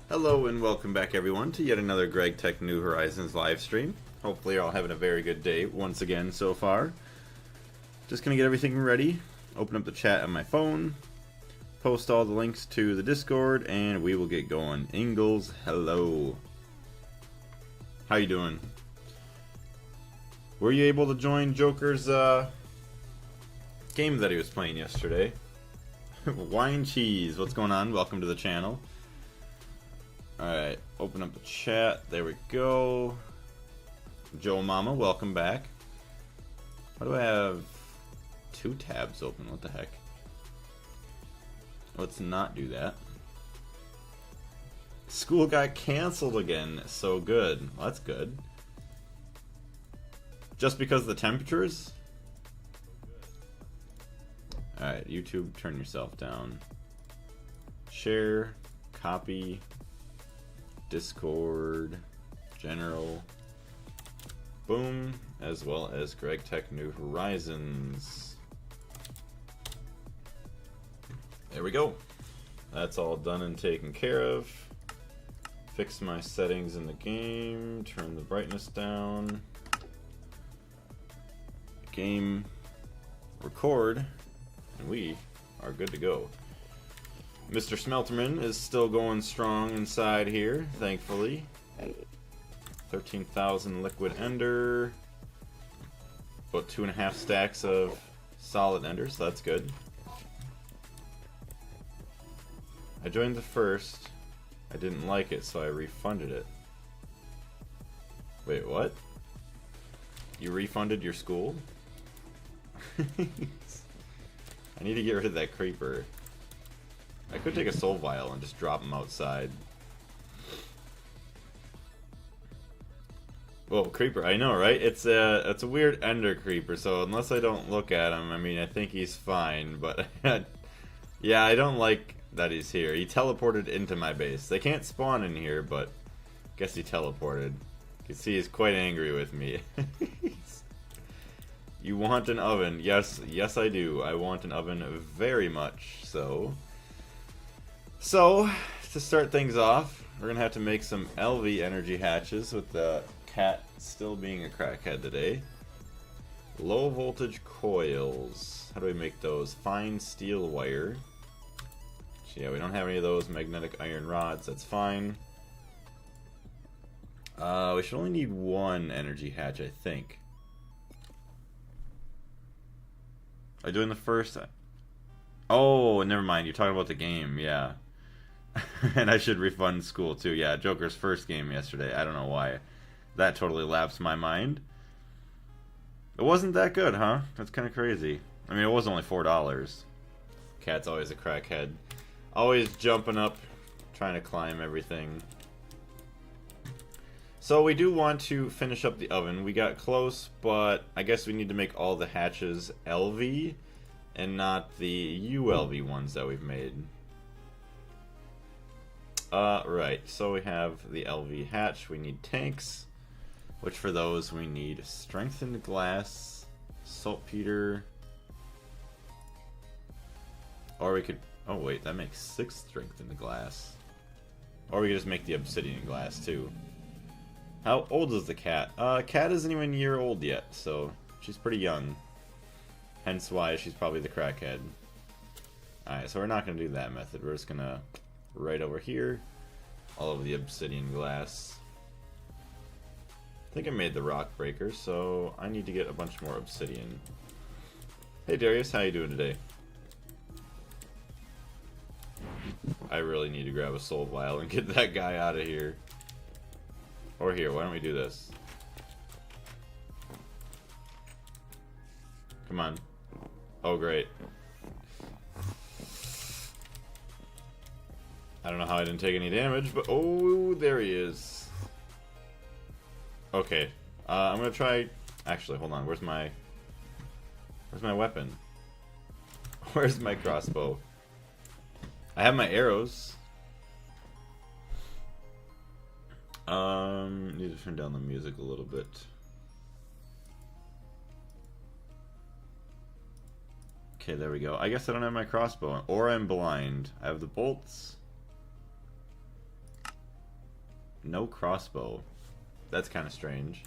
Hello and welcome back everyone to yet another Gregtech New Horizons live stream. Hopefully you're all having a very good day once again so far. Just gonna get everything ready, open up the chat on my phone, post all the links to the Discord, and we will get going. Ingalls, hello. How you doing? Were you able to join Joker's game that he was playing yesterday? Wine Cheese, what's going on? Welcome to the channel. Alright, open up the chat. There we go. Joe Mama, welcome back. Why do I have two tabs open? What the heck? Let's not do that. School got canceled again. So good. Well, that's good. Just because of the temperatures? Alright, YouTube, turn yourself down. Share, copy. Discord, general, boom, as well as Gregtech New Horizons. There we go. That's all done and taken care of. Fix my settings in the game, turn the brightness down. Game, record, and we are good to go. Mr. Smelterman is still going strong inside here, thankfully. 13,000 liquid ender. About 2.5 stacks of solid ender, so that's good. I joined the first. I didn't like it, so I refunded it. Wait, what? You refunded your school? I need to get rid of that creeper. I could take a soul vial and just drop him outside. Well, creeper, I know, right? It's a weird ender creeper, so unless I don't look at him, I mean, I think he's fine, but yeah, I don't like that he's here. He teleported into my base. They can't spawn in here, but I guess he teleported. You can see he's quite angry with me. You want an oven? Yes, yes I do. I want an oven very much so. So, to start things off, we're going to have to make some LV energy hatches with the cat still being a crackhead today. Low voltage coils. How do we make those? Fine steel wire. Yeah, we don't have any of those magnetic iron rods. That's fine. We should only need one energy hatch, I think. Are you doing the first? Oh, never mind. You're talking about the game, yeah. And I should refund school too. Yeah, Joker's first game yesterday. I don't know why. That totally lapsed my mind. It wasn't that good, huh? That's kind of crazy. I mean, it was only $4. Cat's always a crackhead. Always jumping up, trying to climb everything. So we do want to finish up the oven. We got close, but I guess we need to make all the hatches LV and not the ULV ones that we've made. Right, so we have the LV hatch, we need tanks, which for those we need strengthened glass, saltpeter, or we could, oh wait, that makes 6 strengthened glass. Or we could just make the obsidian glass too. How old is the cat? Cat isn't even a year old yet, so she's pretty young. Hence why she's probably the crackhead. Alright, so we're not going to do that method, we're just going to right over here, all of the obsidian glass. I think I made the rock breaker, so I need to get a bunch more obsidian. Hey Darius, how you doing today? I really need to grab a soul vial and get that guy out of here. Or here, why don't we do this? Come on. Oh great. I don't know how I didn't take any damage, but oh, there he is. Okay, I'm gonna try. Actually, hold on. Where's my weapon? Where's my crossbow? I have my arrows. Need to turn down the music a little bit. Okay, there we go. I guess I don't have my crossbow, or I'm blind. I have the bolts. No crossbow. That's kind of strange.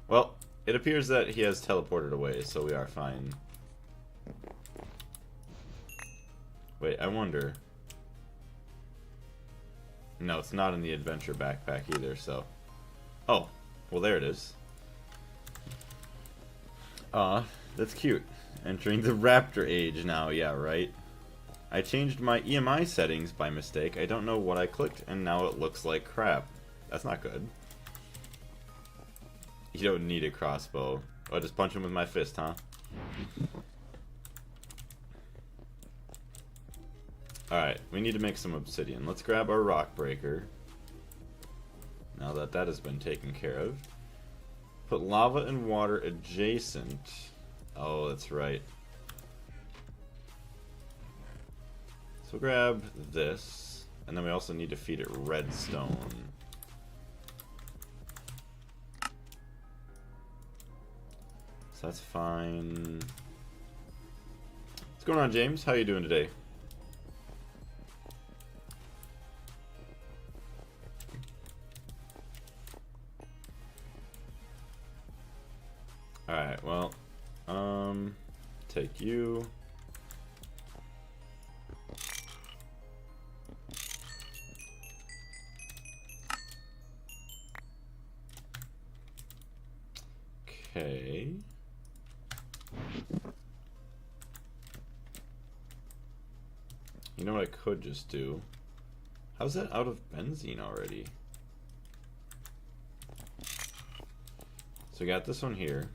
Well, it appears that he has teleported away, so we are fine. Wait, I wonder. No, it's not in the adventure backpack either, so... Oh, well there it is. That's cute. Entering the Raptor age now, yeah, right? I changed my EMI settings by mistake. I don't know what I clicked, and now it looks like crap. That's not good. You don't need a crossbow. I'll just punch him with my fist, huh? Alright, we need to make some obsidian. Let's grab our rock breaker. Now that that has been taken care of. Put lava and water adjacent. Oh, that's right. So we'll grab this. And then we also need to feed it redstone. So that's fine. What's going on, James? How you doing today? Alright, well, take you. Okay. You know what I could just do? How's that out of benzene already? So we got this one here.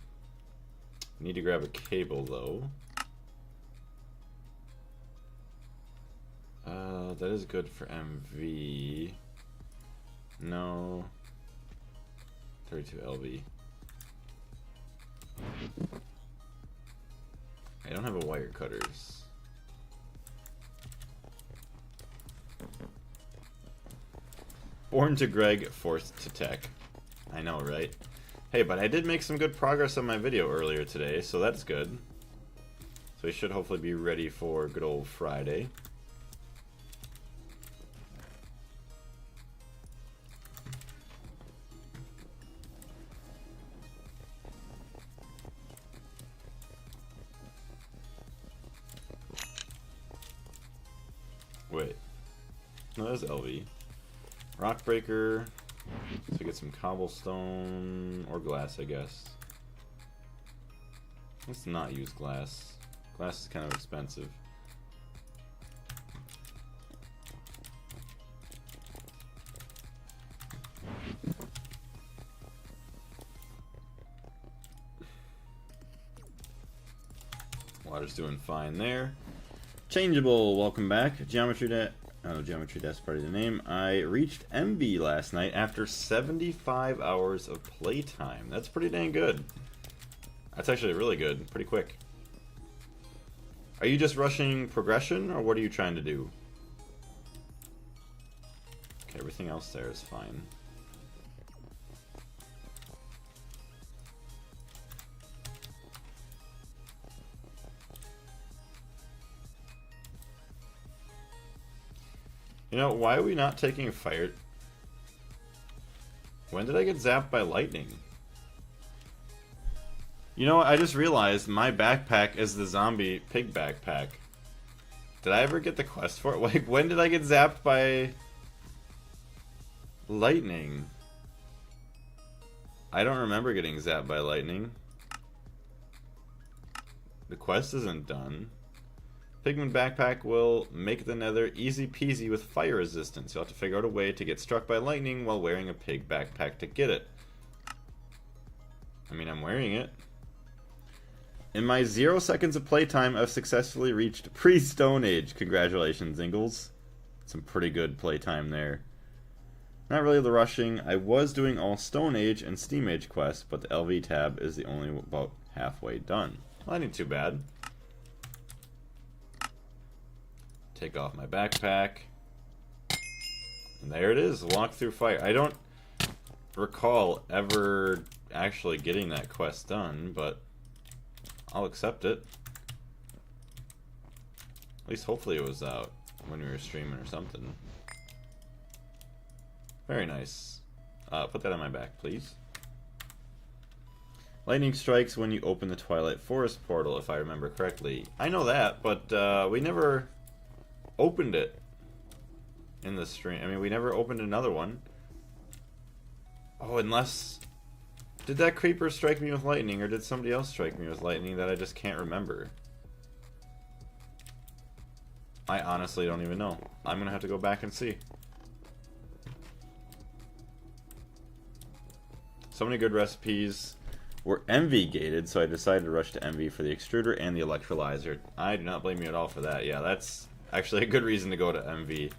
Need to grab a cable though. That is good for MV. No. 32 LV. I don't have a wire cutters. Born to Greg, forced to tech. I know, right? Hey, but I did make some good progress on my video earlier today, so that's good. So we should hopefully be ready for good old Friday. Wait. No, that's LV. Rock breaker. So get some cobblestone or glass, I guess. Let's not use glass. Glass is kind of expensive. Water's doing fine there. Changeable, welcome back. Geometry Desk, part of the name. I reached MB last night after 75 hours of playtime. That's pretty dang good. That's actually really good. Pretty quick. Are you just rushing progression, or what are you trying to do? Okay, everything else there is fine. You know, why are we not taking fire? When did I get zapped by lightning? You know, I just realized my backpack is the zombie pig backpack. Did I ever get the quest for it? Like, when did I get zapped by lightning? I don't remember getting zapped by lightning. The quest isn't done. Pigman backpack will make the nether easy peasy with fire resistance. You'll have to figure out a way to get struck by lightning while wearing a pig backpack to get it. I mean, I'm wearing it. In my 0 seconds of playtime, I've successfully reached pre-Stone Age. Congratulations, Ingles. Some pretty good playtime there. Not really the rushing. I was doing all Stone Age and Steam Age quests, but the LV tab is the only about halfway done. Well, that ain't too bad. Take off my backpack. And there it is, walk through fire. I don't recall ever actually getting that quest done, but I'll accept it. At least hopefully it was out when we were streaming or something. If Very nice. Put that on my back, please. Lightning strikes when you open the Twilight Forest portal, if I remember correctly. I know that, but we never opened it in the stream. I mean, we never opened another one. Oh, unless... Did that creeper strike me with lightning, or did somebody else strike me with lightning that I just can't remember? I honestly don't even know. I'm gonna have to go back and see. So many good recipes. We're MV gated, so I decided to rush to MV for the extruder and the electrolyzer. I do not blame you at all for that. Yeah, that's actually a good reason to go to MV.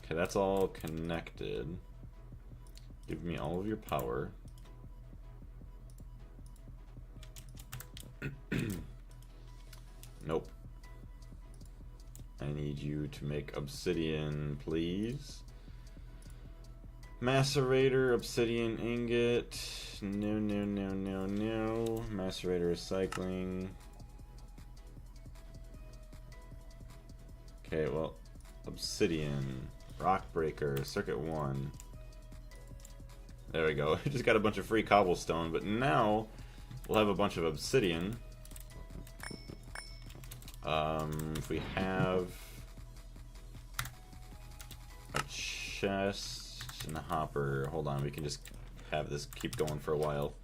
Okay, that's all connected. Give me all of your power. Nope. I need you to make obsidian, please. Macerator, obsidian ingot. No, no, no, no, no. Macerator recycling. Okay, well, obsidian, rock breaker, circuit 1. There we go. We just got a bunch of free cobblestone, but now we'll have a bunch of obsidian. If we have a chest and a hopper, hold on, we can just have this keep going for a while.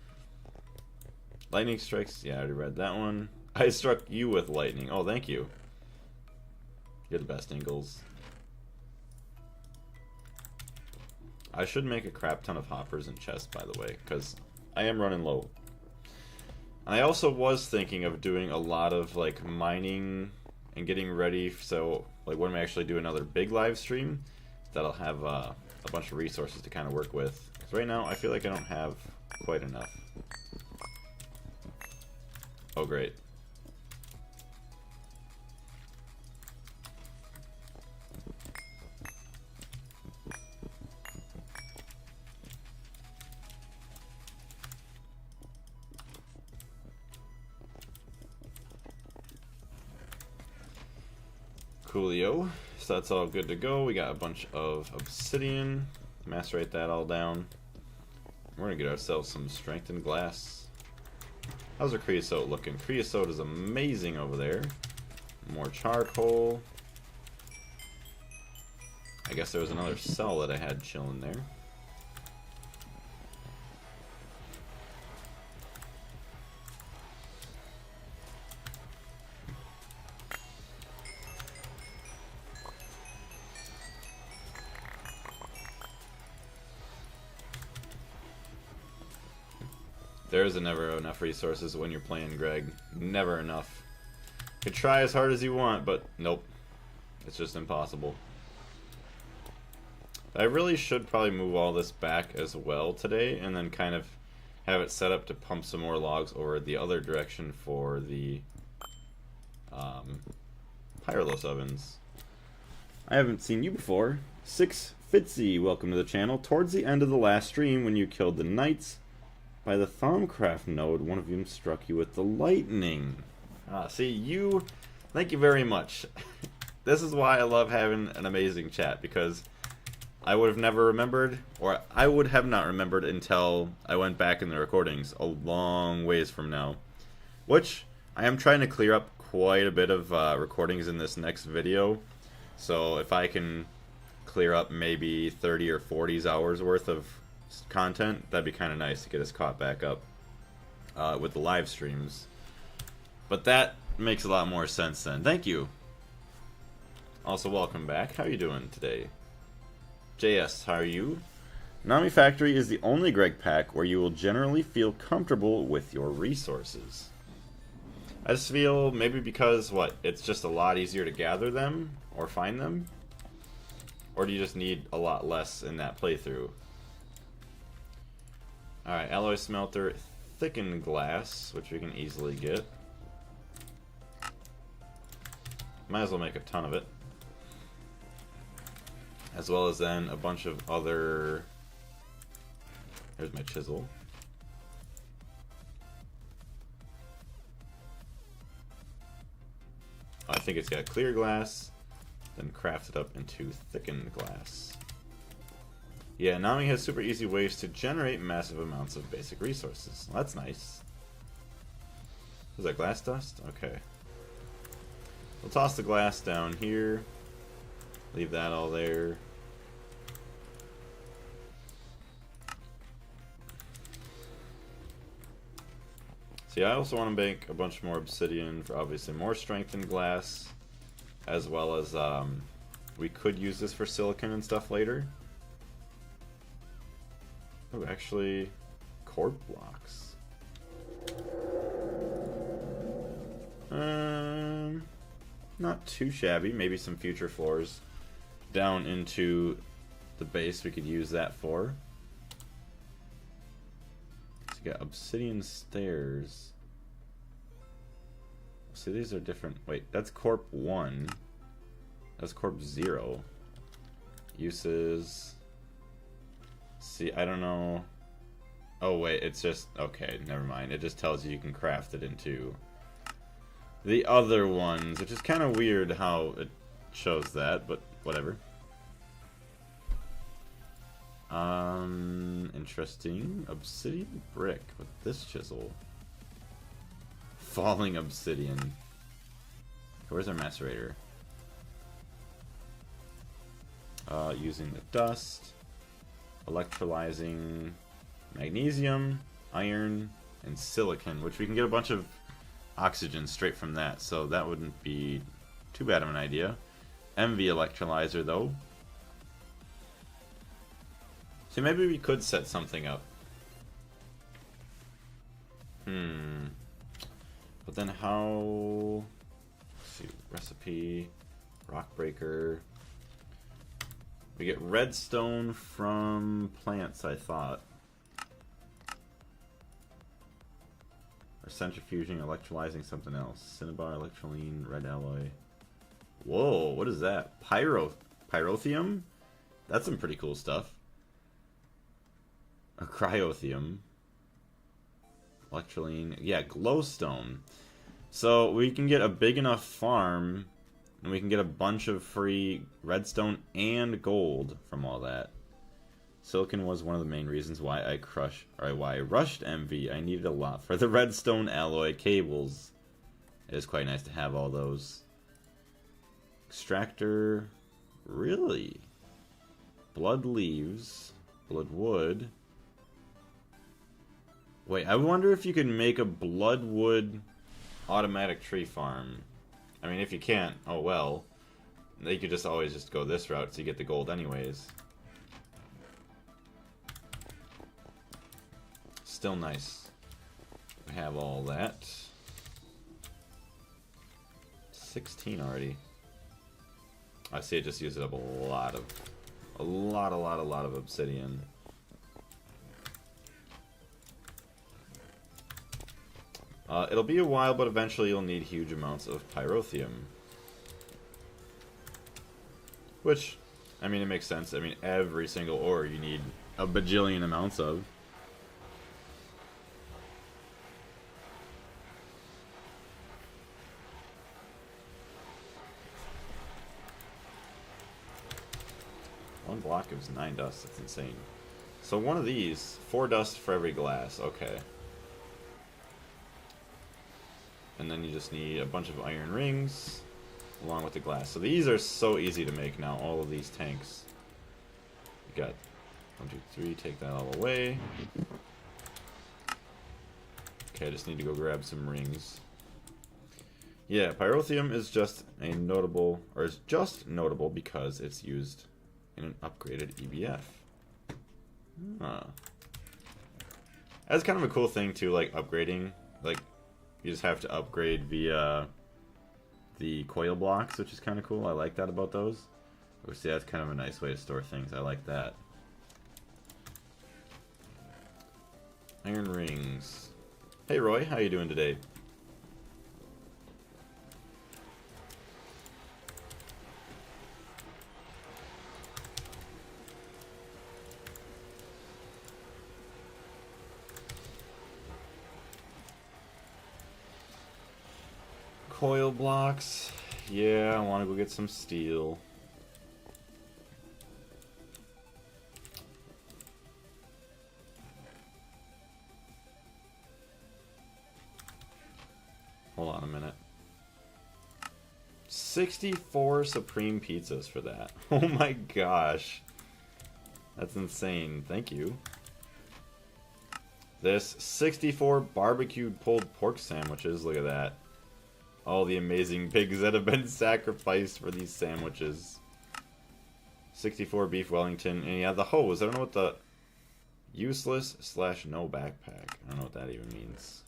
Lightning strikes, yeah, I already read that one. I struck you with lightning. Oh, thank you. You're the best, Ingalls. I should make a crap ton of hoppers and chests, by the way, because I am running low. I also was thinking of doing a lot of like mining and getting ready, so like when we actually do another big live stream, that'll have a bunch of resources to kind of work with. Because right now I feel like I don't have quite enough. Oh great. Coolio. So that's all good to go. We got a bunch of obsidian. Macerate that all down. We're gonna get ourselves some strengthened glass. How's our creosote looking? Creosote is amazing over there. More charcoal. I guess there was another cell that I had chilling there. There's never enough resources when you're playing, Greg. Never enough. You can try as hard as you want, but nope. It's just impossible. I really should probably move all this back as well today, and then kind of have it set up to pump some more logs over the other direction for the pyrolyse ovens. I haven't seen you before. 6 Fitzy, welcome to the channel. Towards the end of the last stream, when you killed the knights by the Thaumcraft node, one of them struck you with the lightning. See, you... Thank you very much. This is why I love having an amazing chat, because I would have never remembered, or I would have not remembered until I went back in the recordings a long ways from now. Which, I am trying to clear up quite a bit of recordings in this next video. So if I can clear up maybe 30 or 40 hours worth of content, that'd be kind of nice to get us caught back up with the live streams. But that makes a lot more sense then. Thank you. Also, welcome back. How are you doing today? JS, how are you? Nami Factory is the only Greg pack where you will generally feel comfortable with your resources. I just feel maybe because, what, it's just a lot easier to gather them or find them? Or do you just need a lot less in that playthrough? Alright, alloy smelter, thickened glass, which we can easily get. Might as well make a ton of it. As well as then a bunch of other... Here's my chisel. I think it's got clear glass, then craft it up into thickened glass. Yeah, now he has super easy ways to generate massive amounts of basic resources. Well, that's nice. Was that glass dust? Okay. We'll toss the glass down here. Leave that all there. See, I also want to make a bunch more obsidian for obviously more strengthened glass, as well as we could use this for silicon and stuff later. Oh, actually, cord blocks. Not too shabby. Maybe some future floors down into the base we could use that for. So you got obsidian stairs. See, these are different. Wait, that's Corp 1. That's Corp 0. Uses. See, I don't know. Oh, wait, it's just. Okay, never mind. It just tells you can craft it into the other ones, which is kind of weird how it shows that, but whatever. Interesting. Obsidian brick with this chisel. Falling obsidian. Where's our macerator? Using the dust. Electrolyzing magnesium, iron, and silicon, which we can get a bunch of oxygen straight from that, so that wouldn't be too bad of an idea. MV electrolyzer, though. So maybe we could set something up. But then how... Let's see, recipe, rock breaker. We get redstone from plants, I thought. Or centrifuging, electrolyzing something else. Cinnabar, electroline, red alloy. Whoa, what is that? Pyrotheum? That's some pretty cool stuff. A cryotheum. Electroline. Yeah, glowstone. So we can get a big enough farm, and we can get a bunch of free redstone and gold from all that. Silicon was one of the main reasons why I rushed MV. I needed a lot for the redstone alloy cables. It is quite nice to have all those. Extractor. Really? Blood leaves. Blood wood. Wait, I wonder if you can make a blood wood automatic tree farm. I mean, if you can't, oh well. You could just always just go this route so you get the gold anyways. Still nice. We have all that. 16 already. I see it just uses up a lot of obsidian. It'll be a while, but eventually you'll need huge amounts of pyrotheum. Which, I mean, it makes sense. I mean, every single ore you need a bajillion amounts of. One block gives 9 dust. That's insane. So one of these, 4 dust for every glass. Okay. And then you just need a bunch of iron rings along with the glass. So these are so easy to make now, all of these tanks. You got 1, 2, 3, take that all away. Okay, I just need to go grab some rings. Yeah, pyrotheum is just a notable, or is just notable because it's used in an upgraded EBF. Huh. That's kind of a cool thing too, like upgrading, like you just have to upgrade via the coil blocks, which is kind of cool. I like that about those. Oh, see, that's kind of a nice way to store things. I like that. Iron rings. Hey Roy, how you doing today? Coil blocks. Yeah, I want to go get some steel. Hold on a minute. 64 Supreme Pizzas for that. Oh my gosh. That's insane. Thank you. This 64 barbecued pulled pork sandwiches. Look at that. All the amazing pigs that have been sacrificed for these sandwiches. 64 beef Wellington. And yeah, the hose. I don't know what the... Useless / no backpack. I don't know what that even means.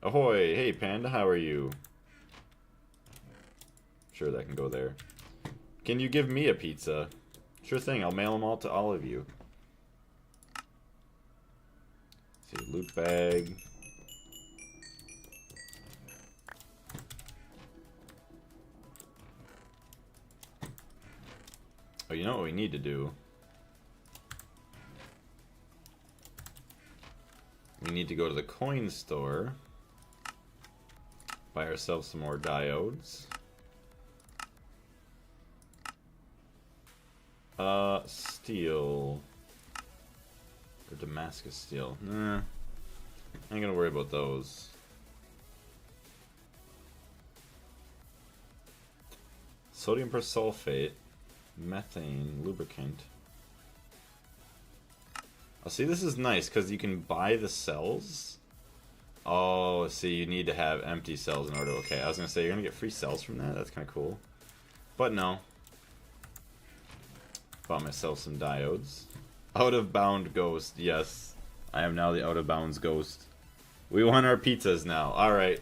Ahoy! Hey Panda, how are you? Sure, that can go there. Can you give me a pizza? Sure thing, I'll mail them all to all of you. Let's see, loot bag. Oh, you know what we need to do? We need to go to the coin store. Buy ourselves some more diodes. Steel. Or Damascus steel. Nah. I ain't gonna worry about those. Sodium persulfate. Methane. Lubricant. Oh, see, this is nice because you can buy the cells. Oh, see, you need to have empty cells in order. Okay, I was gonna say you're gonna get free cells from that. That's kind of cool, but no. Bought myself some diodes. Out of bound ghost. Yes, I am now the out of bounds ghost. We want our pizzas now. All right,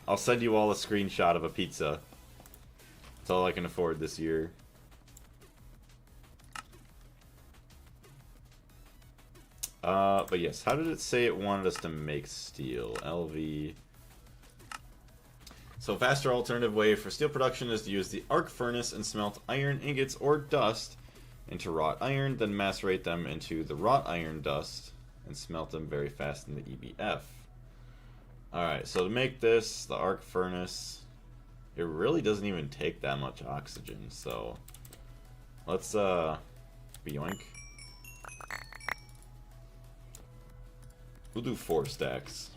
I'll send you all a screenshot of a pizza. That's all I can afford this year. But yes, how did it say it wanted us to make steel? LV. So, faster alternative way for steel production is to use the arc furnace and smelt iron ingots or dust into wrought iron, then macerate them into the wrought iron dust and smelt them very fast in the EBF. Alright, so to make this, the arc furnace, it really doesn't even take that much oxygen, so let's, yoink. We'll do 4 stacks.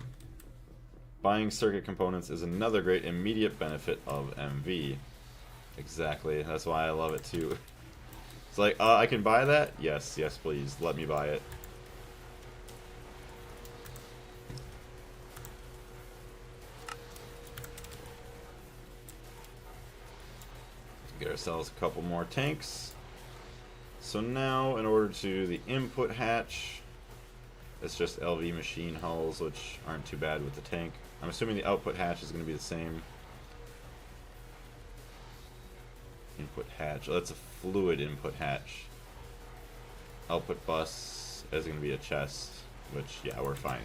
Buying circuit components is another great immediate benefit of MV. Exactly, that's why I love it too. It's like, I can buy that? Yes, yes please, let me buy it. Get ourselves a couple more tanks. So now, in order to do the input hatch, it's just LV machine hulls, which aren't too bad with the tank. I'm assuming the output hatch is going to be the same. Input hatch. Oh, that's a fluid input hatch. Output bus is going to be a chest, which, yeah, we're fine.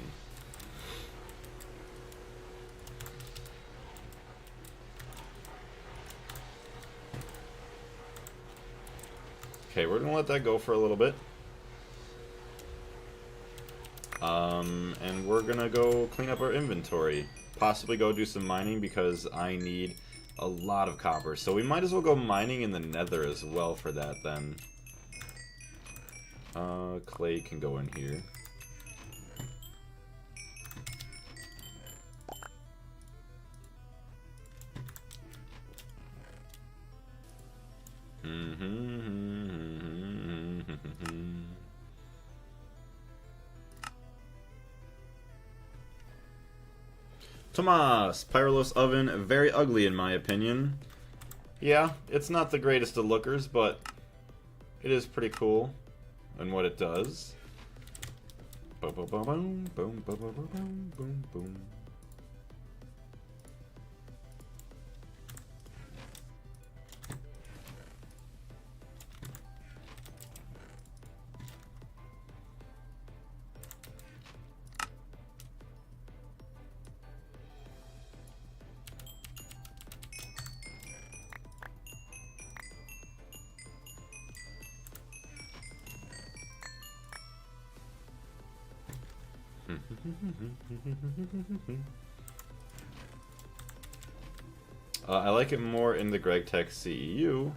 Okay, we're going to let that go for a little bit. And we're gonna go clean up our inventory. Possibly go do some mining because I need a lot of copper. So we might as well go mining in the nether as well for that then. Clay can go in here. Tomas, pyrolyse oven, very ugly in my opinion. Yeah, it's not the greatest of lookers, but it is pretty cool in what it does. Boom, boom, boom, boom, boom, boom, boom, boom, boom, boom. I like it more in the Gregtech CEU.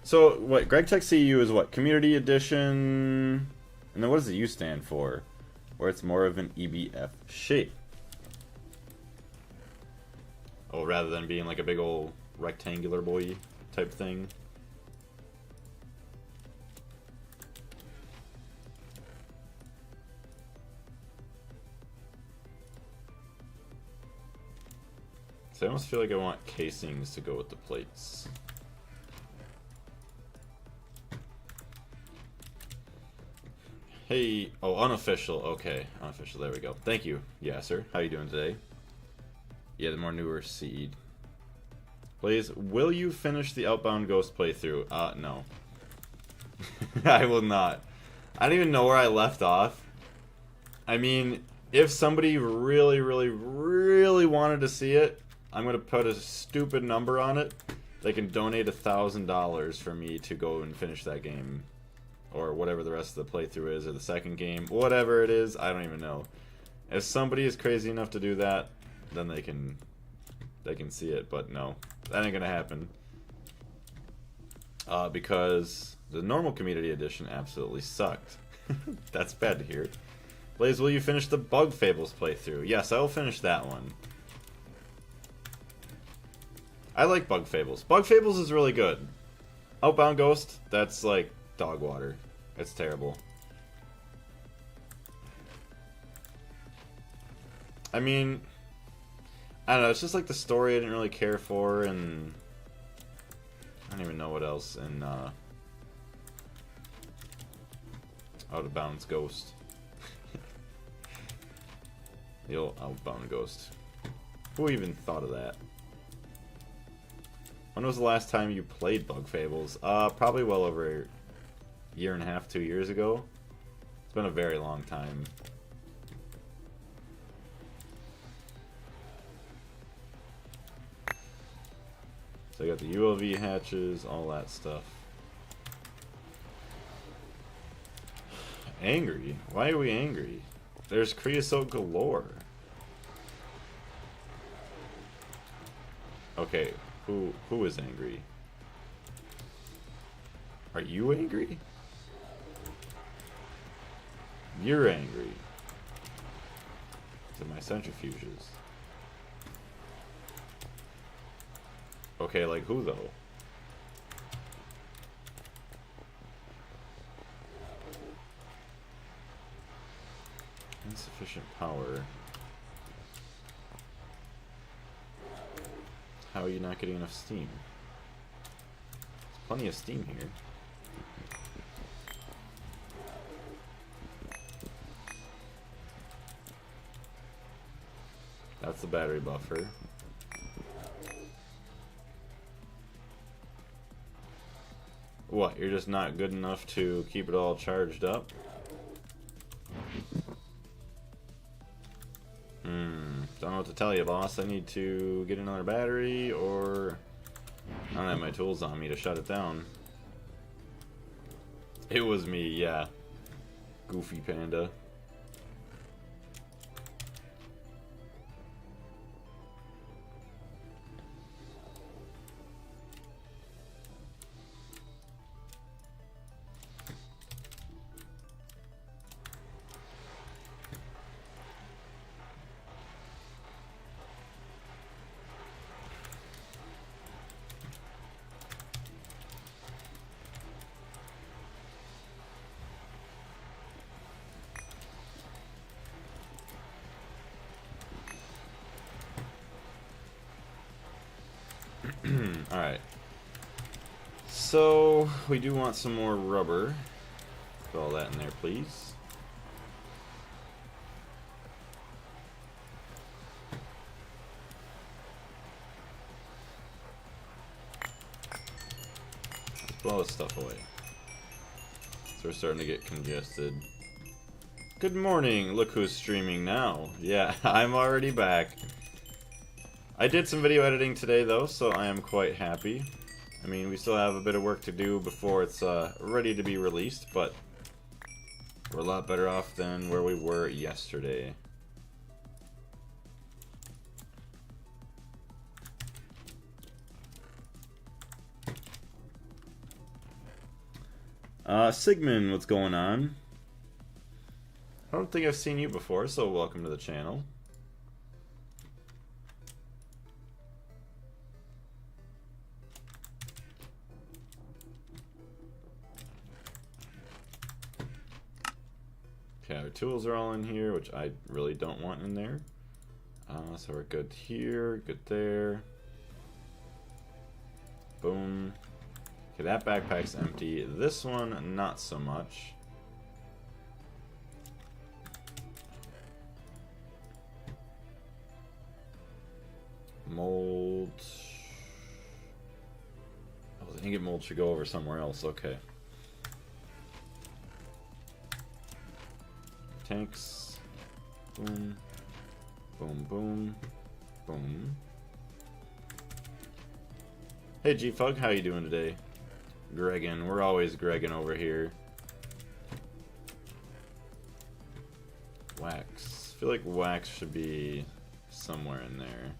So, what, Gregtech CEU is what? Community Edition? And then what does the U stand for? or it's more of an EBF shape. Oh, rather than being like a big old rectangular boy type thing. So I almost feel like I want casings to go with the plates. Hey, oh, unofficial, okay, unofficial, there we go. Thank you, yeah, sir. How you doing today? Yeah, the more newer seed. Blaze, will you finish the Outbound Ghost playthrough? No. I will not. I don't even know where I left off. I mean, if somebody really, really, really wanted to see it, I'm going to put a stupid number on it. They can donate $1,000 for me to go and finish that game. Or whatever the rest of the playthrough is, or the second game. Whatever it is, I don't even know. If somebody is crazy enough to do that, then they can see it. But no, that ain't going to happen. Because the normal community edition absolutely sucked. That's bad to hear. Blaze, will you finish the Bug Fables playthrough? Yes, I will finish that one. I like Bug Fables. Bug Fables is really good. Outbound Ghost, that's like dog water. It's terrible. I mean, I don't know, it's just like the story I didn't really care for, and I don't even know what else in Out of Bounds Ghost. The old Outbound Ghost. Who even thought of that? When was the last time you played Bug Fables? Probably well over a year and a half, 2 years ago. It's been a very long time. So I got the ULV hatches, all that stuff. Angry? Why are we angry? There's creosote galore. Okay, who is angry? Are you angry? You're angry. To my centrifuges. Okay, like who though? Insufficient power. How are you not getting enough steam? There's plenty of steam here. That's the battery buffer. What, you're just not good enough to keep it all charged up? Don't know what to tell you, boss. I need to get another battery, or I don't have my tools on me to shut it down. It was me, yeah. Goofy panda. Alright. So, we do want some more rubber. Put all that in there, please. Put all this stuff away. So we're starting to get congested. Good morning, look who's streaming now. Yeah, I'm already back. I did some video editing today though, so I am quite happy. I mean, we still have a bit of work to do before it's ready to be released, but we're a lot better off than where we were yesterday. Sigmund, what's going on? I don't think I've seen you before, so welcome to the channel. Okay, our tools are all in here, which I really don't want in there. So we're good here, good there. Boom. Okay, that backpack's empty. This one, not so much. Mold. Oh, the ingot mold should go over somewhere else. Okay. Tanks. Boom. Boom, boom. Boom. Hey G-Fug, how you doing today? Greggin'. We're always Greggin' over here. Wax. I feel like wax should be somewhere in there.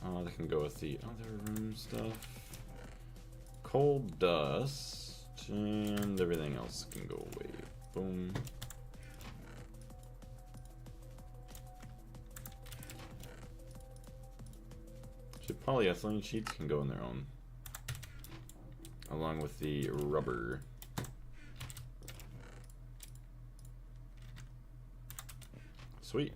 Oh, they can go with the other room stuff. Coal dust, and everything else can go away. Boom. Actually, polyethylene sheets can go in their own, along with the rubber. Sweet.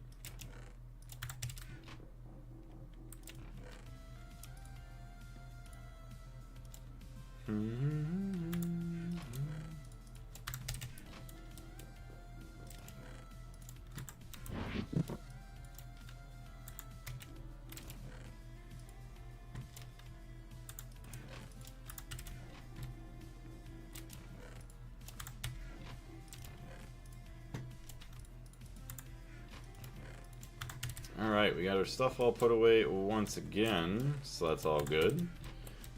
Alright, we got our stuff all put away once again, so that's all good.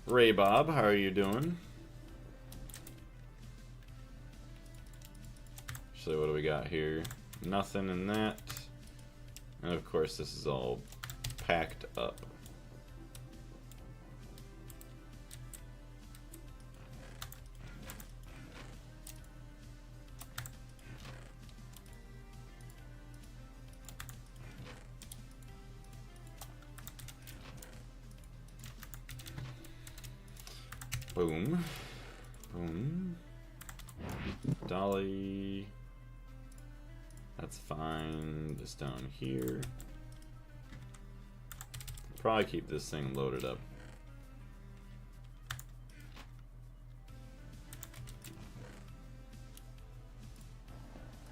Ray Bob, how are you doing? Actually, what do we got here? Nothing in that. And of course, this is all packed up. Boom. Boom. Dolly. That's fine. Just down here. Probably keep this thing loaded up.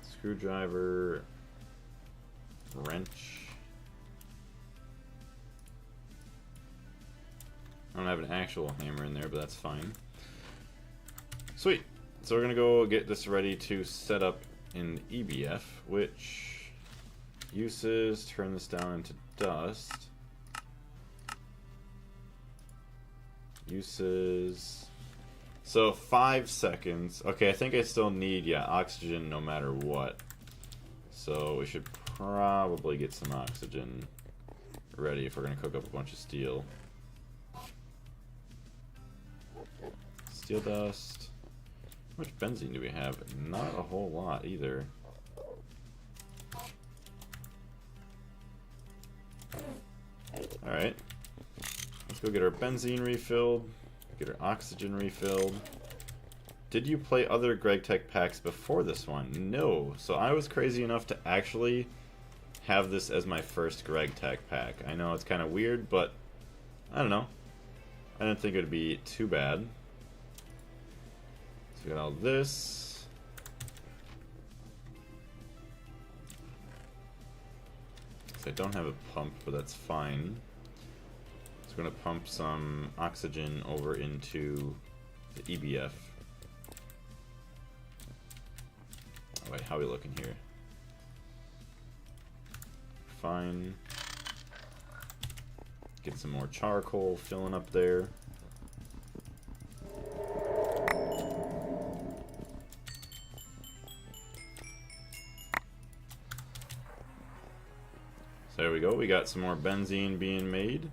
Screwdriver. Wrench. I don't have an actual hammer in there, but that's fine. Sweet. So we're gonna go get this ready to set up in EBF, which uses, turn this down into dust. Uses, so 5 seconds. Okay, I think I still need, yeah, oxygen no matter what. So we should probably get some oxygen ready if we're gonna cook up a bunch of steel. Steel dust. How much benzene do we have? Not a whole lot either. Alright. Let's go get our benzene refilled. Get our oxygen refilled. Did you play other Gregtech packs before this one? No. So I was crazy enough to actually have this as my first Gregtech pack. I know it's kind of weird, but I don't know. I didn't think it would be too bad. So we got all this. So I don't have a pump, but that's fine. So we're going to pump some oxygen over into the EBF. Oh wait, how are we looking here? Fine. Get some more charcoal filling up there. So there we go, we got some more benzene being made.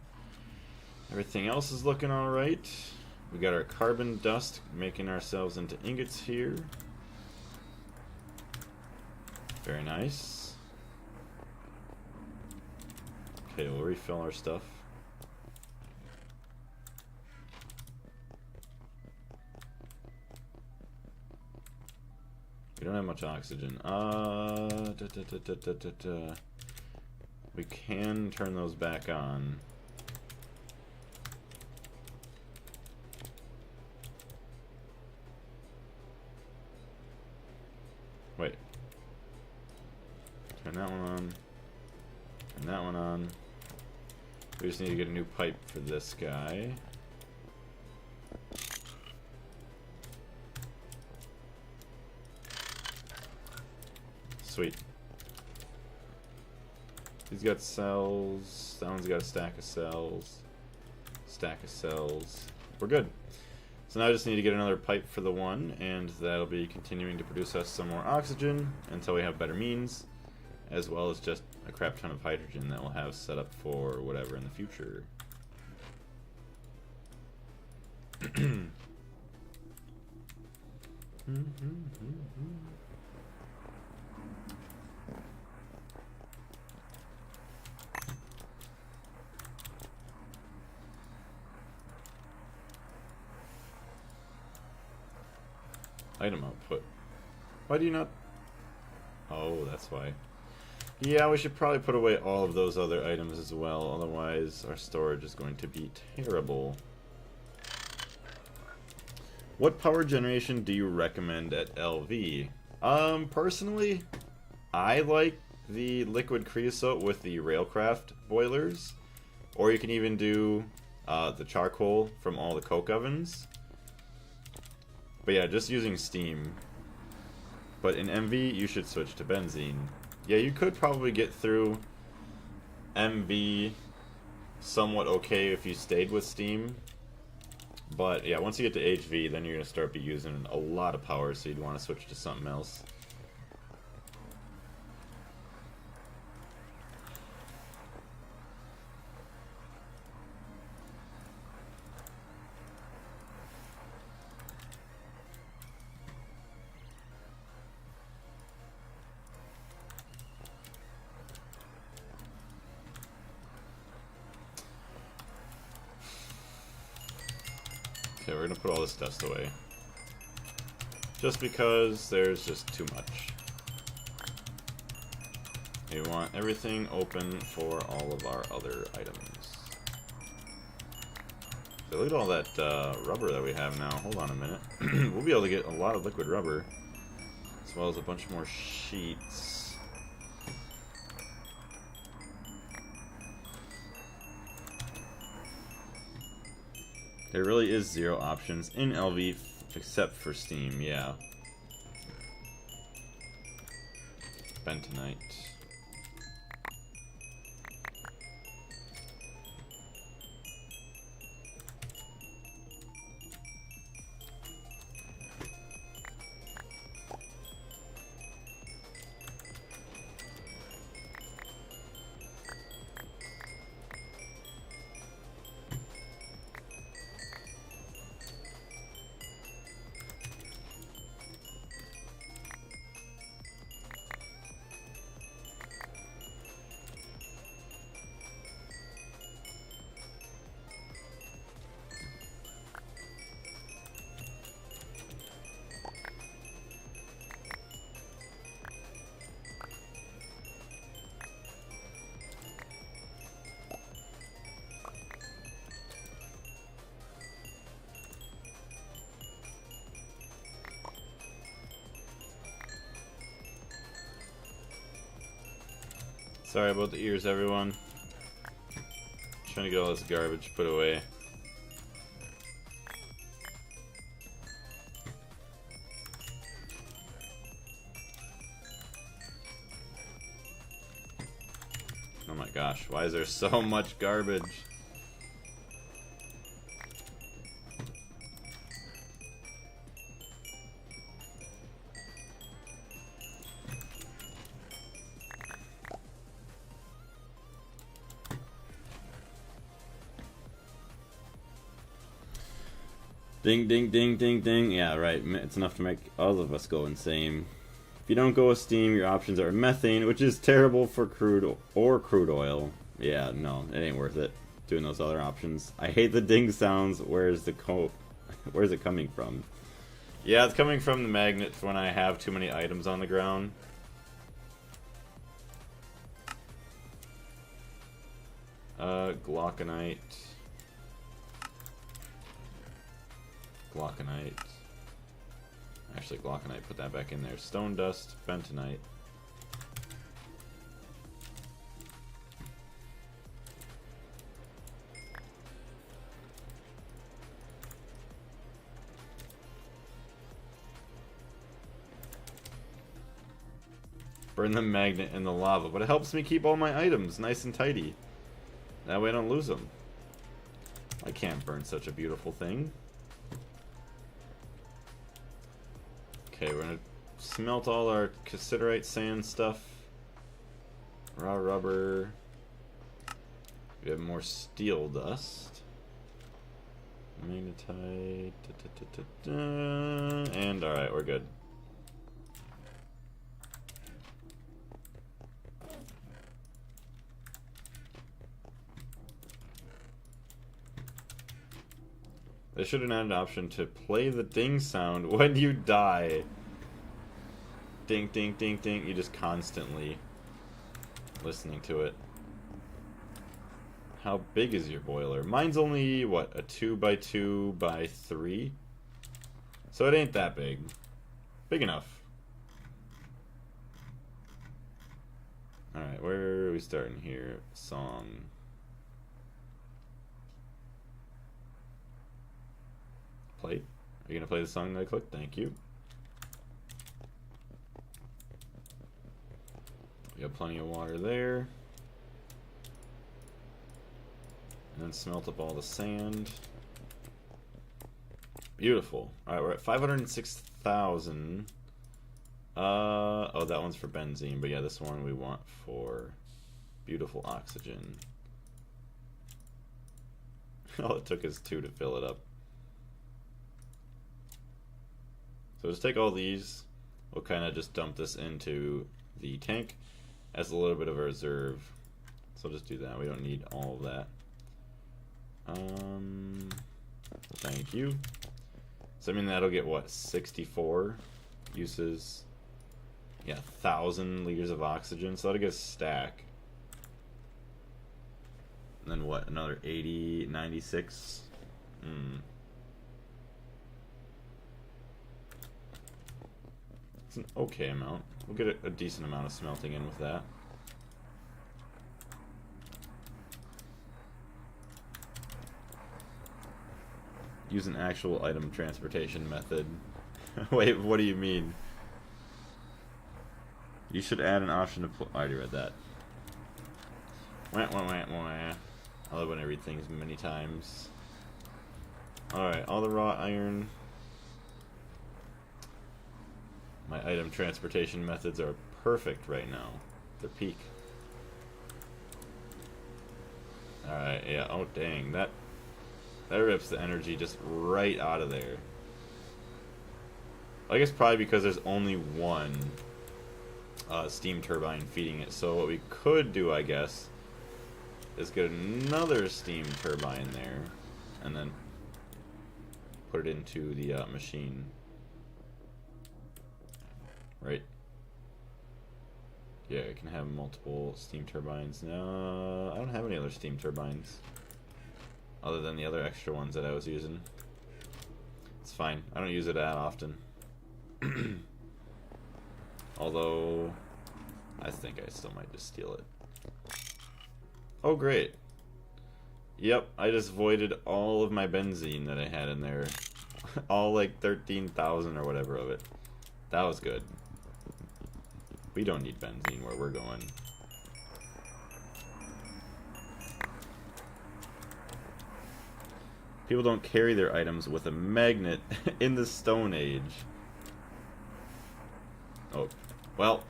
Everything else is looking alright. We got our carbon dust making ourselves into ingots here. Very nice. Okay, we'll refill our stuff. We don't have much oxygen. We can turn those back on. Wait. Turn that one on. Turn that one on. We just need to get a new pipe for this guy. Sweet. He's got cells. That one's got a stack of cells. Stack of cells. We're good. So now I just need to get another pipe for the one, and that'll be continuing to produce us some more oxygen until we have better means, as well as just a crap ton of hydrogen that we'll have set up for whatever in the future. Item output. Why do you not... Oh, that's why. Yeah, we should probably put away all of those other items as well, otherwise our storage is going to be terrible. What power generation do you recommend at LV? Personally, I like the liquid creosote with the railcraft boilers, or you can even do the charcoal from all the coke ovens. But yeah, just using steam. But in MV, you should switch to benzene. Yeah, you could probably get through MV somewhat okay if you stayed with steam. But yeah, once you get to HV, then you're going to start using a lot of power, so you'd want to switch to something else. Okay, we're gonna put all this dust away. Just because there's just too much. We want everything open for all of our other items. So look at all that rubber that we have now. Hold on a minute. We'll be able to get a lot of liquid rubber, as well as a bunch more sheets. There really is 0 options in LV except for steam, yeah. Bentonite. Sorry about the ears, everyone. Trying to get all this garbage put away. Oh my gosh, why is there so much garbage? Ding, ding, ding, ding, ding. Yeah, right. It's enough to make all of us go insane. If you don't go with steam, your options are methane, which is terrible for crude or crude oil. Yeah, no, it ain't worth it. Doing those other options. I hate the ding sounds. Where's it coming from? Yeah, it's coming from the magnet when I have too many items on the ground. Glauconite. Glauconite. Actually, glauconite, put that back in there. Stone dust, bentonite. Burn the magnet in the lava, but it helps me keep all my items nice and tidy. That way I don't lose them. I can't burn such a beautiful thing. Okay, we're gonna smelt all our cassiterite sand stuff. Raw rubber. We have more steel dust. Magnetite. And alright, we're good. They should have added an option to play the ding sound when you die. Ding, ding, ding, ding. You just constantly listening to it. How big is your boiler? Mine's only, what, a 2x2x3? So it ain't that big. Big enough. Alright, where are we starting here? Song. Play. Are you gonna play the song that I clicked? Thank you. We got plenty of water there. And then smelt up all the sand. Beautiful. Alright, we're at 506,000. Oh, that one's for benzene, but yeah, this one we want for beautiful oxygen. All it took is 2 to fill it up. So just take all these, we'll kind of just dump this into the tank as a little bit of a reserve. So just do that, we don't need all of that. Thank you. So I mean that'll get what, 64 uses, yeah, 1,000 liters of oxygen, so that'll get a stack. And then what, another 80, 96? It's an okay amount. We'll get a decent amount of smelting in with that. Use an actual item transportation method. Wait, what do you mean? You should add an option to put. I already read that. Wah, wah, wah, wah. I love when I read things many times. Alright, all the raw iron. My item transportation methods are perfect right now. They're peak. Alright, yeah, oh dang, that rips the energy just right out of there. I guess probably because there's only one steam turbine feeding it. So what we could do, I guess, is get another steam turbine there, and then put it into the machine. Right? Yeah, I can have multiple steam turbines. No, I don't have any other steam turbines. Other than the other extra ones that I was using. It's fine. I don't use it that often. Although, I think I still might just steal it. Oh, great. Yep, I just voided all of my benzene that I had in there. All like 13,000 or whatever of it. That was good. We don't need benzene where we're going. People don't carry their items with a magnet in the Stone Age. Oh, well,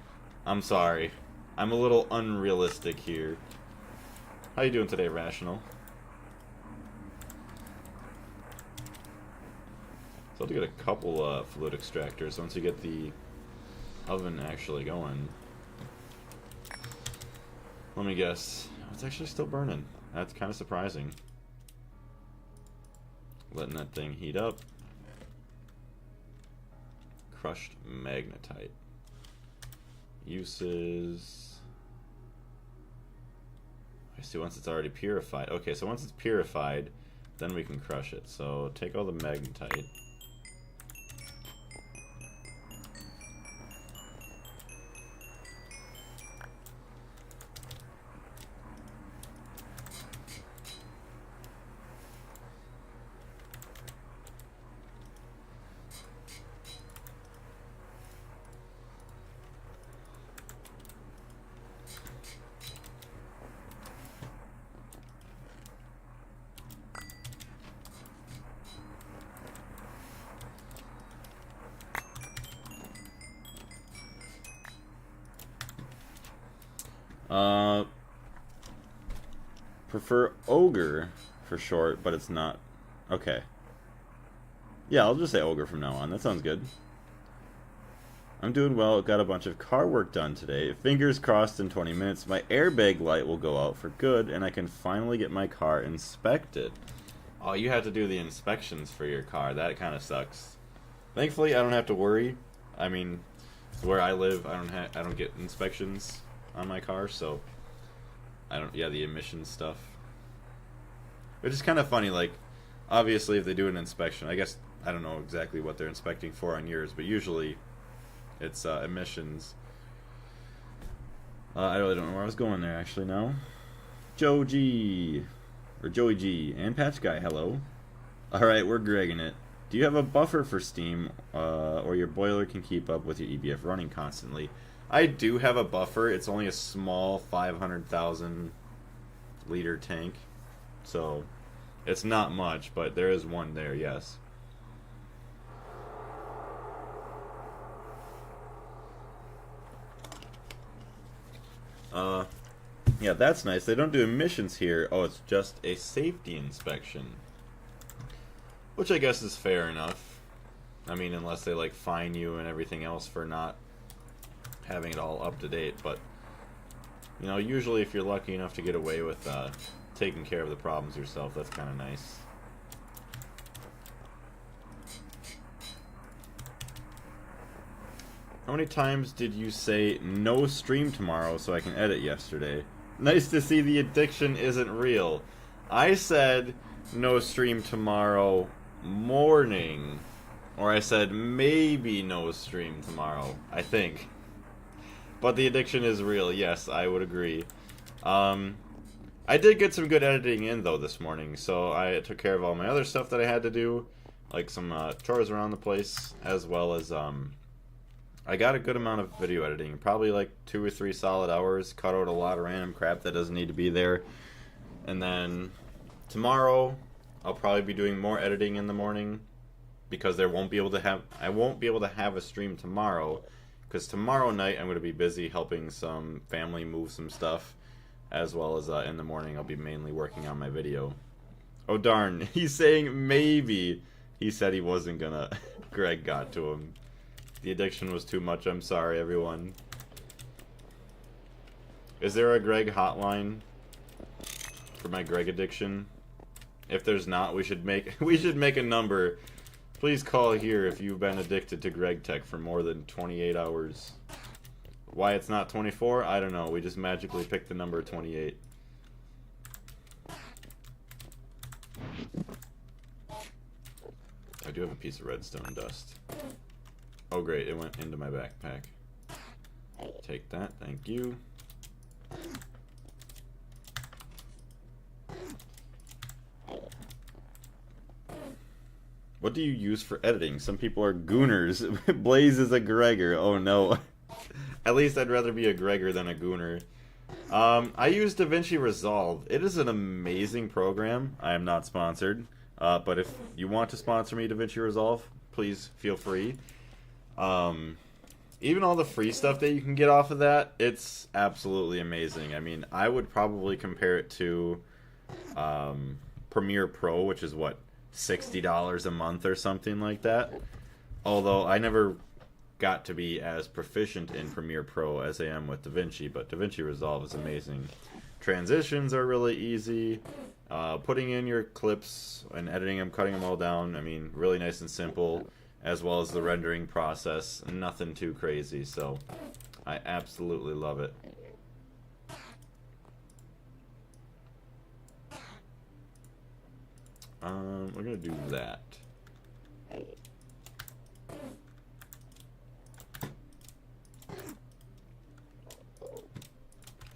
I'm sorry. I'm a little unrealistic here. How you doing today, Rational? Able to get a couple fluid extractors once you get the oven actually going. Let me guess. It's actually still burning. That's kind of surprising. Letting that thing heat up. Crushed magnetite. Uses. I see, once it's already purified. Okay, so once it's purified, then we can crush it. So take all the magnetite. Prefer ogre for short, but it's not. Okay. Yeah, I'll just say ogre from now on. That sounds good. I'm doing well. Got a bunch of car work done today. Fingers crossed in 20 minutes. My airbag light will go out for good, and I can finally get my car inspected. Oh, you have to do the inspections for your car. That kind of sucks. Thankfully, I don't have to worry. I mean, where I live, I don't get inspections on my car, so yeah, the emissions stuff. Which is kind of funny, like, obviously if they do an inspection, I guess, I don't know exactly what they're inspecting for on yours, but usually it's emissions. I really don't know where I was going there, actually, now. Joey G, and Patch Guy, hello. Alright, we're Gregging it. Do you have a buffer for steam, or your boiler can keep up with your EBF running constantly? I do have a buffer. It's only a small 500,000 liter tank, so it's not much, but there is one there, yes. Yeah, that's nice. They don't do emissions here. Oh, it's just a safety inspection, which I guess is fair enough. I mean, unless they like fine you and everything else for not having it all up to date, but you know, usually if you're lucky enough to get away with taking care of the problems yourself, that's kind of nice. How many times did you say no stream tomorrow so I can edit yesterday? Nice to see the addiction isn't real. I said no stream tomorrow morning, or I said maybe no stream tomorrow, I think. But the addiction is real, yes, I would agree. I did get some good editing in, though, this morning, so I took care of all my other stuff that I had to do, like some chores around the place, as well as, I got a good amount of video editing, probably like 2 or 3 solid hours, cut out a lot of random crap that doesn't need to be there. And then tomorrow, I'll probably be doing more editing in the morning, because I won't be able to have a stream tomorrow. Because tomorrow night I'm going to be busy helping some family move some stuff, as well as in the morning I'll be mainly working on my video. Oh darn, he's saying maybe. He said he wasn't gonna. Greg got to him. The addiction was too much, I'm sorry everyone. Is there a Greg hotline for my Greg addiction? If there's not, we should make a number. Please call here if you've been addicted to Gregtech for more than 28 hours. Why it's not 24? I don't know. We just magically picked the number 28. I do have a piece of redstone dust. Oh great, it went into my backpack. Take that, thank you. What do you use for editing? Some people are gooners. Blaze is a Gregor. Oh no. At least I'd rather be a Gregor than a gooner. I use DaVinci Resolve. It is an amazing program. I am not sponsored. But if you want to sponsor me, DaVinci Resolve, please feel free. Even all the free stuff that you can get off of that, it's absolutely amazing. I mean, I would probably compare it to Premiere Pro, which is what, $60 a month or something like that. Although I never got to be as proficient in Premiere Pro as I am with DaVinci, but DaVinci Resolve is amazing. Transitions are really easy. Putting in your clips and editing them, cutting them all down, I mean, really nice and simple, as well as the rendering process. Nothing too crazy, so I absolutely love it. We're gonna do that.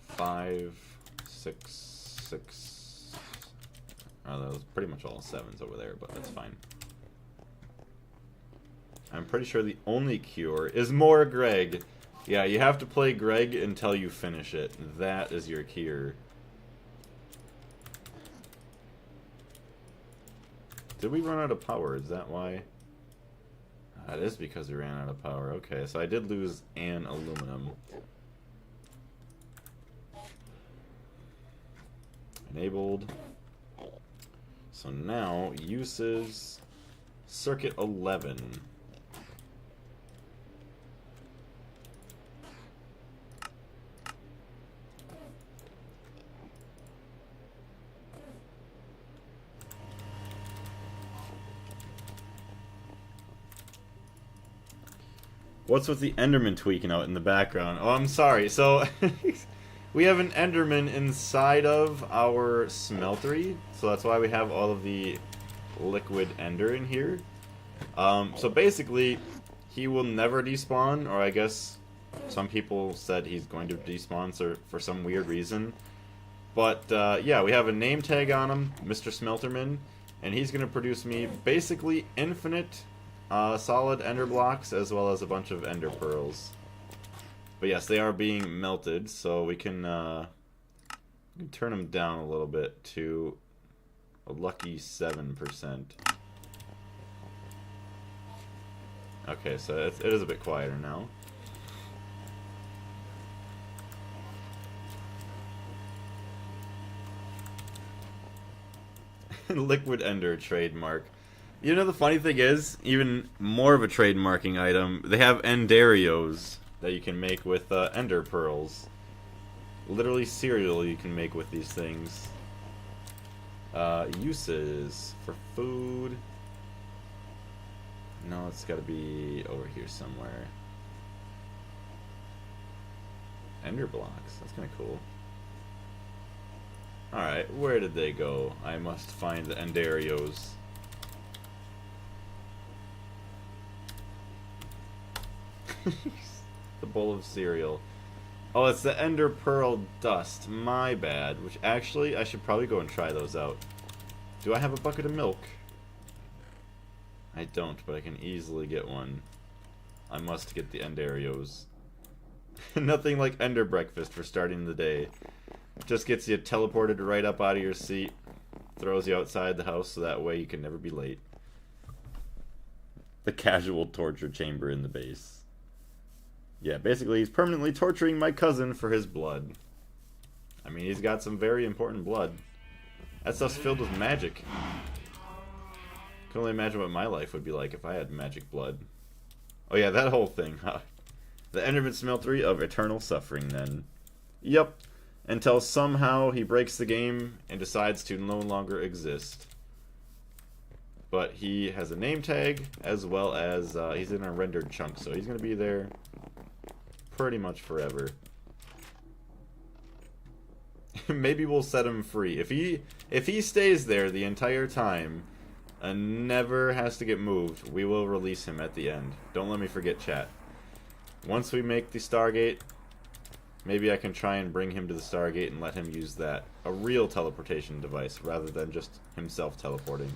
Five, six. Oh, that was pretty much all sevens over there, but that's fine. I'm pretty sure the only cure is more Greg. Yeah, you have to play Greg until you finish it. That is your cure. Did we run out of power? Is that why? That is because we ran out of power. Okay, so I did lose an aluminum. Enabled. So now, uses circuit 11. What's with the Enderman tweaking out in the background? Oh, I'm sorry. So, we have an Enderman inside of our smeltery. So that's why we have all of the liquid ender in here. So basically, he will never despawn. Or I guess some people said he's going to despawn for some weird reason. But yeah, we have a name tag on him, Mr. Smelterman. And he's going to produce me basically infinite solid ender blocks, as well as a bunch of ender pearls. But yes, they are being melted, so we can turn them down a little bit to a lucky 7%. Okay, so it is a bit quieter now. Liquid ender trademark. You know, the funny thing is, even more of a trademarking item, they have endarios that you can make with ender pearls. Literally cereal you can make with these things. Uses for food. No, it's got to be over here somewhere. Ender blocks. That's kind of cool. Alright, where did they go? I must find the endarios. The bowl of cereal. Oh, it's the ender pearl dust. My bad. Which actually, I should probably go and try those out. Do I have a bucket of milk? I don't, but I can easily get one. I must get the endarios. Nothing like ender breakfast for starting the day. Just gets you teleported right up out of your seat. Throws you outside the house so that way you can never be late. The casual torture chamber in the base. Yeah, basically he's permanently torturing my cousin for his blood. I mean, he's got some very important blood. That stuff's filled with magic. Can only imagine what my life would be like if I had magic blood. Oh yeah, that whole thing. Huh? The Enderman Smeltery of eternal suffering, then. Yep. Until somehow he breaks the game and decides to no longer exist. But he has a name tag, as well as he's in a rendered chunk, so he's going to be there pretty much forever. Maybe we'll set him free. If he stays there the entire time and never has to get moved, we will release him at the end. Don't let me forget, chat. Once we make the Stargate, maybe I can try and bring him to the Stargate and let him use that. A real teleportation device, rather than just himself teleporting.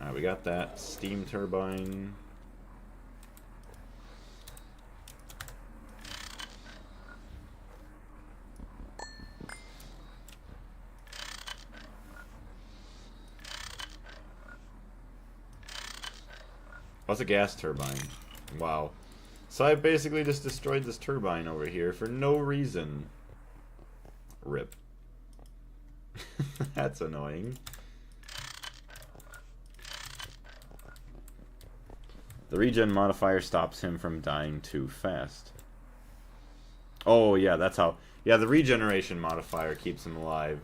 Alright, we got that. Steam turbine. Oh, it's a gas turbine. Wow. So I basically just destroyed this turbine over here for no reason. RIP. That's annoying. The regen modifier stops him from dying too fast. Oh, yeah, that's how... Yeah, the regeneration modifier keeps him alive.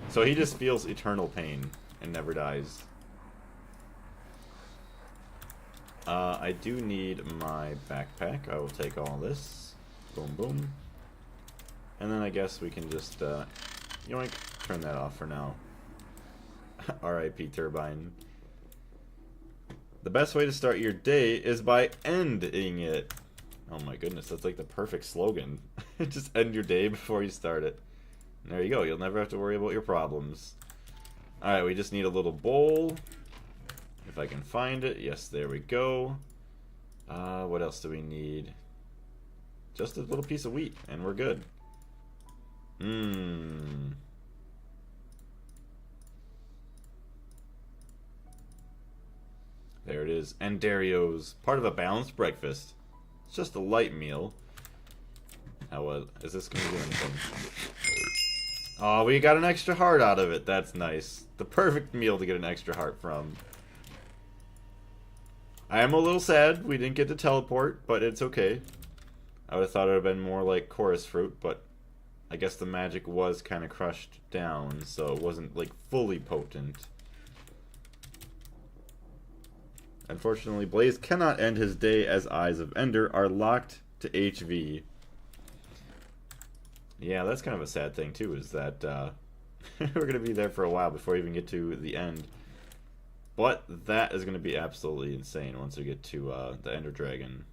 So he just feels eternal pain and never dies. I do need my backpack. I will take all this. Boom, boom. And then I guess we can just, yoink, turn that off for now. R.I.P. Turbine. The best way to start your day is by ending it. Oh my goodness, that's like the perfect slogan. Just end your day before you start it. And there you go, you'll never have to worry about your problems. Alright, we just need a little bowl. If I can find it. Yes, there we go. What else do we need? Just a little piece of wheat, and we're good. There it is. Andarios. Part of a balanced breakfast. It's just a light meal. How is this going to do anything? Oh, we got an extra heart out of it. That's nice. The perfect meal to get an extra heart from. I am a little sad we didn't get to teleport, but it's okay. I would have thought it would have been more like chorus fruit, but I guess the magic was kind of crushed down, so it wasn't like fully potent. Unfortunately, Blaze cannot end his day as Eyes of Ender are locked to HV. Yeah, that's kind of a sad thing too, is that we're going to be there for a while before we even get to the end. But that is going to be absolutely insane once we get to the Ender Dragon.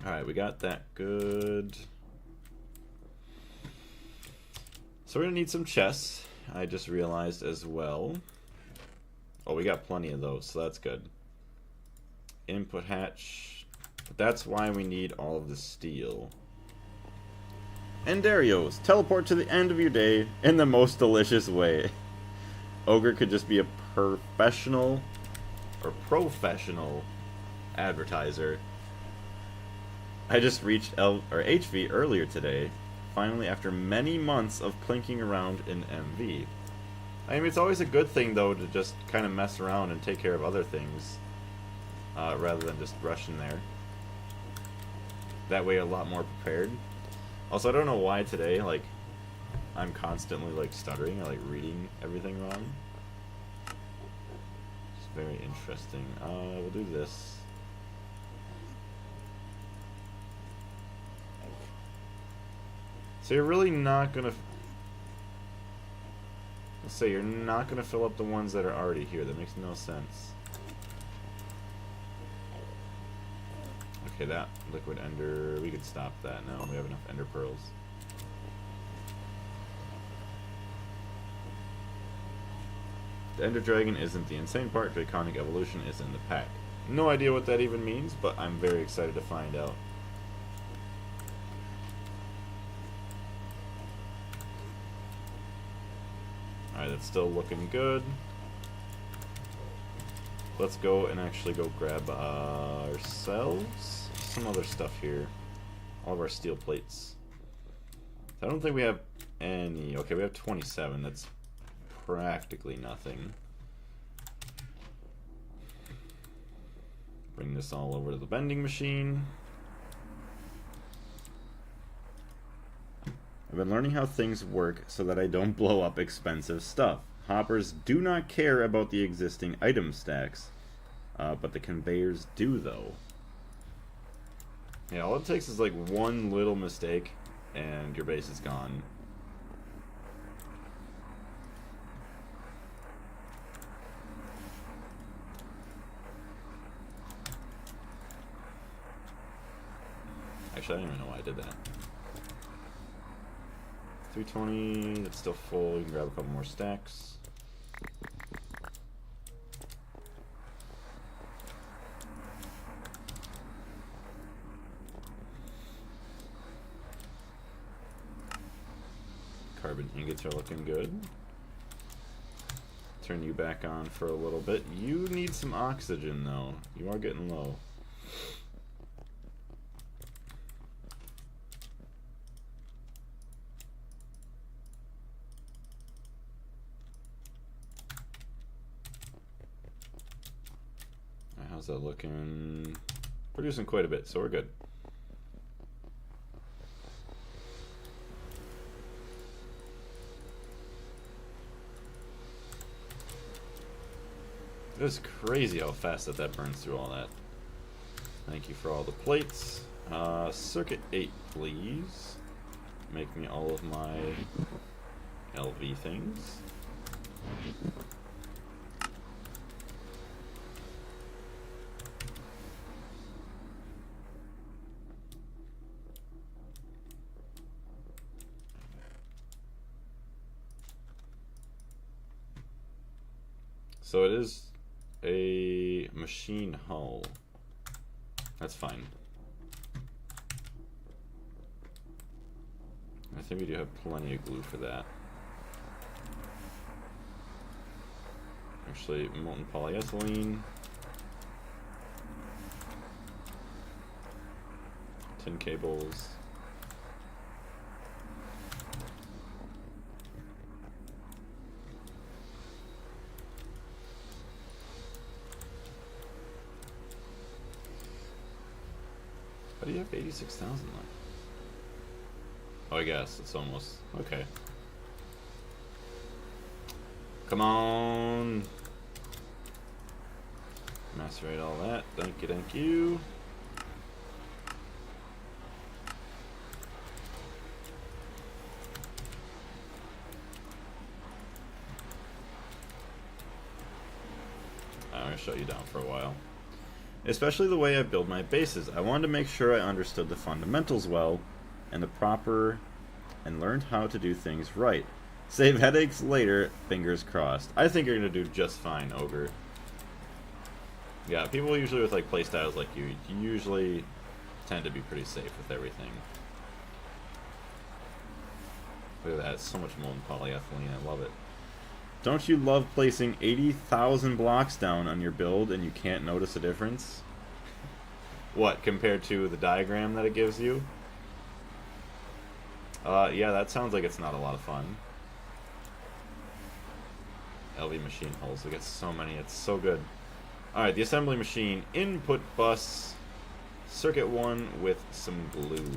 Alright, we got that good. So we're going to need some chests. I just realized as well. Oh, we got plenty of those, so that's good. Input hatch. But that's why we need all of the steel. Andarios, teleport to the end of your day in the most delicious way. Ogre could just be a professional advertiser. I just reached HV earlier today, finally after many months of plinking around in MV. I mean, it's always a good thing though to just kind of mess around and take care of other things, rather than just rush in there. That way you're a lot more prepared. Also, I don't know why today, like, I'm constantly, like, stuttering or, like, reading everything wrong. It's very interesting. We'll do this. So you're really not gonna... Let's say you're not gonna fill up the ones that are already here. That makes no sense. Okay, that liquid ender, we could stop that now. We have enough ender pearls. The Ender Dragon isn't the insane part. Draconic Evolution is in the pack. No idea what that even means, but I'm very excited to find out. Alright, that's still looking good. Let's go and actually go grab ourselves some other stuff here. All of our steel plates. I don't think we have any. Okay, we have 27. That's practically nothing. Bring this all over to the vending machine. I've been learning how things work so that I don't blow up expensive stuff. Hoppers do not care about the existing item stacks, but the conveyors do, though. Yeah, all it takes is like one little mistake, and your base is gone. Actually, I don't even know why I did that. 320, that's still full. You can grab a couple more stacks. Carbon ingots are looking good. Turn you back on for a little bit. You need some oxygen though. You are getting low. How's that looking? Producing quite a bit, so we're good. It is crazy how fast that burns through all that. Thank you for all the plates. Circuit 8, please. Make me all of my LV things. So it is a machine hull. That's fine. I think we do have plenty of glue for that. Actually, molten polyethylene. Tin cables. How do you have 86,000 left? Oh, I guess it's almost okay. Come on, macerate all that. Thank you, thank you. I'm gonna shut you down for a while. Especially the way I build my bases. I wanted to make sure I understood the fundamentals well and learned how to do things right. Save headaches later, fingers crossed. I think you're gonna do just fine, Ogre. Yeah, people usually with like playstyles like you usually tend to be pretty safe with everything. Look at that, so much molten polyethylene, I love it. Don't you love placing 80,000 blocks down on your build and you can't notice a difference? What, compared to the diagram that it gives you? Yeah, that sounds like it's not a lot of fun. LV machine holes, we get so many, it's so good. Alright, the assembly machine, input bus, circuit 1 with some glue.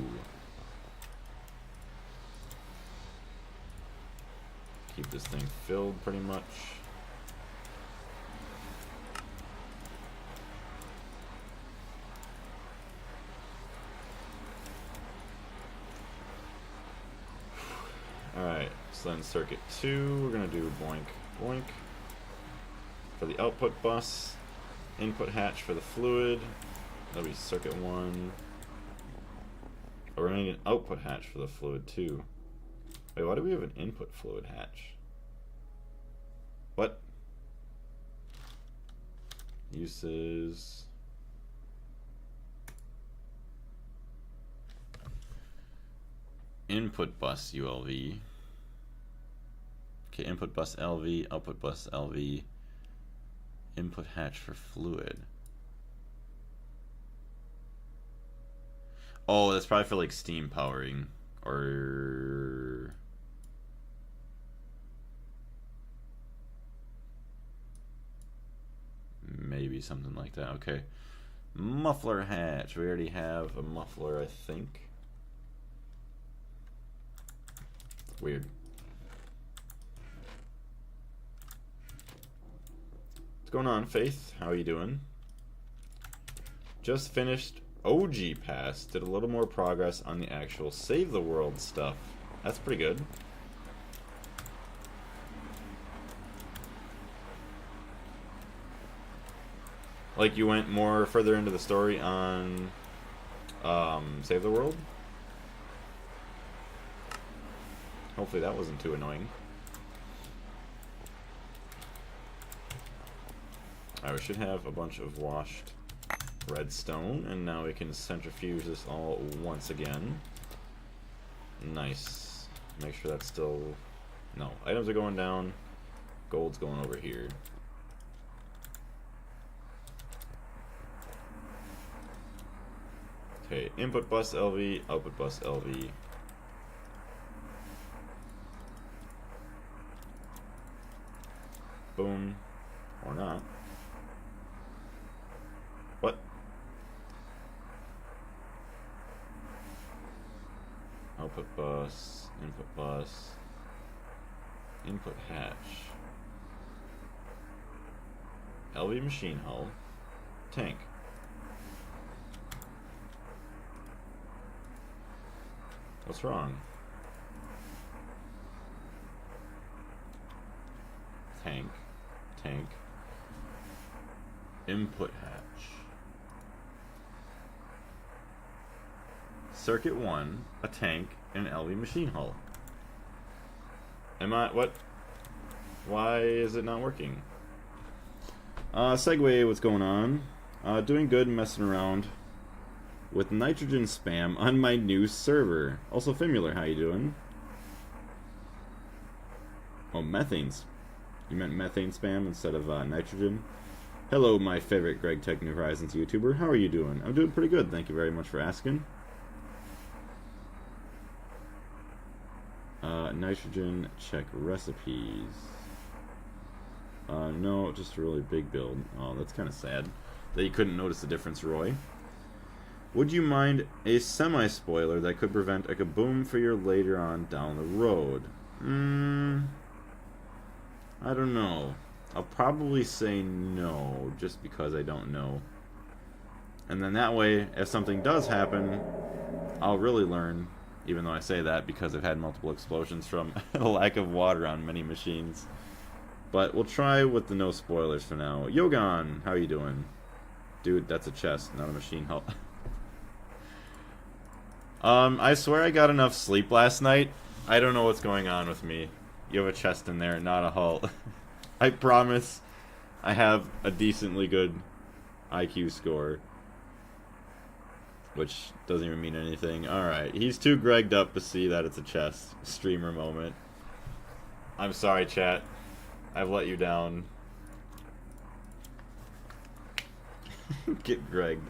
Keep this thing filled pretty much. Alright, so then circuit 2, we're going to do boink, boink. For the output bus, input hatch for the fluid, that'll be circuit 1. Oh, we're going to need an output hatch for the fluid too. Wait, why do we have an input fluid hatch? What? Uses... Input bus ULV. Okay, input bus LV, output bus LV. Input hatch for fluid. Oh, that's probably for like steam powering. Or... maybe something like that. Okay. Muffler hatch. We already have a muffler, I think. Weird. What's going on, Faith? How are you doing? Just finished OG Pass. Did a little more progress on the actual Save the World stuff. That's pretty good. Like you went more further into the story on Save the World? Hopefully that wasn't too annoying. Alright, we should have a bunch of washed redstone, and now we can centrifuge this all once again. Nice. Make sure that's still... no, items are going down. Gold's going over here. Okay, input bus LV, output bus LV. Boom. Or not. output bus, input hatch, LV machine hull, tank. What's wrong? Tank, input hatch, circuit 1, a tank, and an LV machine hull. What? Why is it not working? Segue, what's going on? Doing good, messing around with nitrogen spam on my new server. Also, Fimular, how you doing? Oh, methanes. You meant methane spam instead of nitrogen? Hello, my favorite Gregtech New Horizons YouTuber. How are you doing? I'm doing pretty good, thank you very much for asking. Nitrogen, check recipes. No, just a really big build. Oh, that's kind of sad that you couldn't notice the difference, Roy. Would you mind a semi-spoiler that could prevent a kaboom for your later on down the road? I don't know. I'll probably say no, just because I don't know. And then that way, if something does happen, I'll really learn, even though I say that because I've had multiple explosions from a lack of water on many machines. But we'll try with the no spoilers for now. Yogan, how you doing? Dude, that's a chest, not a machine hull. I swear I got enough sleep last night. I don't know what's going on with me. You have a chest in there, not a hull. I promise I have a decently good IQ score. Which doesn't even mean anything. Alright, he's too Gregged up to see that it's a chest. Streamer moment. I'm sorry, chat. I've let you down. Get Gregged.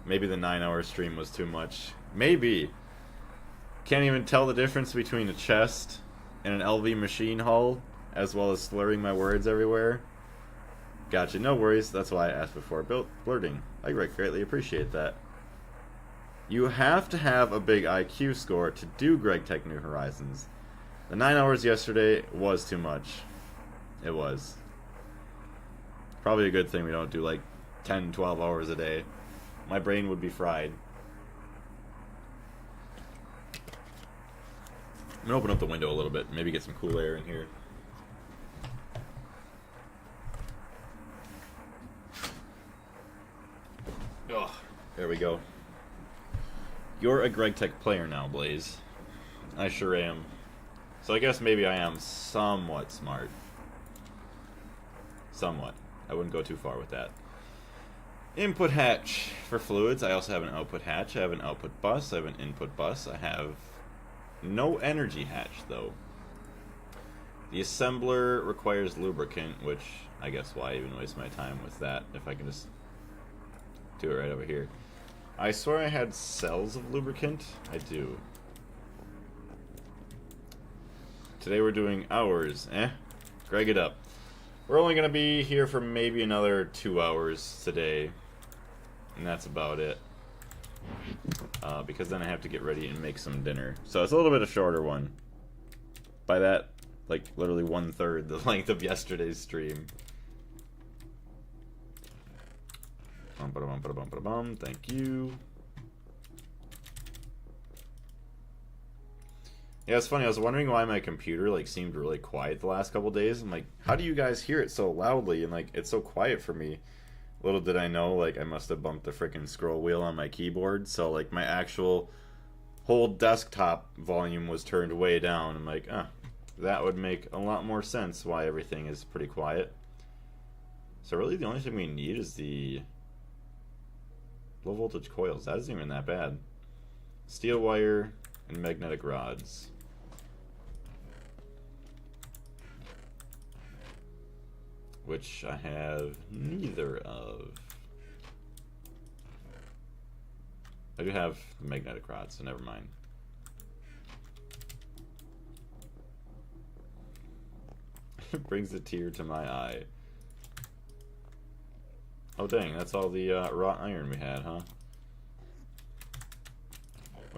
Maybe the 9-hour stream was too much. Maybe. Can't even tell the difference between a chest and an LV machine hull, as well as slurring my words everywhere. Gotcha, no worries. That's why I asked before blurting. I greatly appreciate that. You have to have a big IQ score to do Gregtech New Horizons. The 9 hours yesterday was too much. It was. Probably a good thing we don't do like 10, 12 hours a day. My brain would be fried. I'm gonna open up the window a little bit, maybe get some cool air in here. Oh, there we go. You're a Gregtech player now, Blaze. I sure am. So I guess maybe I am somewhat smart. Somewhat. I wouldn't go too far with that. Input hatch for fluids. I also have an output hatch. I have an output bus. I have an input bus. I have no energy hatch, though. The assembler requires lubricant, which I guess why even waste my time with that if I can just do it right over here. I swear I had cells of lubricant. I do. Today we're doing hours. Greg it up. We're only going to be here for maybe another 2 hours today. And that's about it. Because then I have to get ready and make some dinner. So it's a little bit a shorter one. By that, like literally 1/3 the length of yesterday's stream. Thank you. Yeah, it's funny. I was wondering why my computer like seemed really quiet the last couple days. I'm like, how do you guys hear it so loudly and like it's so quiet for me? Little did I know, like I must have bumped the freaking scroll wheel on my keyboard, so like my actual whole desktop volume was turned way down. I'm like, that would make a lot more sense why everything is pretty quiet. So really, the only thing we need is the low voltage coils. That isn't even that bad. Steel wire and magnetic rods. Which I have neither of. I do have the magnetic rods, so never mind. It brings a tear to my eye. Oh dang, that's all the wrought iron we had, huh?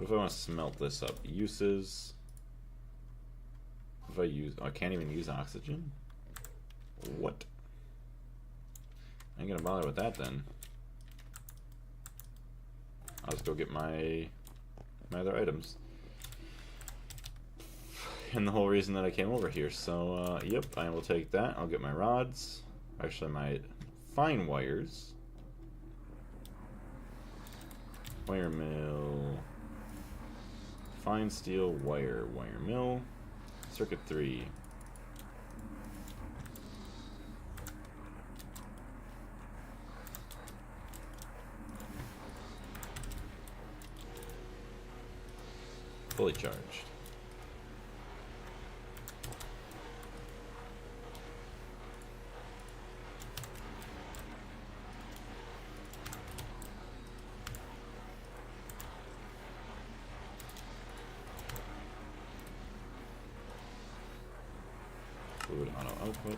What if I want to smelt this up? Uses. If I use, oh, I can't even use oxygen? What? I ain't gonna bother with that then. I'll just go get my other items. And the whole reason that I came over here. So, yep, I will take that. I'll get my rods. Actually, my fine wires. Wire mill. Fine steel wire mill. Circuit 3. Fully charged. Fluid auto output.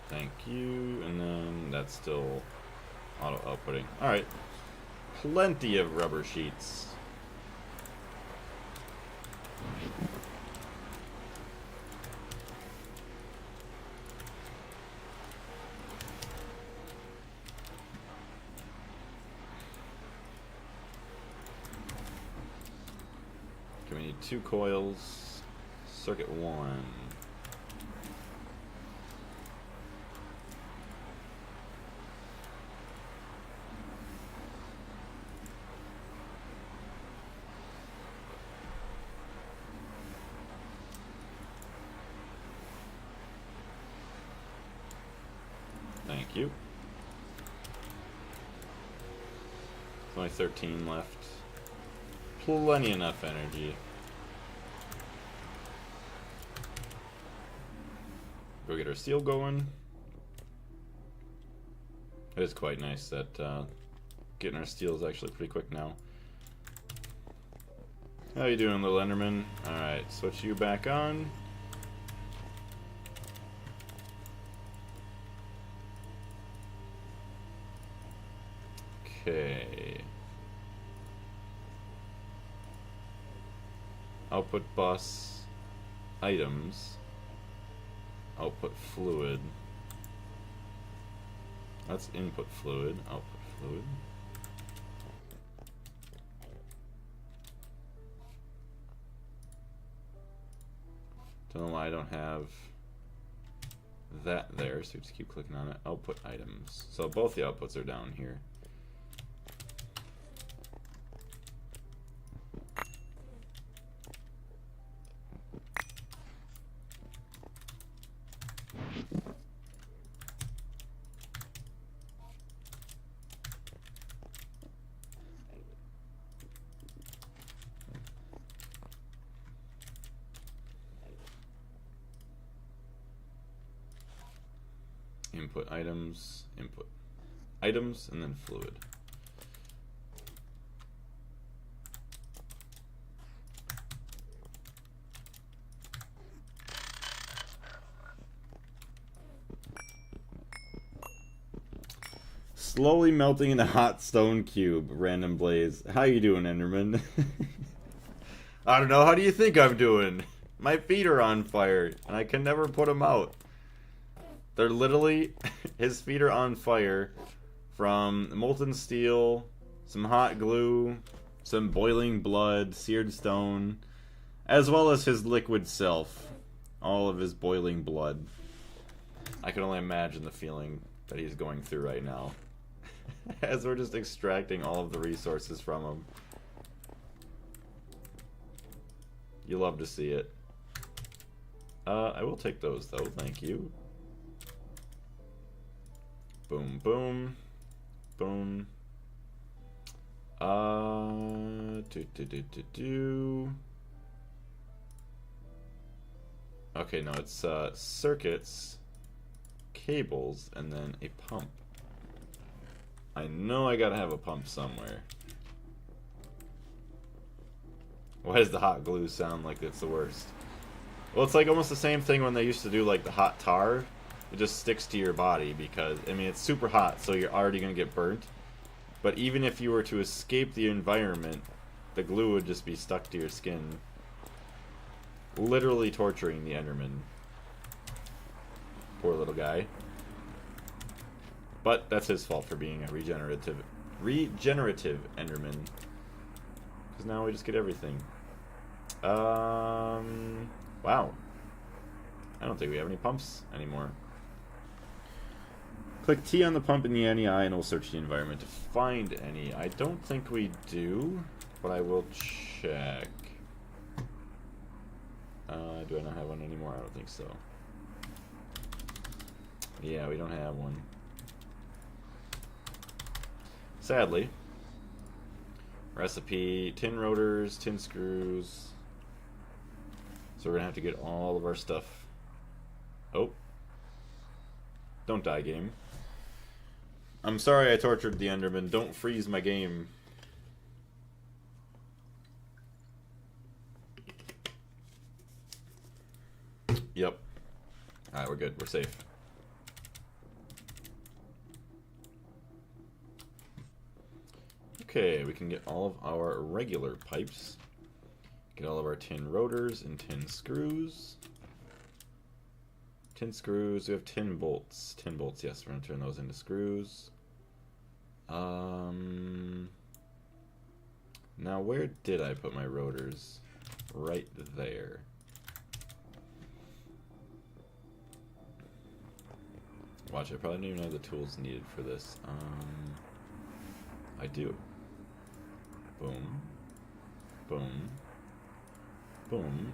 Thank you. And then that's still auto outputting. Alright. Plenty of rubber sheets. Okay, we need 2 coils. Circuit 1. Thank you. There's only 13 left. Plenty enough energy. Go get our steel going. It is quite nice that getting our steel is actually pretty quick now. How you doing, little Enderman? Alright, switch you back on. Okay. Output bus items. Output fluid. That's input fluid. Output fluid. Don't know why I don't have that there, so just keep clicking on it. Output items. So both the outputs are down here. Input items, and then fluid. Slowly melting in a hot stone cube, random blaze. How you doing, Enderman? I don't know, how do you think I'm doing? My feet are on fire, and I can never put them out. They're literally, his feet are on fire from molten steel, some hot glue, some boiling blood, seared stone, as well as his liquid self. All of his boiling blood. I can only imagine the feeling that he's going through right now. As we're just extracting all of the resources from him. You love to see it. I will take those though, thank you. Boom, boom, boom. Okay, no, it's circuits, cables, and then a pump. I know I gotta have a pump somewhere. Why does the hot glue sound like it's the worst? Well, it's like almost the same thing when they used to do like the hot tar. It just sticks to your body because, I mean, it's super hot, so you're already going to get burnt. But even if you were to escape the environment, the glue would just be stuck to your skin. Literally torturing the Enderman. Poor little guy. But that's his fault for being a regenerative Enderman. Because now we just get everything. Wow. I don't think we have any pumps anymore. Click T on the pump in the NEI and it'll search the environment to find any. I don't think we do, but I will check. Do I not have one anymore? I don't think so. Yeah, we don't have one. Sadly. Recipe, tin rotors, tin screws. So we're gonna have to get all of our stuff. Oh. Don't die, game. I'm sorry I tortured the Enderman. Don't freeze my game. Yep. Alright, we're good. We're safe. Okay, we can get all of our regular pipes. Get all of our tin rotors and tin screws. Tin screws, we have tin bolts. Tin bolts, yes, we're going to turn those into screws. Now where did I put my rotors? Right there. Watch, I probably don't even have the tools needed for this. I do. Boom. Boom. Boom.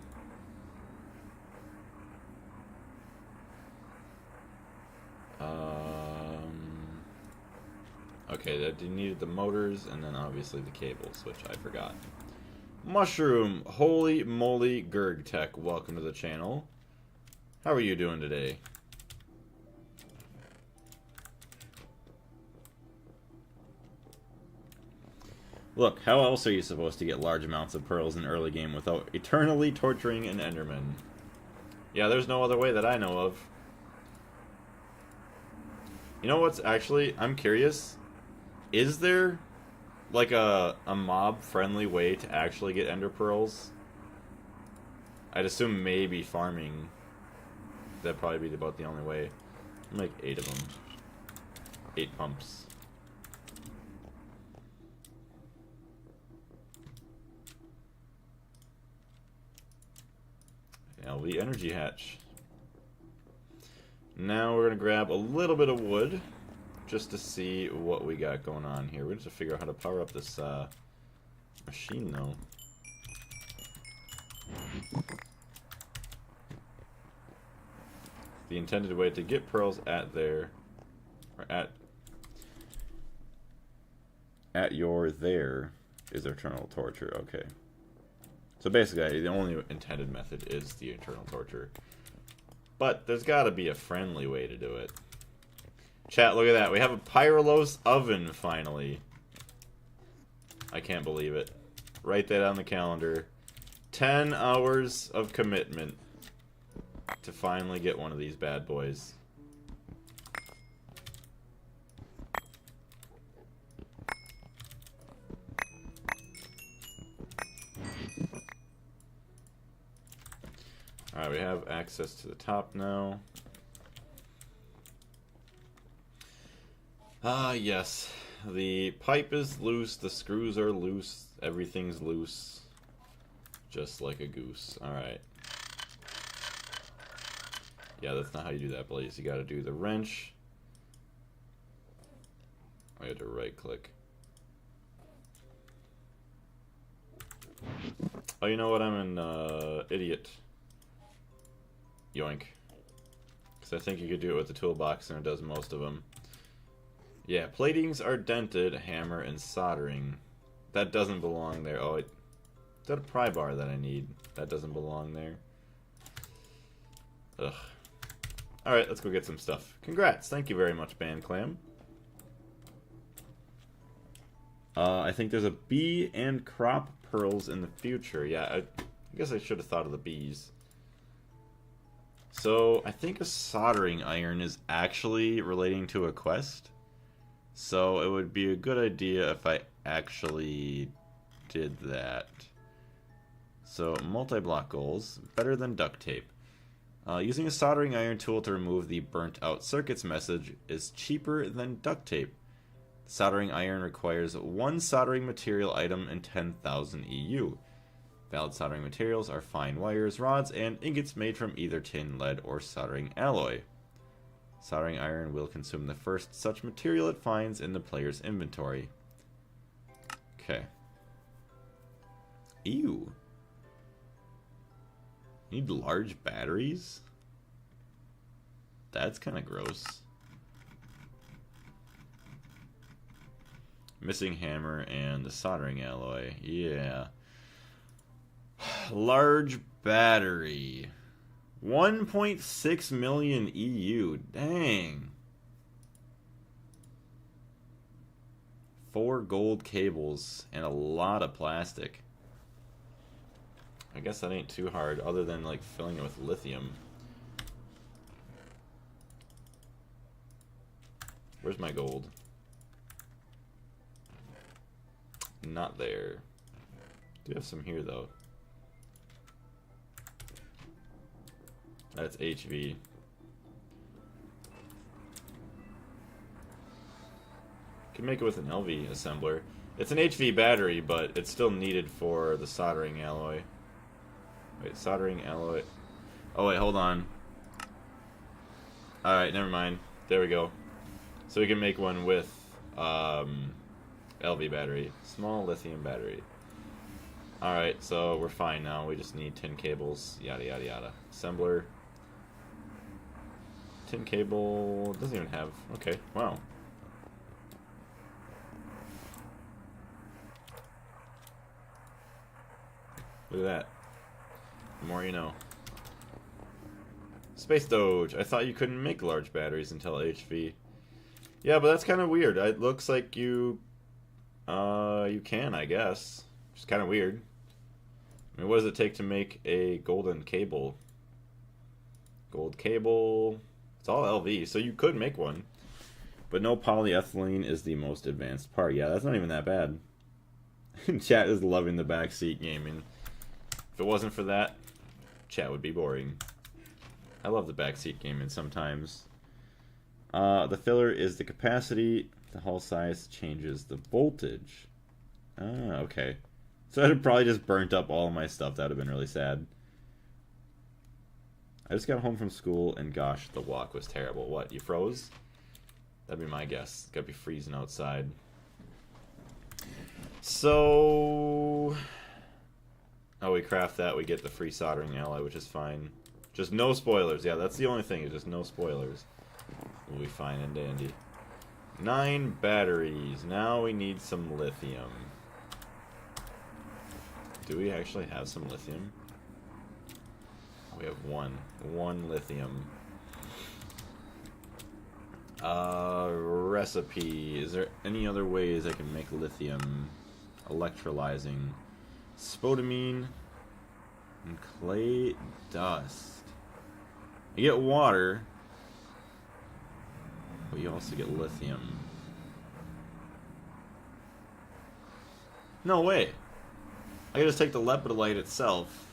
Okay, that needed the motors and then obviously the cables, which I forgot. Mushroom, holy moly, Gregtech, welcome to the channel. How are you doing today? Look, how else are you supposed to get large amounts of pearls in early game without eternally torturing an Enderman? Yeah, there's no other way that I know of. You know what's actually, I'm curious, is there like a mob-friendly way to actually get ender pearls? I'd assume maybe farming. That'd probably be about the only way. I'll make 8 of them. 8 pumps. LV energy hatch. Now we're going to grab a little bit of wood just to see what we got going on here. We have to figure out how to power up this machine, though. The intended way to get pearls at there, or at your there is eternal torture. Okay. So basically, the only intended method is the eternal torture. But there's got to be a friendly way to do it. Chat, look at that. We have a pyrolyse oven, finally. I can't believe it. Write that on the calendar. 10 hours of commitment to finally get one of these bad boys. Alright, we have access to the top now. Ah, yes. The pipe is loose, the screws are loose, everything's loose. Just like a goose. Alright. Yeah, that's not how you do that, Blaze. You gotta do the wrench. I had to right click. Oh, you know what? I'm an idiot. Yoink. Because I think you could do it with the toolbox and it does most of them. Yeah, platings are dented, hammer, and soldering. That doesn't belong there. Oh, is that a pry bar that I need? That doesn't belong there. Ugh. Alright, let's go get some stuff. Congrats! Thank you very much, BandClam. I think there's a bee and crop pearls in the future. Yeah, I guess I should have thought of the bees. So, I think a soldering iron is actually relating to a quest. So, it would be a good idea if I actually did that. So, multi-block goals, better than duct tape. Using a soldering iron tool to remove the burnt out circuits message is cheaper than duct tape. Soldering iron requires 1 soldering material item and 10,000 EU. Valid soldering materials are fine wires, rods, and ingots made from either tin, lead, or soldering alloy. Soldering iron will consume the first such material it finds in the player's inventory. Okay. Ew. Need large batteries? That's kind of gross. Missing hammer and the soldering alloy. Yeah. Large battery. 1.6 million EU. Dang. 4 gold cables and a lot of plastic. I guess that ain't too hard, other than like filling it with lithium. Where's my gold? Not there. Do have some here though. That's HV. Can make it with an LV assembler. It's an HV battery, but it's still needed for the soldering alloy. Wait, soldering alloy. Oh wait, hold on. Alright, never mind. There we go. So we can make one with LV battery. Small lithium battery. Alright, so we're fine now. We just need tin cables. Yada yada yada. Assembler. Tin cable doesn't even have. Okay, wow. Look at that. The more you know. Space Doge. I thought you couldn't make large batteries until HV. Yeah, but that's kind of weird. It looks like you can, I guess. It's kind of weird. I mean, what does it take to make a golden cable? Gold cable. It's all LV, so you could make one. But no polyethylene is the most advanced part. Yeah, that's not even that bad. Chat is loving the backseat gaming. If it wasn't for that, chat would be boring. I love the backseat gaming sometimes. The filler is the capacity. The hull size changes the voltage. Ah, okay. So I'd have probably just burnt up all of my stuff. That would have been really sad. I just got home from school and gosh, the walk was terrible. What, you froze? That'd be my guess. Gotta be freezing outside. So... oh, we craft that, we get the free soldering alloy, which is fine. Just no spoilers. Yeah, that's the only thing, is just no spoilers. We'll be fine and dandy. 9 batteries. Now we need some lithium. Do we actually have some lithium? We have one. 1 lithium. Recipe. Is there any other ways I can make lithium? Electrolyzing. Spodumene. And clay dust. You get water. But you also get lithium. No way. I can just take the lepidolite itself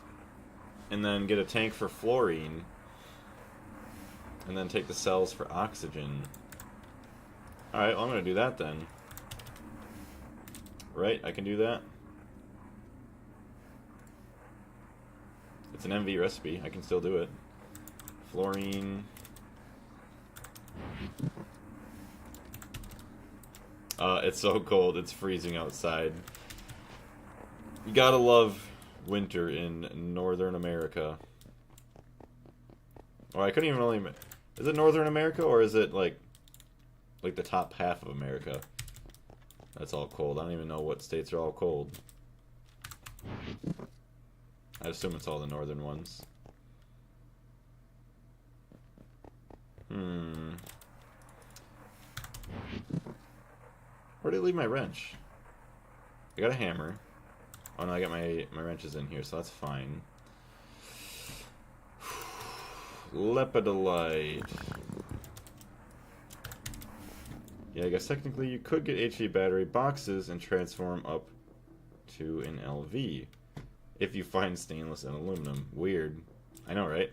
and then get a tank for fluorine and then take the cells for oxygen. Alright, well, I'm gonna do that then. Right, I can do that. It's an MV recipe, I can still do it. Fluorine. It's so cold, it's freezing outside. You gotta love winter in Northern America. Or I couldn't even really... is it Northern America, or is it like the top half of America? That's all cold. I don't even know what states are all cold. I assume it's all the northern ones. Where did I leave my wrench? I got a hammer. Oh no, I got my wrenches in here, so that's fine. Lepidolite. Yeah, I guess technically you could get HV battery boxes and transform up to an LV. If you find stainless and aluminum. Weird. I know, right?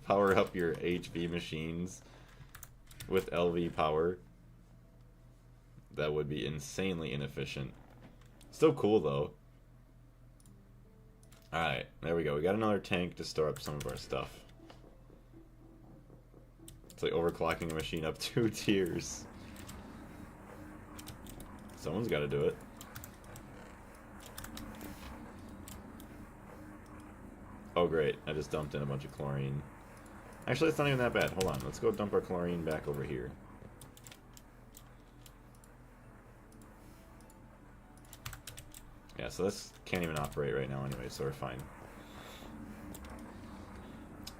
Power up your HV machines with LV power. That would be insanely inefficient. Still cool, though. Alright, there we go. We got another tank to store up some of our stuff. It's like overclocking a machine up 2 tiers. Someone's got to do it. Oh great, I just dumped in a bunch of chlorine. Actually, it's not even that bad. Hold on, let's go dump our chlorine back over here. Yeah, so this can't even operate right now anyway, so we're fine.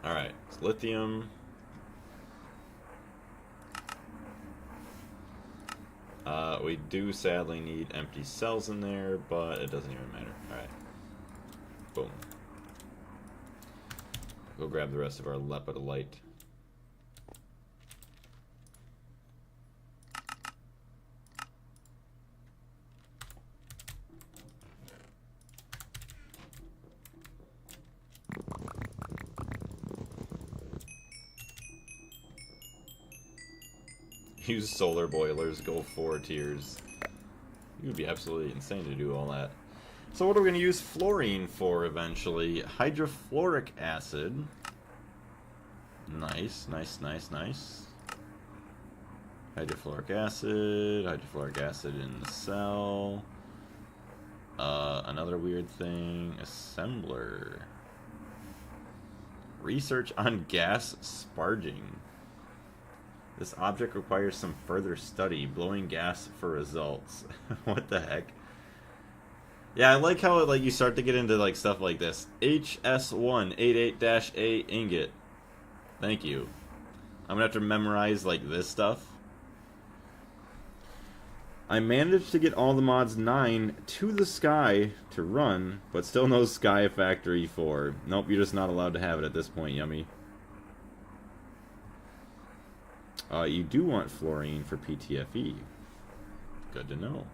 Alright, so lithium. We do sadly need empty cells in there, but it doesn't even matter. Alright. Boom. Go grab the rest of our lepidolite. Use solar boilers, go 4 tiers. You would be absolutely insane to do all that. So what are we going to use fluorine for eventually? Hydrofluoric acid. Nice, nice, nice, nice. Hydrofluoric acid in the cell. Another weird thing, assembler. Research on gas sparging. This object requires some further study. Blowing gas for results. What the heck? Yeah, I like how you start to get into like stuff like this. HS188-A ingot. Thank you. I'm gonna have to memorize like this stuff. I managed to get all the mods 9 to the Sky to run, but still no Sky Factory 4. Nope, you're just not allowed to have it at this point, Yummy. You do want fluorine for PTFE. Good to know.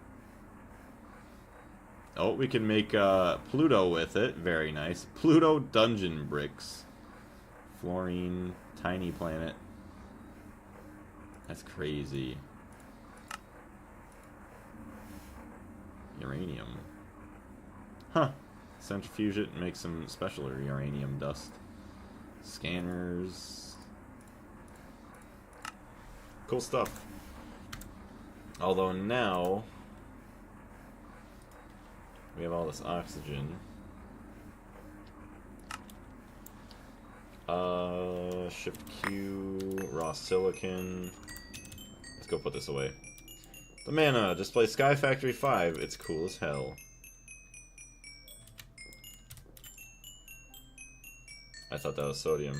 Oh, we can make Pluto with it. Very nice. Pluto dungeon bricks. Fluorine, tiny planet. That's crazy. Uranium. Huh. Centrifuge it and make some special uranium dust. Scanners. Cool stuff. Although now we have all this oxygen. Shift Q, raw silicon. Let's go put this away. The mana, display Sky Factory 5. It's cool as hell. I thought that was sodium.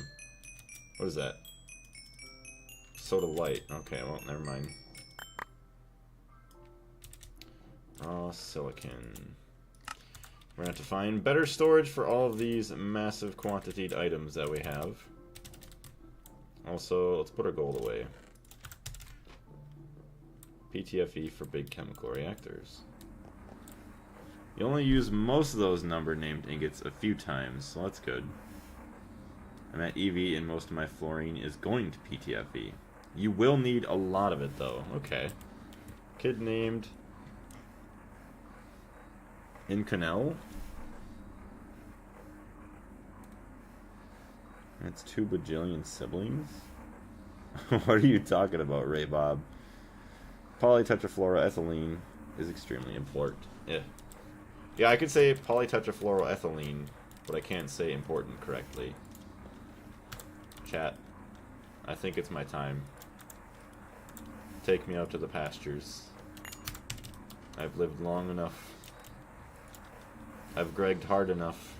What is that? Soda light. Okay, well, never mind. Raw silicon. We're going to have to find better storage for all of these massive quantitated items that we have. Also, let's put our gold away. PTFE for big chemical reactors. You only use most of those number named ingots a few times, so that's good. I'm at EV and most of my fluorine is going to PTFE. You will need a lot of it though. Okay. Kid named Inconel. That's 2 bajillion siblings? What are you talking about, Ray Bob? Polytetrafluoroethylene is extremely important. Yeah. Yeah, I could say polytetrafluoroethylene, but I can't say important correctly. Chat. I think it's my time. Take me out to the pastures. I've lived long enough. I've Gregged hard enough.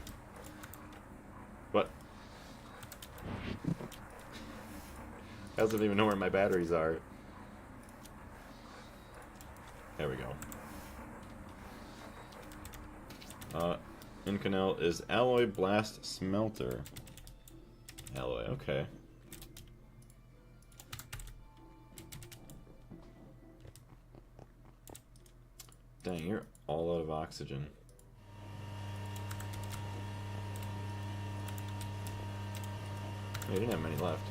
What? Doesn't even know where my batteries are. There we go. Inconel is alloy blast smelter. Alloy, okay. Dang, you're all out of oxygen. We didn't have many left.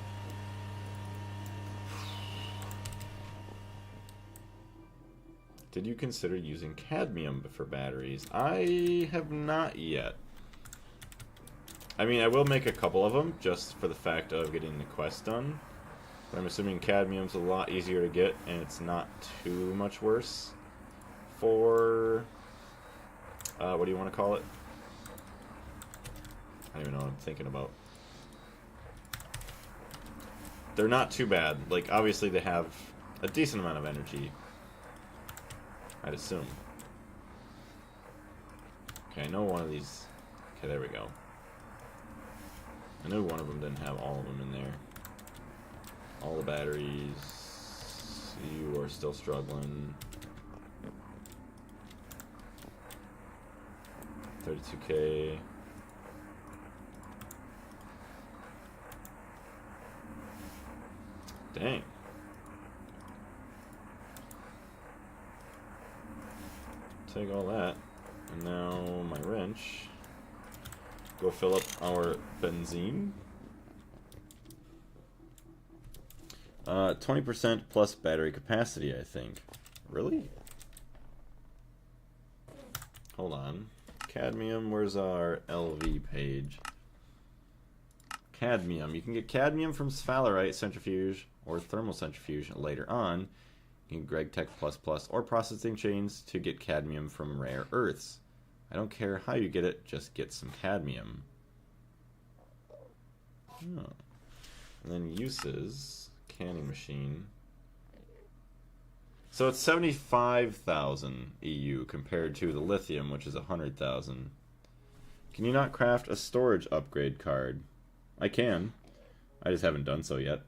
Did you consider using cadmium for batteries? I have not yet. I mean, I will make a couple of them just for the fact of getting the quest done. But I'm assuming cadmium's a lot easier to get and it's not too much worse for... what do you want to call it? I don't even know what I'm thinking about. They're not too bad. Like, obviously they have a decent amount of energy, I'd assume. Okay, I know one of these... Okay, there we go. I knew one of them didn't have all of them in there. All the batteries. You are still struggling. 32K. Dang. Take all that. And now my wrench. Go fill up our benzene. 20% plus battery capacity, I think. Really? Hold on. Cadmium, where's our LV page? Cadmium. You can get cadmium from sphalerite centrifuge or thermal centrifuge later on in Gregtech++ or processing chains to get cadmium from rare earths. I don't care how you get it, just get some cadmium. Oh. And then uses, canning machine. So it's 75,000 EU compared to the lithium, which is 100,000. Can you not craft a storage upgrade card? I can. I just haven't done so yet.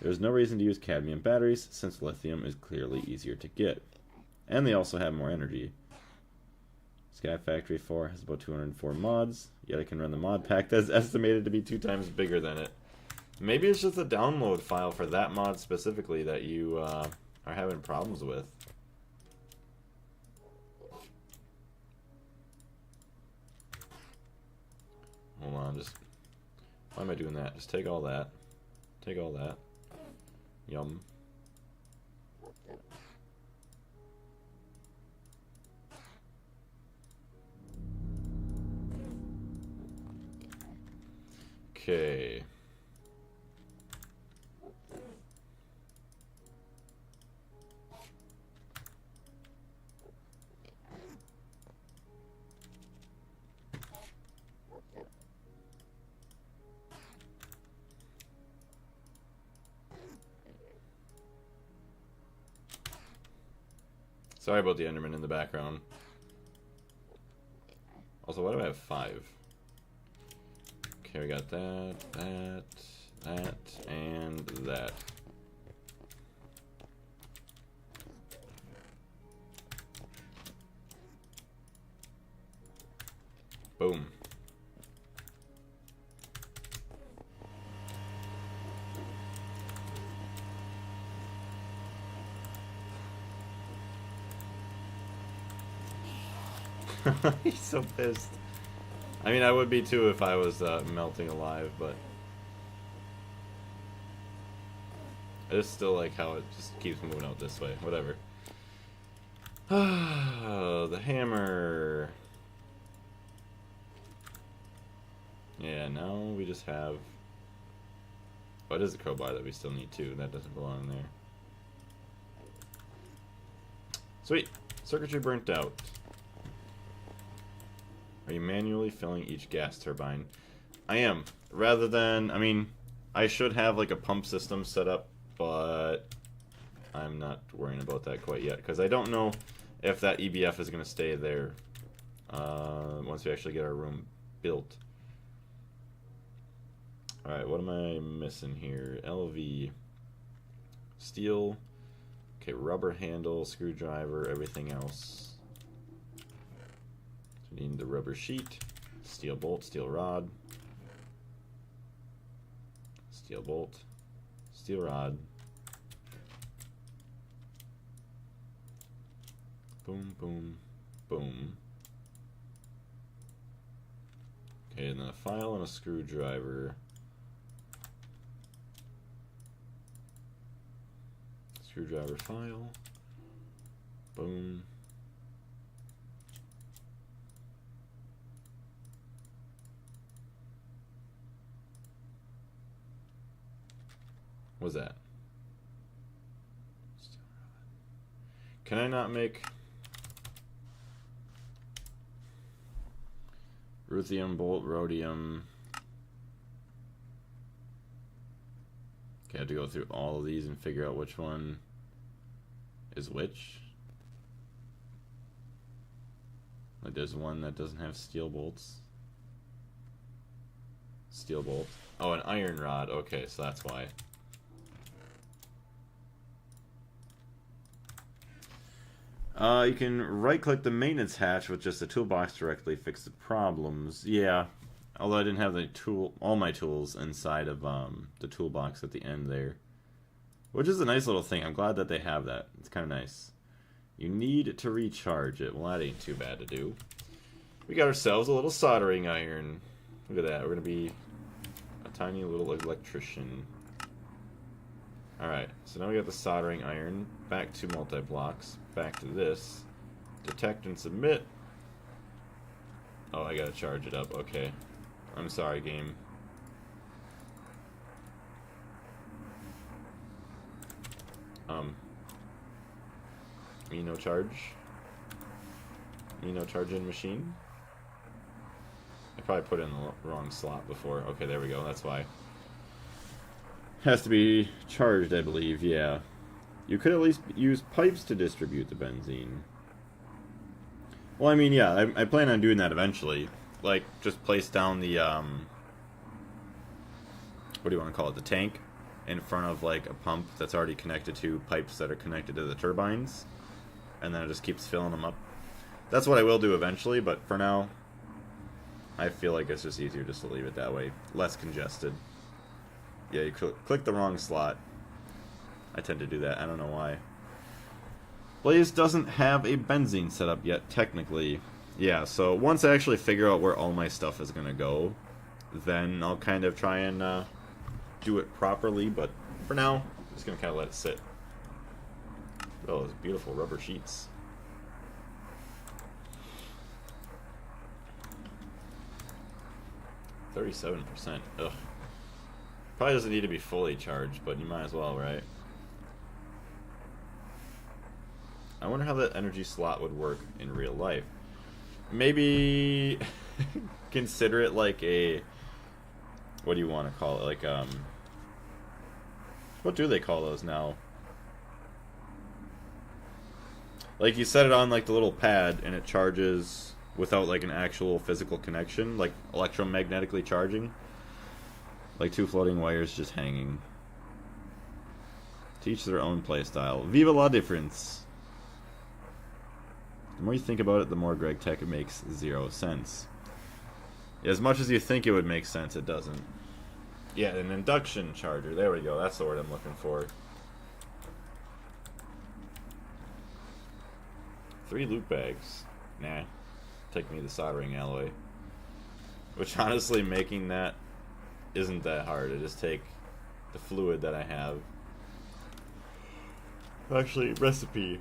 There's no reason to use cadmium batteries since lithium is clearly easier to get. And they also have more energy. Sky Factory 4 has about 204 mods, yet I can run the mod pack that's estimated to be 2 times bigger than it. Maybe it's just a download file for that mod specifically that you are having problems with. Hold on, just... Why am I doing that? Just take all that. Take all that. Yum. Okay. Sorry about the Enderman in the background. Also, why do I have 5? Okay, we got that, and that. Boom. He's so pissed. I mean, I would be too if I was melting alive, but I just still like how it just keeps moving out this way. Whatever. The hammer. Yeah, now we just have... What is the crowbar that we still need too? That doesn't belong in there. Sweet. Circuitry burnt out. Are you manually filling each gas turbine? I am. Rather than, I mean, I should have like a pump system set up, but I'm not worrying about that quite yet because I don't know if that EBF is going to stay there once we actually get our room built. Alright, what am I missing here? LV. Steel. Okay, rubber handle, screwdriver, everything else. We need the rubber sheet, steel bolt, steel rod, steel bolt, steel rod. Boom, boom, Boom. Okay, and then a file and a screwdriver. Screwdriver file. Boom. What's that? Can I not make ruthenium, bolt, rhodium? Okay, I have to go through all of these and figure out which one is which. Like there's one that doesn't have steel bolts. Steel bolt. Oh, an iron rod. Okay, so that's why. You can right-click the maintenance hatch with just the toolbox directly, fix the problems. Yeah, although I didn't have all my tools inside of the toolbox at the end there, which is a nice little thing. I'm glad that they have that. It's kind of nice. You need to recharge it. Well, that ain't too bad to do. We got ourselves a little soldering iron. Look at that. We're gonna be a tiny little electrician. Alright, so now we got the soldering iron. Back to multi-blocks. Back to this. Detect and submit. Oh, I gotta charge it up. Okay. I'm sorry, game. Me no charge. Me no charge in machine. I probably put in the wrong slot before. Okay, there we go. That's why. Has to be charged, I believe, yeah. You could at least use pipes to distribute the benzene. Well, I mean, yeah, I plan on doing that eventually. Like, just place down the, what do you want to call it, the tank in front of, like, a pump that's already connected to pipes that are connected to the turbines. And then it just keeps filling them up. That's what I will do eventually, but for now, I feel like it's just easier just to leave it that way. Less congested. Yeah, you click the wrong slot. I tend to do that. I don't know why. Blaze doesn't have a benzene setup yet, technically. Yeah, so once I actually figure out where all my stuff is going to go, then I'll kind of try and do it properly. But for now, I'm just going to kind of let it sit. Oh, those beautiful rubber sheets. %. Ugh. Probably doesn't need to be fully charged, but you might as well, right? I wonder how that energy slot would work in real life. Maybe consider it like a, what do you want to call it? Like, what do they call those now? Like, you set it on, like, the little pad, and it charges without, like, an actual physical connection, like electromagnetically charging. Like two floating wires just hanging. To each their own playstyle. Viva la difference! The more you think about it, the more Gregtech it makes 0 sense. As much as you think it would make sense, it doesn't. Yeah, an induction charger. There we go. That's the word I'm looking for. 3 loot bags. Nah. Take me the soldering alloy. Which, honestly, making that isn't that hard. I just take the fluid that I have. Actually, recipe.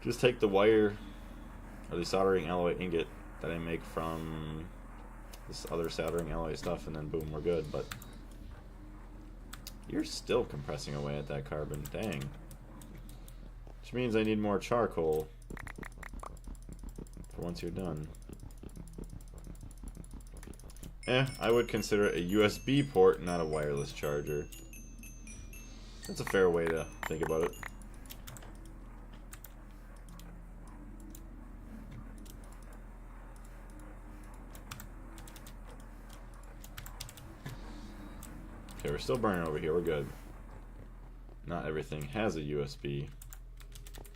Just take the wire, or the soldering alloy ingot that I make from this other soldering alloy stuff, and then boom, we're good. But you're still compressing away at that carbon. Dang. Which means I need more charcoal for once you're done. I would consider it a USB port, not a wireless charger. That's a fair way to think about it. Okay, we're still burning over here. We're good. Not everything has a USB.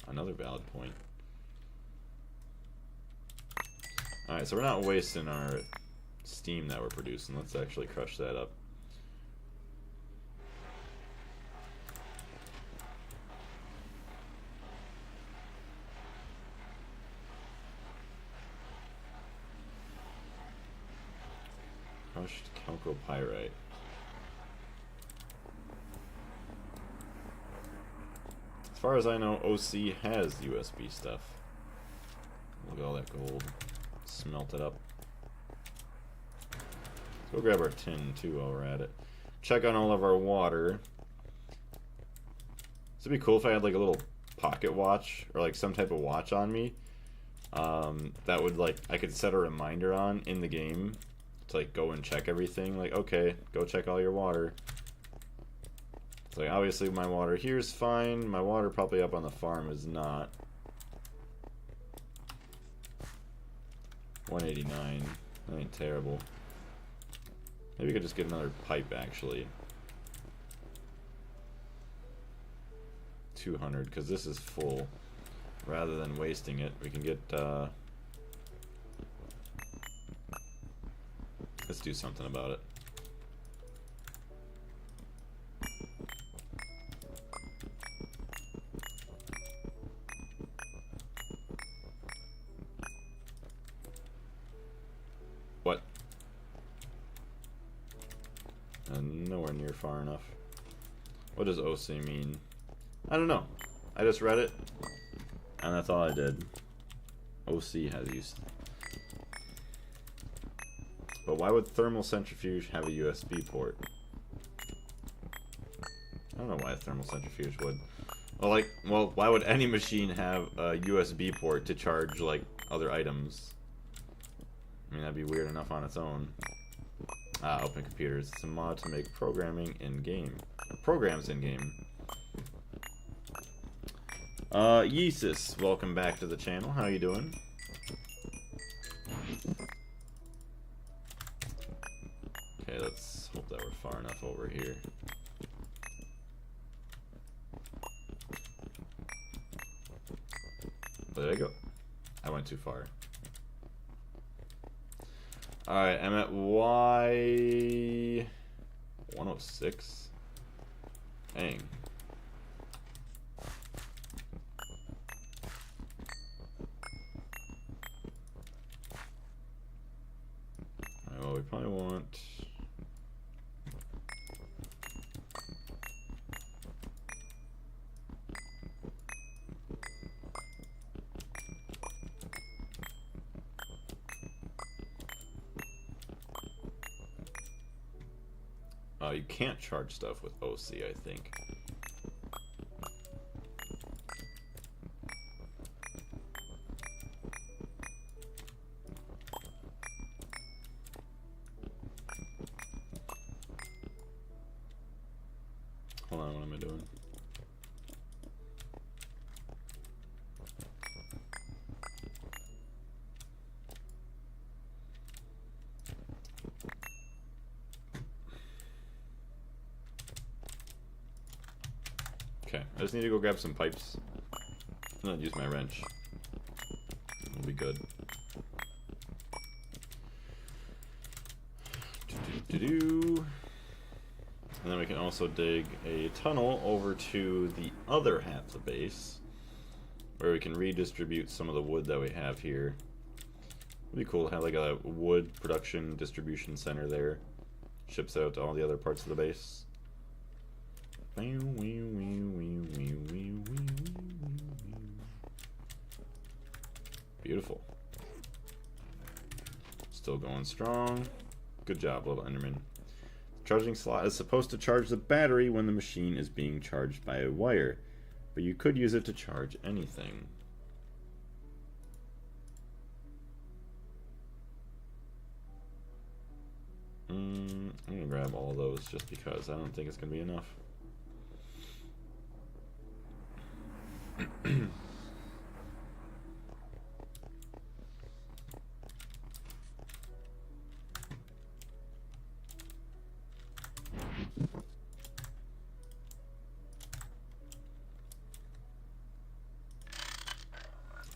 Another valid point. Alright, so we're not wasting our steam that we're producing. Let's actually crush that up. Crushed chalcopyrite. As far as I know, OC has USB stuff. Look at all that gold. Smelt it up. Let's go grab our tin too while we're at it. Check on all of our water. This would be cool if I had like a little pocket watch or like some type of watch on me. That would like I could set a reminder on in the game to like go and check everything. Like, okay, go check all your water. It's like obviously my water here is fine. My water probably up on the farm is not. 189. That ain't terrible. Maybe we could just get another pipe actually. 200 because this is full. Rather than wasting it, we can get. Let's do something about it. What? Nowhere near far enough. What does OC mean? I don't know. I just read it, and that's all I did. OC has used. But why would thermal centrifuge have a USB port? I don't know why a thermal centrifuge would. Well, why would any machine have a USB port to charge, like, other items? I mean, that'd be weird enough on its own. Open computers. It's a mod to make programming in-game. Programs in-game. Yeesus, welcome back to the channel. How you doing? Okay, let's hope that we're far enough over here. There I go. I went too far. Alright, I'm at Y 106. Dang. Alright, well, we probably want. You can't charge stuff with OC, I think. Hold on, what am I doing? Okay, I just need to go grab some pipes. I'm gonna use my wrench. It'll be good. And then we can also dig a tunnel over to the other half of the base, where we can redistribute some of the wood that we have here. It'd be cool to have like a wood production distribution center there. Ships out to all the other parts of the base. Beautiful. Still going strong. Good job, little Enderman. The charging slot is supposed to charge the battery when the machine is being charged by a wire, but you could use it to charge anything. I'm gonna grab all those just because I don't think it's gonna be enough.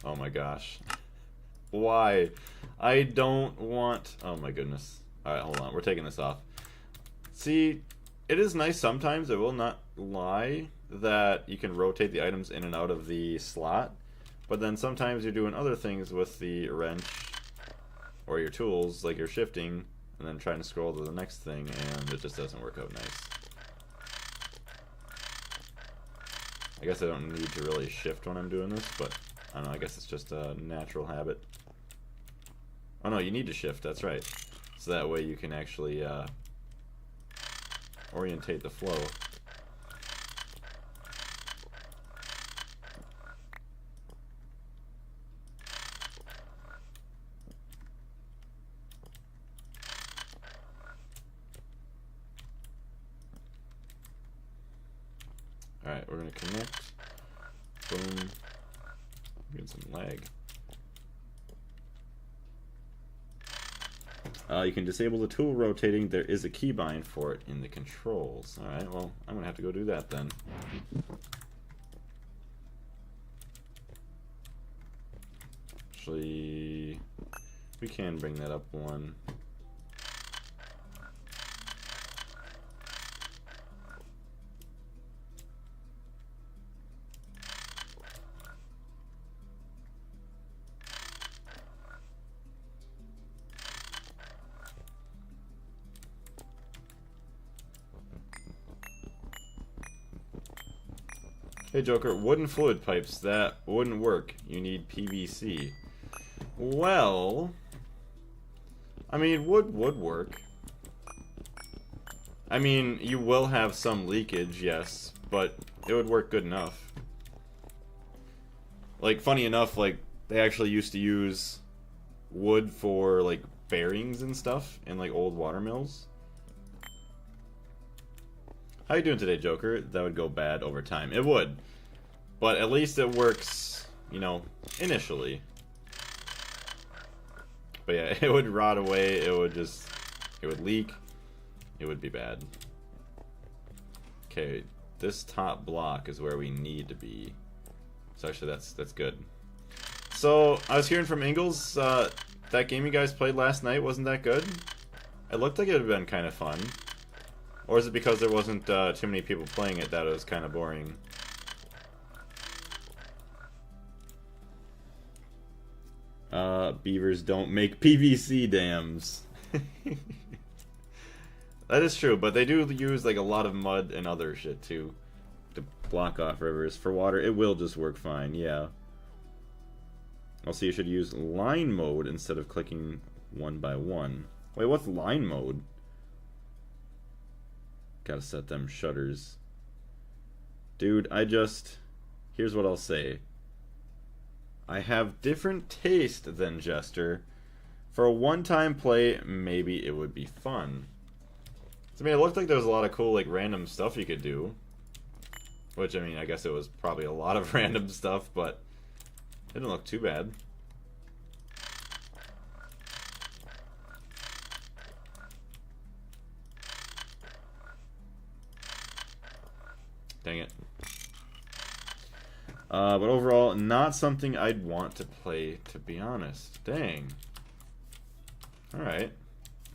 Oh my gosh. Why? I don't want... Oh my goodness. Alright, hold on. We're taking this off. See, it is nice sometimes, I will not lie, that you can rotate the items in and out of the slot. But then sometimes you're doing other things with the wrench or your tools, like you're shifting, and then trying to scroll to the next thing, and it just doesn't work out nice. I guess I don't need to really shift when I'm doing this, but I don't know, I guess it's just a natural habit. Oh no, you need to shift, that's right. So that way you can actually orientate the flow. Alright, we're going to connect. Boom. Get some lag. You can disable the tool rotating. There is a keybind for it in the controls. Alright, well, I'm going to have to go do that then. Actually, we can bring that up one. Hey Joker, wooden fluid pipes, that wouldn't work. You need PVC. Well, I mean, wood would work. I mean, you will have some leakage, yes, but it would work good enough. Like, funny enough, like, they actually used to use wood for, like, bearings and stuff in, like, old water mills. How you doing today, Joker? That would go bad over time. It would. But at least it works, you know, initially. But yeah, it would rot away, it would leak, it would be bad. Okay, this top block is where we need to be. So actually that's good. So, I was hearing from Ingalls, that game you guys played last night, wasn't that good? It looked like it would have been kind of fun. Or is it because there wasn't too many people playing it that it was kind of boring? Beavers don't make PVC dams. That is true, but they do use like a lot of mud and other shit too to block off rivers. For water, it will just work fine, yeah. Also, you should use line mode instead of clicking one by one. Wait, what's line mode? Gotta set them shutters. Dude, here's what I'll say. I have different taste than Jester. For a one-time play, maybe it would be fun. I mean, it looked like there was a lot of cool, like, random stuff you could do. Which, I mean, I guess it was probably a lot of random stuff, but it didn't look too bad. Dang it. But overall, not something I'd want to play, to be honest. Dang. Alright.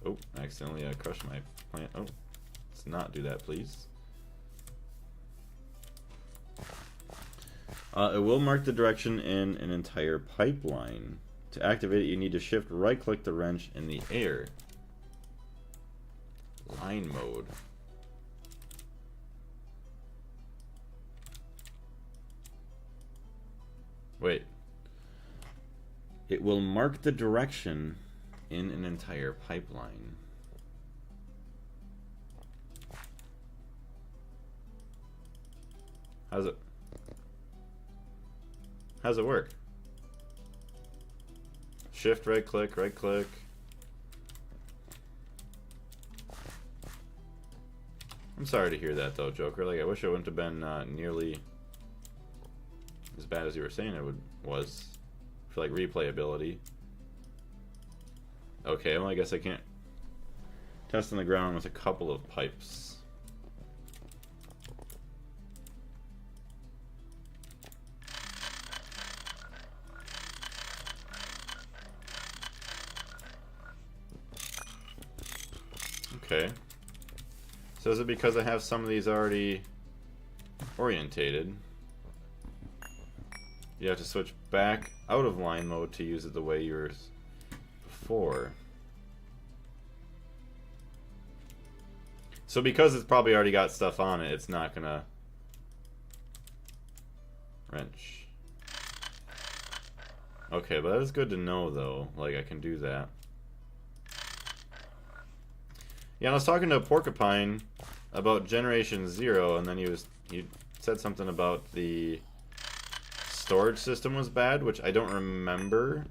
Oh, I accidentally crushed my plant. Oh, let's not do that, please. It will mark the direction in an entire pipeline. To activate it, you need to shift right-click the wrench in the air. Line mode. Wait. It will mark the direction in an entire pipeline. How's it work? Shift, right click, right click. I'm sorry to hear that though, Joker. Like, I wish it wouldn't have been nearly as bad as you were saying it was for like replayability. Okay, well I guess I can't test on the ground with a couple of pipes. Okay. So is it because I have some of these already orientated? You have to switch back out of line mode to use it the way you were before. So because it's probably already got stuff on it, it's not gonna... Wrench. Okay, but that is good to know, though. Like, I can do that. Yeah, I was talking to Porcupine about Generation 0, and then he said something about the storage system was bad, which I don't remember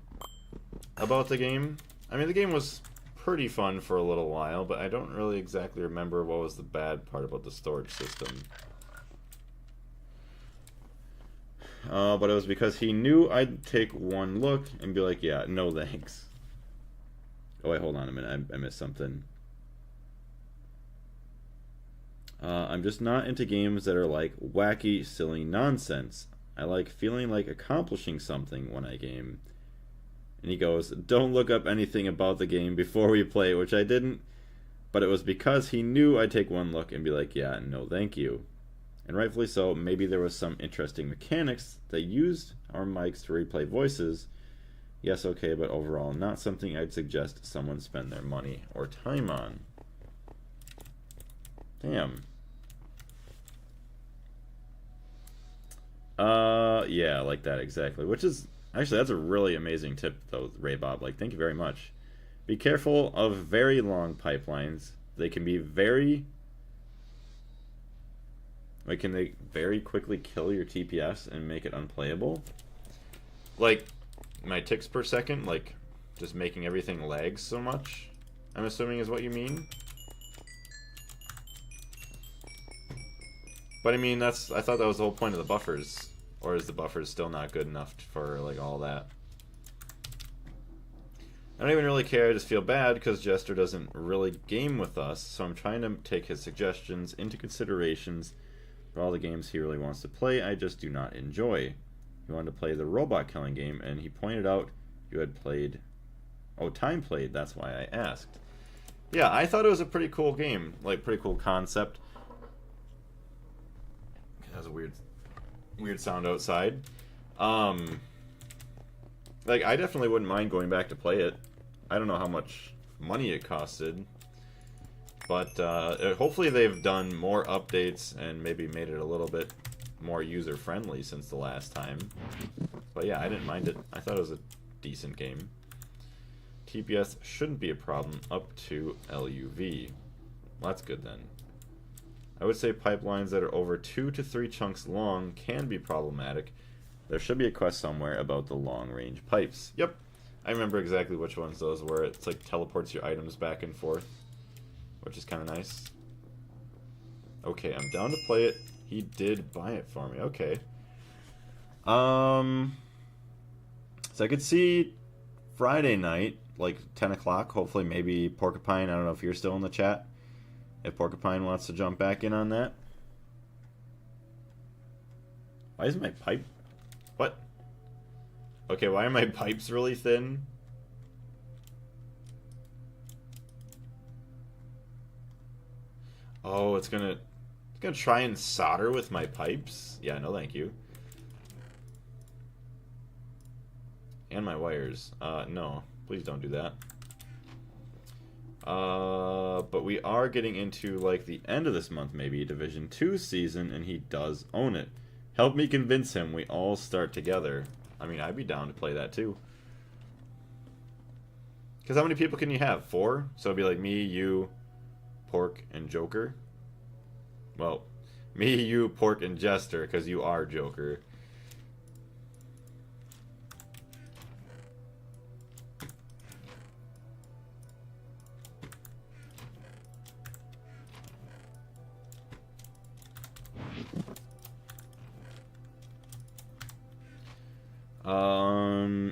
about the game. I mean, the game was pretty fun for a little while, but I don't really exactly remember what was the bad part about the storage system. But it was because he knew I'd take one look and be like, yeah, no thanks. Oh wait, hold on a minute, I missed something. I'm just not into games that are like wacky, silly nonsense. I like feeling like accomplishing something when I game. And he goes, don't look up anything about the game before we play, which I didn't. But it was because he knew I'd take one look and be like, yeah, no thank you. And rightfully so, maybe there was some interesting mechanics that used our mics to replay voices. Yes, okay, but overall not something I'd suggest someone spend their money or time on. Damn. Yeah, like that exactly. Which is, actually, that's a really amazing tip, though, Ray Bob. Like, thank you very much. Be careful of very long pipelines. They can be very... Like, can they very quickly kill your TPS and make it unplayable? Like, my ticks per second, like, just making everything lag so much, I'm assuming is what you mean? But I mean, I thought that was the whole point of the buffers. Or is the buffers still not good enough for, like, all that? I don't even really care, I just feel bad because Jester doesn't really game with us, so I'm trying to take his suggestions into considerations for all the games he really wants to play. I just do not enjoy. He wanted to play the robot killing game, and he pointed out you had played... Oh, Time Played, that's why I asked. Yeah, I thought it was a pretty cool game, like, pretty cool concept. It has a weird sound outside. Like, I definitely wouldn't mind going back to play it. I don't know how much money it costed, but hopefully they've done more updates and maybe made it a little bit more user-friendly since the last time. But yeah, I didn't mind it. I thought it was a decent game. TPS shouldn't be a problem up to LUV. Well, that's good then. I would say pipelines that are over 2 to 3 chunks long can be problematic. There should be a quest somewhere about the long-range pipes. Yep, I remember exactly which ones those were. It's like teleports your items back and forth, which is kind of nice. Okay, I'm down to play it. He did buy it for me. Okay. So I could see Friday night, like 10 o'clock. Hopefully, maybe Porcupine. I don't know if you're still in the chat. If Porcupine wants to jump back in on that. Why is my pipe... What? Okay, why are my pipes really thin? Oh, it's gonna try and solder with my pipes? Yeah, no thank you. And my wires. No, please don't do that. But we are getting into, like, the end of this month, maybe, Division 2 season, and he does own it. Help me convince him we all start together. I mean, I'd be down to play that, too. Because how many people can you have? 4? So it'd be like me, you, Pork, and Joker. Well, me, you, Pork, and Jester, because you are Joker.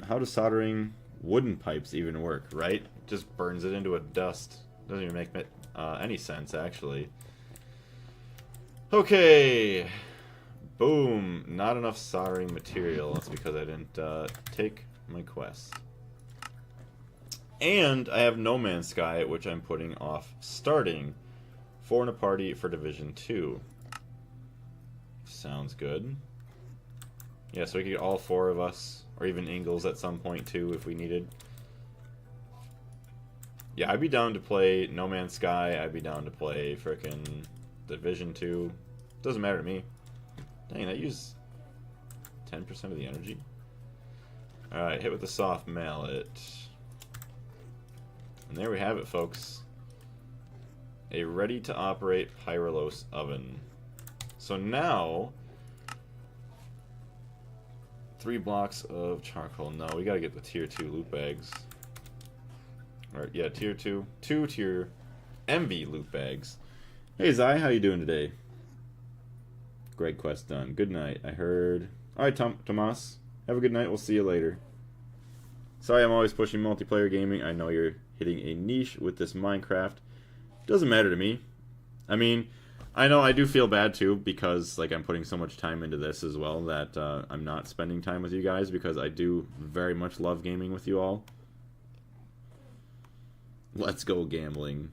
How does soldering wooden pipes even work, right? Just burns it into a dust. Doesn't even make any sense, actually. Okay. Boom. Not enough soldering material. That's because I didn't take my quest. And I have No Man's Sky, which I'm putting off starting. 4 in a party for Division 2. Sounds good. Yeah, so we could get all 4 of us, or even Ingalls at some point too, if we needed. Yeah, I'd be down to play No Man's Sky. I'd be down to play frickin' Division 2. Doesn't matter to me. Dang, that used 10% of the energy. Alright, hit with the soft mallet. And there we have it, folks. A ready-to-operate pyrolyse oven. So now, 3 blocks of charcoal. No, we gotta get the tier 2 loot bags. Alright, yeah, tier 2. 2 tier MV loot bags. Hey, Zai, how you doing today? Great quest done. Good night. I heard... Alright, Tomas. Have a good night. We'll see you later. Sorry, I'm always pushing multiplayer gaming. I know you're hitting a niche with this Minecraft. Doesn't matter to me. I mean, I know I do feel bad too because like I'm putting so much time into this as well that I'm not spending time with you guys because I do very much love gaming with you all. Let's go gambling.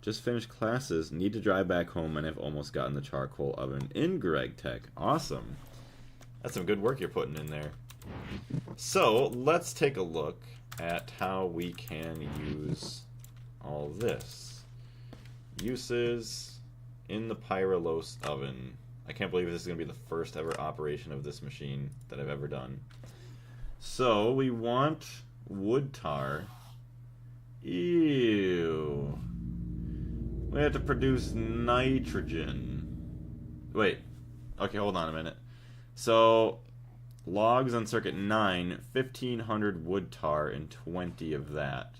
Just finished classes. Need to drive back home and I've almost gotten the charcoal oven in Gregtech. Awesome. That's some good work you're putting in there. So let's take a look at how we can use all this. Uses in the pyrolyse oven. I can't believe this is going to be the first ever operation of this machine that I've ever done. So we want wood tar. Ew. We have to produce nitrogen. Wait. Okay, hold on a minute. So logs on circuit 9, 1500 wood tar and 20 of that.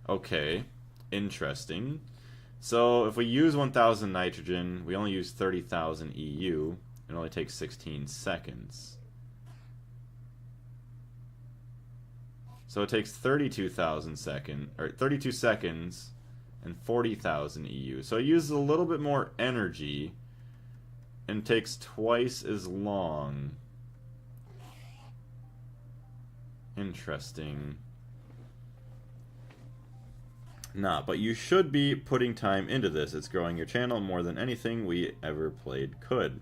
Okay, interesting. So if we use 1000 nitrogen, we only use 30,000 EU. It only takes 16 seconds. So it takes 32 seconds and 40,000 EU. So it uses a little bit more energy and takes twice as long. Interesting. Nah, but you should be putting time into this. It's growing your channel more than anything we ever played could.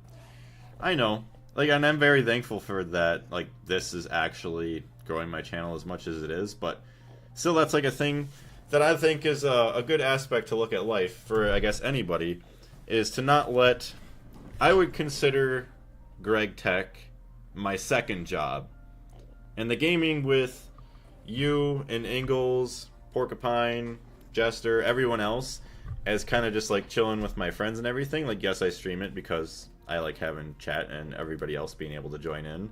I know. Like, and I'm very thankful for that. Like, this is actually growing my channel as much as it is, but still that's like a thing that I think is a good aspect to look at life for, I guess, anybody, is to not let... I would consider Gregtech my second job. And the gaming with you and Ingalls, Porcupine, Jester, everyone else, as kind of just like chilling with my friends and everything. Like, yes, I stream it because I like having chat and everybody else being able to join in.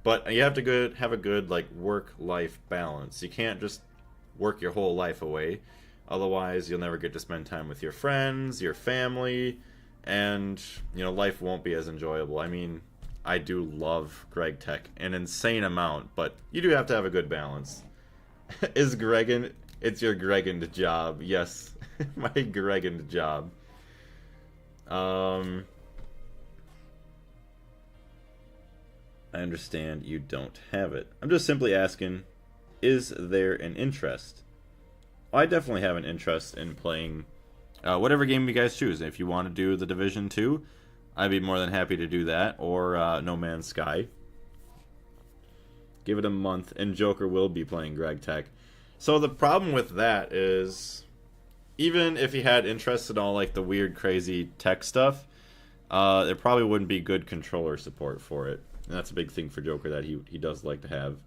But you have to have a good like work-life balance. You can't just work your whole life away. Otherwise, you'll never get to spend time with your friends, your family, and, you know, life won't be as enjoyable. I mean, I do love Gregtech an insane amount, but you do have to have a good balance. Is Gregan... It's your Gregan job. Yes, my Gregan job. I understand you don't have it. I'm just simply asking, is there an interest? I definitely have an interest in playing whatever game you guys choose. If you want to do the Division 2, I'd be more than happy to do that, or No Man's Sky. Give it a month, and Joker will be playing Gregtech. So the problem with that is, even if he had interest in all like the weird, crazy tech stuff, there probably wouldn't be good controller support for it. And that's a big thing for Joker that he does like to have.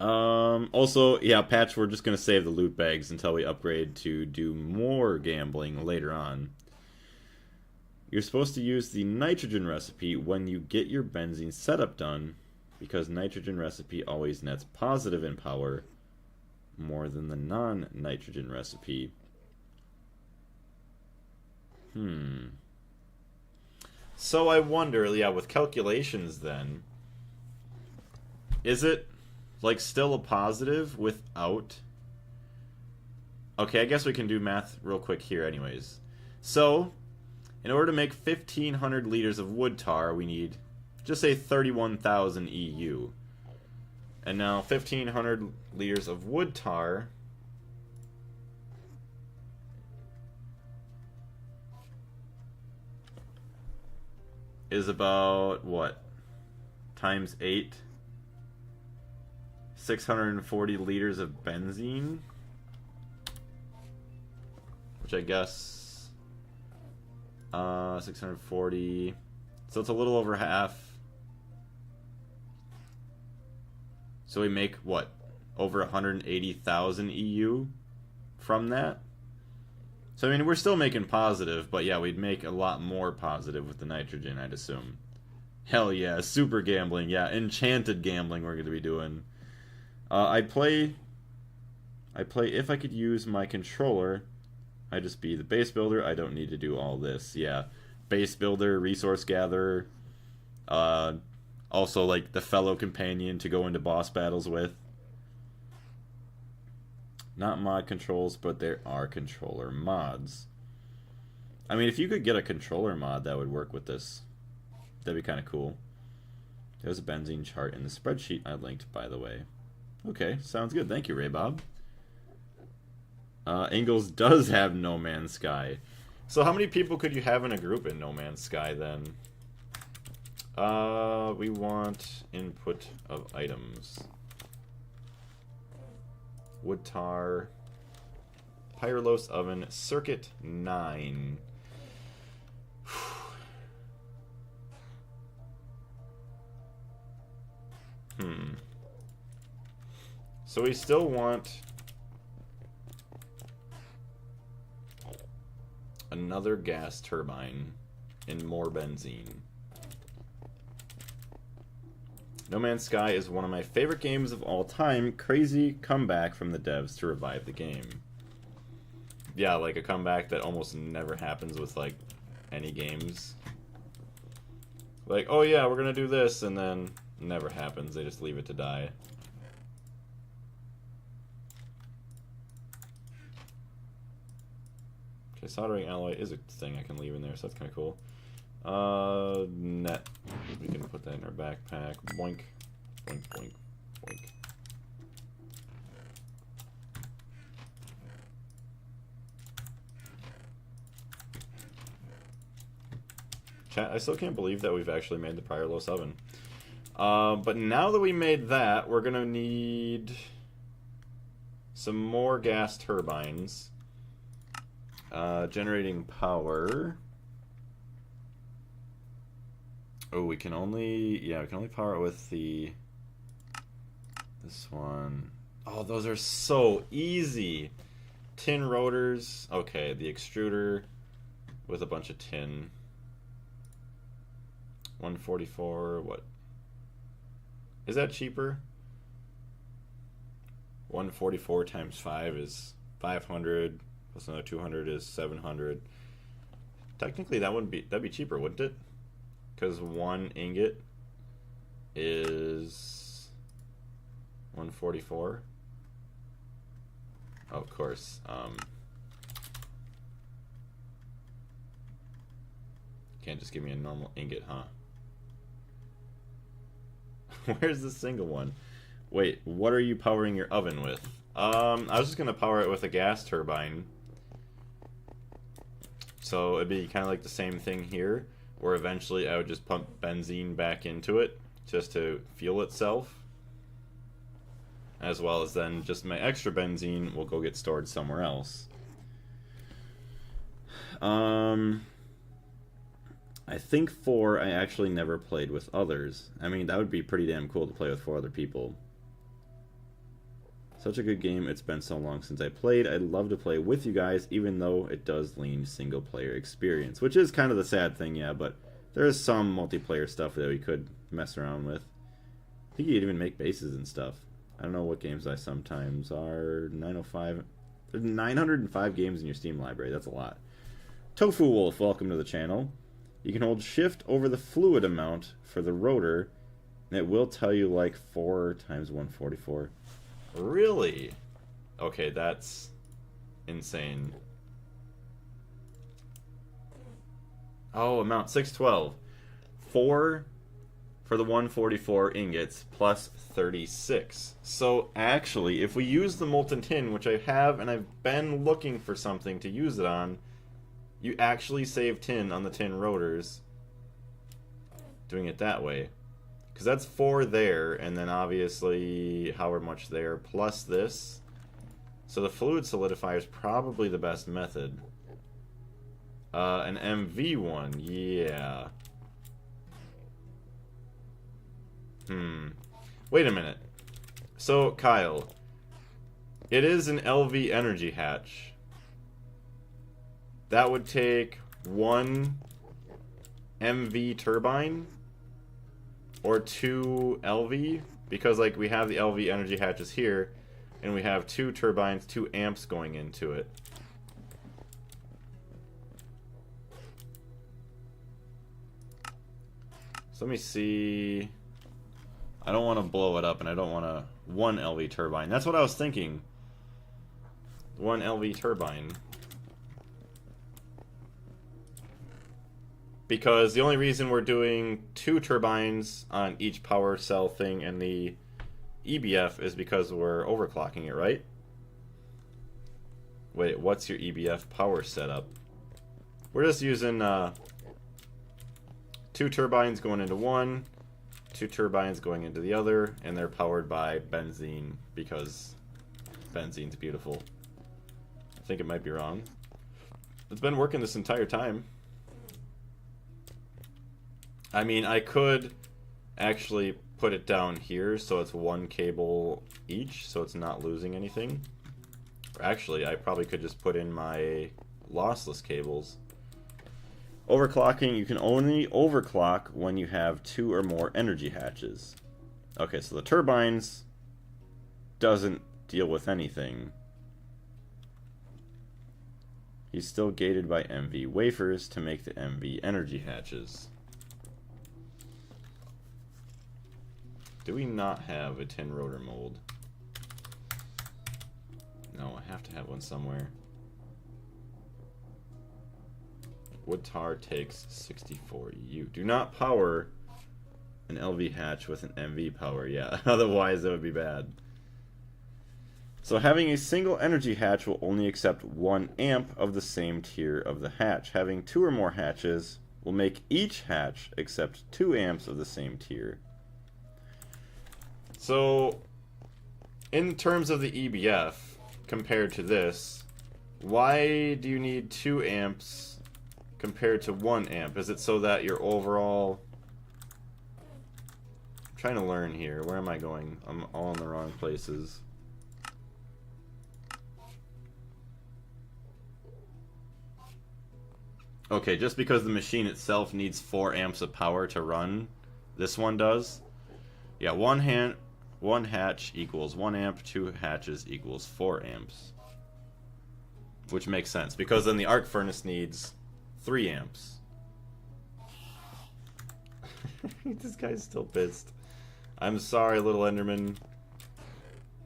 Also, yeah, Patch, we're just going to save the loot bags until we upgrade to do more gambling later on. You're supposed to use the nitrogen recipe when you get your benzene setup done, because nitrogen recipe always nets positive in power more than the non-nitrogen recipe. So I wonder, yeah, with calculations then, is it like still a positive without... Okay, I guess we can do math real quick here anyways. So, in order to make 1,500 liters of wood tar, we need, just say 31,000 EU. And now 1,500 liters of wood tar... is about, what? Times 8. 640 liters of benzene. Which I guess... 640... So it's a little over half. So we make, what? Over 180,000 EU from that? So, I mean, we're still making positive, but yeah, we'd make a lot more positive with the nitrogen, I'd assume. Hell yeah, super gambling, yeah, enchanted gambling we're going to be doing. I'd play if I could use my controller, I'd just be the base builder. I don't need to do all this, yeah. Base builder, resource gatherer, also like the fellow companion to go into boss battles with. Not mod controls, but there are controller mods. I mean, if you could get a controller mod that would work with this, that'd be kind of cool. There's a benzene chart in the spreadsheet I linked, by the way. Okay, sounds good. Thank you, Ray Bob. Ingalls does have No Man's Sky. So how many people could you have in a group in No Man's Sky, then? We want input of items. Wood tar, pyrolyse oven, circuit 9. So we still want another gas turbine and more benzene. No Man's Sky is one of my favorite games of all time. Crazy comeback from the devs to revive the game. Yeah, like a comeback that almost never happens with, like, any games. Like, oh yeah, we're gonna do this, and then never happens. They just leave it to die. Okay, soldering alloy is a thing I can leave in there, so that's kind of cool. Net. We can put that in our backpack. Boink. Boink, boink, boink. Chat, I still can't believe that we've actually made the pyrolyse oven. But now that we made that, we're gonna need some more gas turbines. Generating power. Oh, we can only power it with this one. Oh, those are so easy. Tin rotors. Okay, the extruder with a bunch of tin. 144, what? Is that cheaper? 144 times 5 is 500, plus another 200 is 700. Technically that'd be cheaper, wouldn't it? Because one ingot is 144. Oh, of course. Can't just give me a normal ingot, huh? Where's the single one? Wait, what are you powering your oven with? I was just gonna power it with a gas turbine. So it'd be kind of like the same thing here, where eventually I would just pump benzene back into it just to fuel itself. As well as then just my extra benzene will go get stored somewhere else. I think 4 I actually never played with others. I mean, that would be pretty damn cool to play with 4 other people. Such a good game. It's been so long since I played. I'd love to play with you guys, even though it does lean single player experience. Which is kind of the sad thing, yeah, but there is some multiplayer stuff that we could mess around with. I think you could even make bases and stuff. I don't know what games I sometimes are. 905. There's 905 games in your Steam library. That's a lot. Tofu Wolf, welcome to the channel. You can hold shift over the fluid amount for the rotor, and it will tell you like 4 times 144. Really? Okay, that's insane. Oh, amount 612. 4 for the 144 ingots plus 36. So actually, if we use the molten tin, which I have, and I've been looking for something to use it on, you actually save tin on the tin rotors. doing it that way. Because that's 4 there, and then obviously however much there, plus this. So the fluid solidifier is probably the best method. An MV one, yeah. Wait a minute. So, Kyle, it is an LV energy hatch. That would take 1 MV turbine or 2 LV, because like we have the LV energy hatches here, and we have 2 turbines, 2 amps going into it. So let me see. I don't want to blow it up, and I don't want to 1 LV turbine. That's what I was thinking. 1 LV turbine. Because the only reason we're doing 2 turbines on each power cell thing in the EBF is because we're overclocking it, right? Wait, what's your EBF power setup? We're just using 2 turbines going into one, 2 turbines going into the other, and they're powered by benzene because benzene's beautiful. I think it might be wrong. It's been working this entire time. I mean, I could actually put it down here so it's 1 cable each, so it's not losing anything. Or actually, I probably could just put in my lossless cables. Overclocking, you can only overclock when you have 2 or more energy hatches. Okay, so the turbines doesn't deal with anything. He's still gated by MV wafers to make the MV energy hatches. Do we not have a tin rotor mold? No, I have to have one somewhere. Wood tar takes 64U. Do not power an LV hatch with an MV power. Yeah, otherwise that would be bad. So having a single energy hatch will only accept 1 amp of the same tier of the hatch. Having 2 or more hatches will make each hatch accept 2 amps of the same tier. So, in terms of the EBF, compared to this, why do you need 2 amps compared to 1 amp? Is it so that your overall... I'm trying to learn here. Where am I going? I'm all in the wrong places. Okay, just because the machine itself needs 4 amps of power to run, this one does. Yeah, one hatch equals 1 amp, 2 hatches equals 4 amps. Which makes sense, because then the arc furnace needs 3 amps. This guy's still pissed. I'm sorry, little Enderman,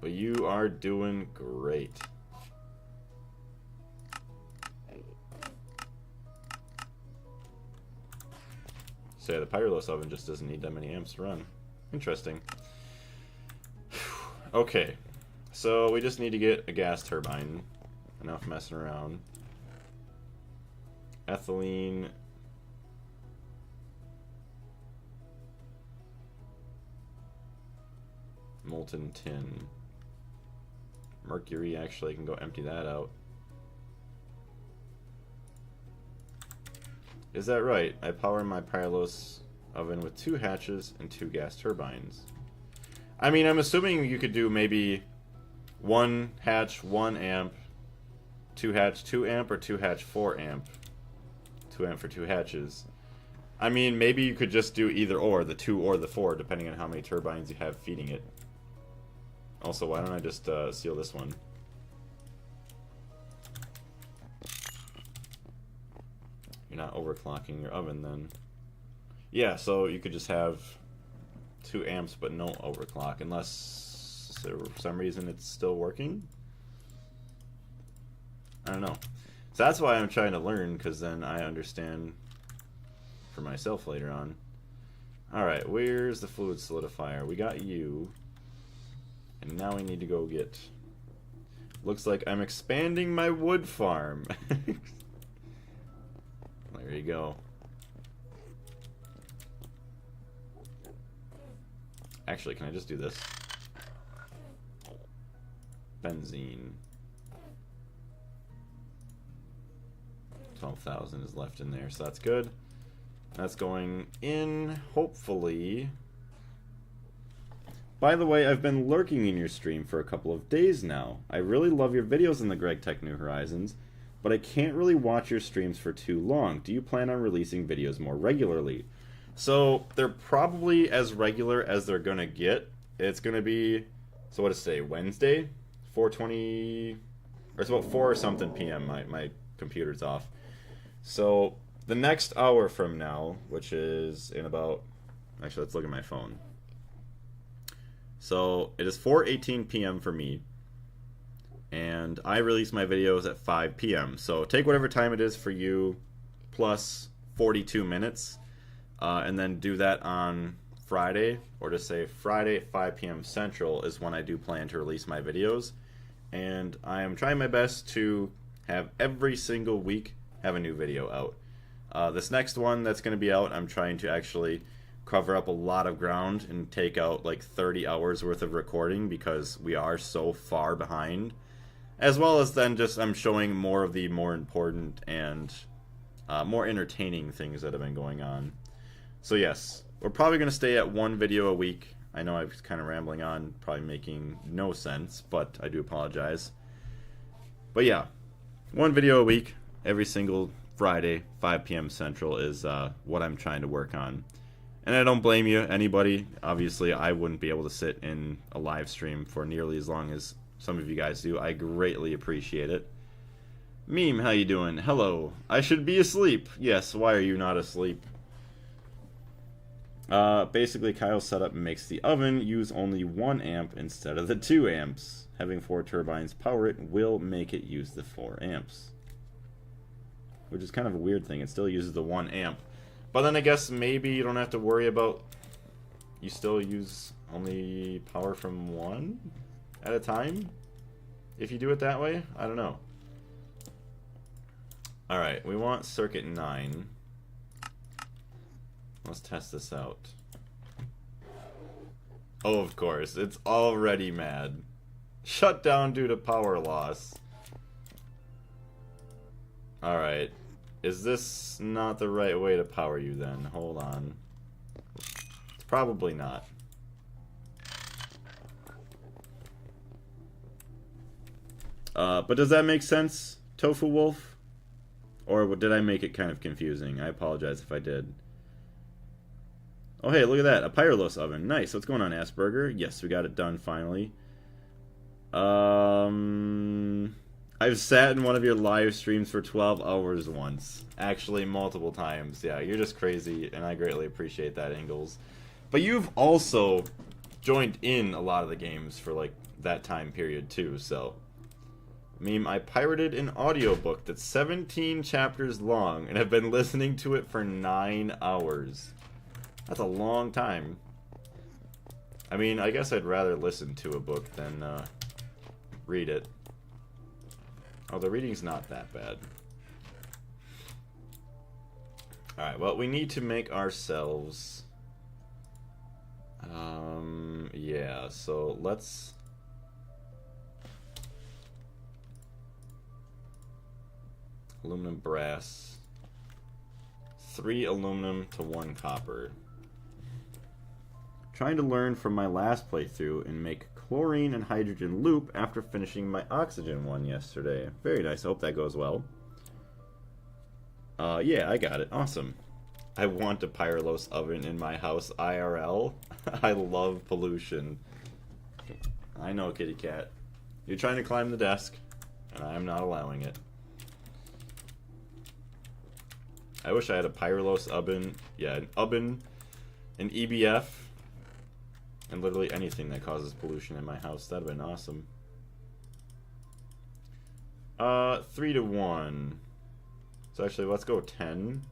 but you are doing great. So yeah, the pyrolyse oven just doesn't need that many amps to run. Interesting. Okay, so we just need to get a gas turbine. Enough messing around. Ethylene. Molten tin. Mercury, actually, I can go empty that out. Is that right? I power my pyrolyse oven with 2 hatches and 2 gas turbines. I mean, I'm assuming you could do maybe 1 hatch, 1 amp, 2 hatch, 2 amp, or 2 hatch, 4 amp. 2 amp for 2 hatches. I mean, maybe you could just do either or, the 2 or the 4, depending on how many turbines you have feeding it. Also, why don't I just seal this one? You're not overclocking your oven then. Yeah, so you could just have 2 amps but no overclock, unless for some reason it's still working. I don't know. So that's why I'm trying to learn, because then I understand for myself later on. Alright, where's the fluid solidifier? We got you. And now we need to go get... Looks like I'm expanding my wood farm. There you go. Actually, can I just do this? Benzene. 12,000 is left in there, so that's good. That's going in, hopefully. By the way, I've been lurking in your stream for a couple of days now. I really love your videos in the Gregtech New Horizons, but I can't really watch your streams for too long. Do you plan on releasing videos more regularly? So, they're probably as regular as they're gonna get. It's gonna be, so what is today, Wednesday? 4:20, or it's about 4 or something p.m. My computer's off. So, the next hour from now, which is in about, actually let's look at my phone. So, it is 4:18 p.m. for me, and I release my videos at 5 p.m. So, take whatever time it is for you, plus 42 minutes, and then do that on Friday, or just say Friday at 5 p.m. Central is when I do plan to release my videos. And I am trying my best to have every single week have a new video out. This next one that's going to be out, I'm trying to actually cover up a lot of ground and take out like 30 hours worth of recording because we are so far behind. As well as then just I'm showing more of the more important and more entertaining things that have been going on. So yes, we're probably going to stay at one video a week. I know I was kind of rambling on, probably making no sense, but I do apologize. But yeah, one video a week, every single Friday, 5 p.m. Central is what I'm trying to work on. And I don't blame you, anybody. Obviously, I wouldn't be able to sit in a live stream for nearly as long as some of you guys do. I greatly appreciate it. Meme, how you doing? Hello. I should be asleep. Yes, why are you not asleep? Basically, Kyle's setup makes the oven use only 1 amp instead of the 2 amps. Having 4 turbines power it will make it use the 4 amps. Which is kind of a weird thing. It still uses the 1 amp. But then I guess maybe you don't have to worry about... You still use only power from 1 at a time? If you do it that way? I don't know. Alright, we want circuit 9. Let's test this out. Oh, of course. It's already mad. Shut down due to power loss. Alright. Is this not the right way to power you then? Hold on. It's probably not. But does that make sense, Tofu Wolf? Or did I make it kind of confusing? I apologize if I did. Oh, hey, look at that. A pyrolyse oven. Nice. What's going on, Asperger? Yes, we got it done finally. I've sat in one of your live streams for 12 hours once. Actually, multiple times. Yeah, you're just crazy, and I greatly appreciate that, Ingalls. But you've also joined in a lot of the games for, like, that time period, too, so... Meme, I pirated an audiobook that's 17 chapters long, and have been listening to it for 9 hours. That's a long time. I mean, I guess I'd rather listen to a book than read it. Oh, the reading's not that bad. Alright, well, we need to make ourselves... yeah, so let's... Aluminum, brass. 3 aluminum to 1 copper. Trying to learn from my last playthrough and make chlorine and hydrogen loop after finishing my oxygen one yesterday. Very nice. I hope that goes well. Yeah, I got it. Awesome. I want a pyrolyse oven in my house IRL. I love pollution. I know, kitty cat. You're trying to climb the desk, and I'm not allowing it. I wish I had a pyrolyse oven. Yeah, an oven, an EBF, and literally anything that causes pollution in my house. That'd have been awesome. 3 to 1. So actually, let's go 10.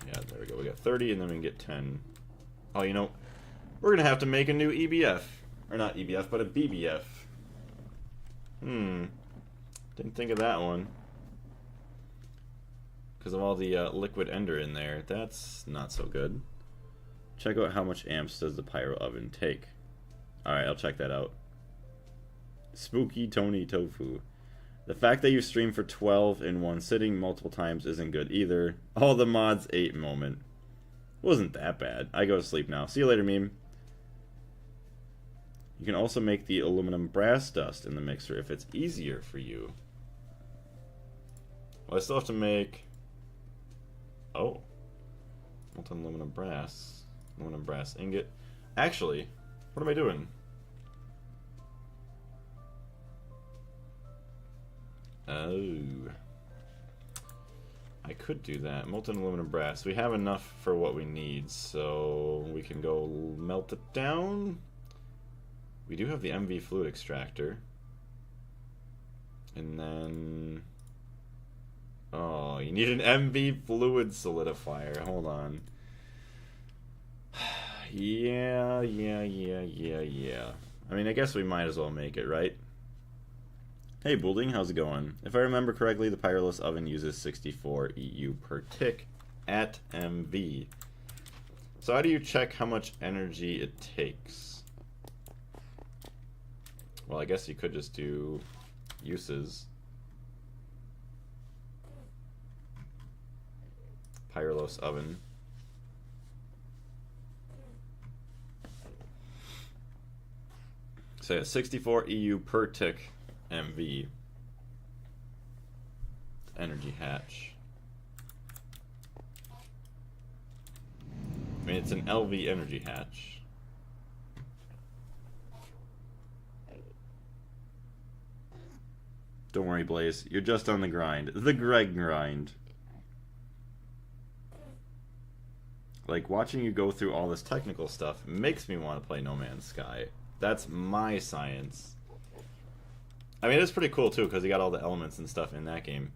Yeah, there we go. We got 30, and then we can get 10. Oh, you know, we're gonna have to make a new EBF, or not EBF, but a BBF. Didn't think of that one. Because of all the liquid ender in there. That's not so good. Check out how much amps does the pyro oven take. Alright, I'll check that out. Spooky Tony Tofu. The fact that you stream for 12 in one sitting multiple times isn't good either. All the mods ate moment. Wasn't that bad. I go to sleep now. See you later, meme. You can also make the aluminum brass dust in the mixer if it's easier for you. Well, I still have to make... Oh. Molten aluminum brass. Aluminum brass ingot. Actually, what am I doing? Oh. I could do that. Molten aluminum brass. We have enough for what we need, so we can go melt it down. We do have the MV fluid extractor. And then... Oh, you need an MV fluid solidifier. Hold on. Yeah. I mean, I guess we might as well make it, right? Hey, Boulding, how's it going? If I remember correctly, the pyrolyse oven uses 64 EU per tick at MV. So how do you check how much energy it takes? Well, I guess you could just do uses. Pyrolyse oven. So yeah, 64 EU per tick MV. Energy hatch. I mean, it's an LV energy hatch. Don't worry, Blaze. You're just on the grind. The Greg grind. Like, watching you go through all this technical stuff makes me want to play No Man's Sky. That's my science. I mean, it's pretty cool, too, because you got all the elements and stuff in that game.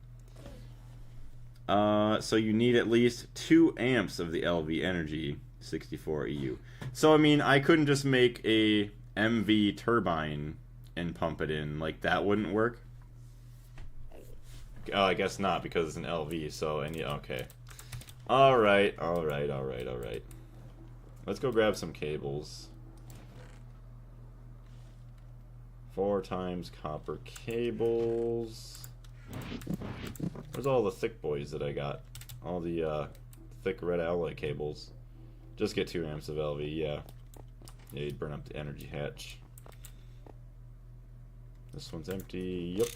So you need at least 2 amps of the LV energy, 64 EU. So, I mean, I couldn't just make a MV turbine and pump it in. Like, that wouldn't work. Oh, I guess not, because it's an LV, so, and yeah, okay. Alright. Let's go grab some cables. 4 times copper cables. Where's all the thick boys that I got? All the thick red alloy cables. Just get 2 amps of LV, yeah. Yeah, you'd burn up the energy hatch. This one's empty, yep.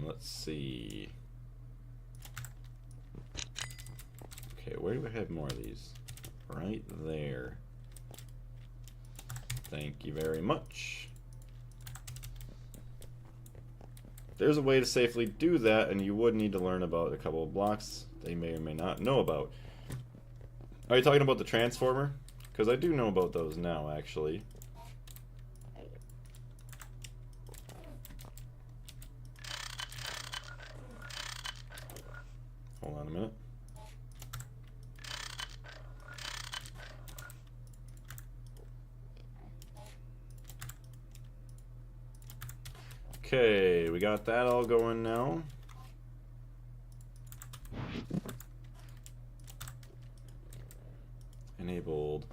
Let's see. Okay, where do I have more of these? Right there. Thank you very much. There's a way to safely do that, and you would need to learn about a couple of blocks that you may or may not know about. Are you talking about the transformer? Because I do know about those now, actually. Hold on a minute. Okay, we got that all going now. Enabled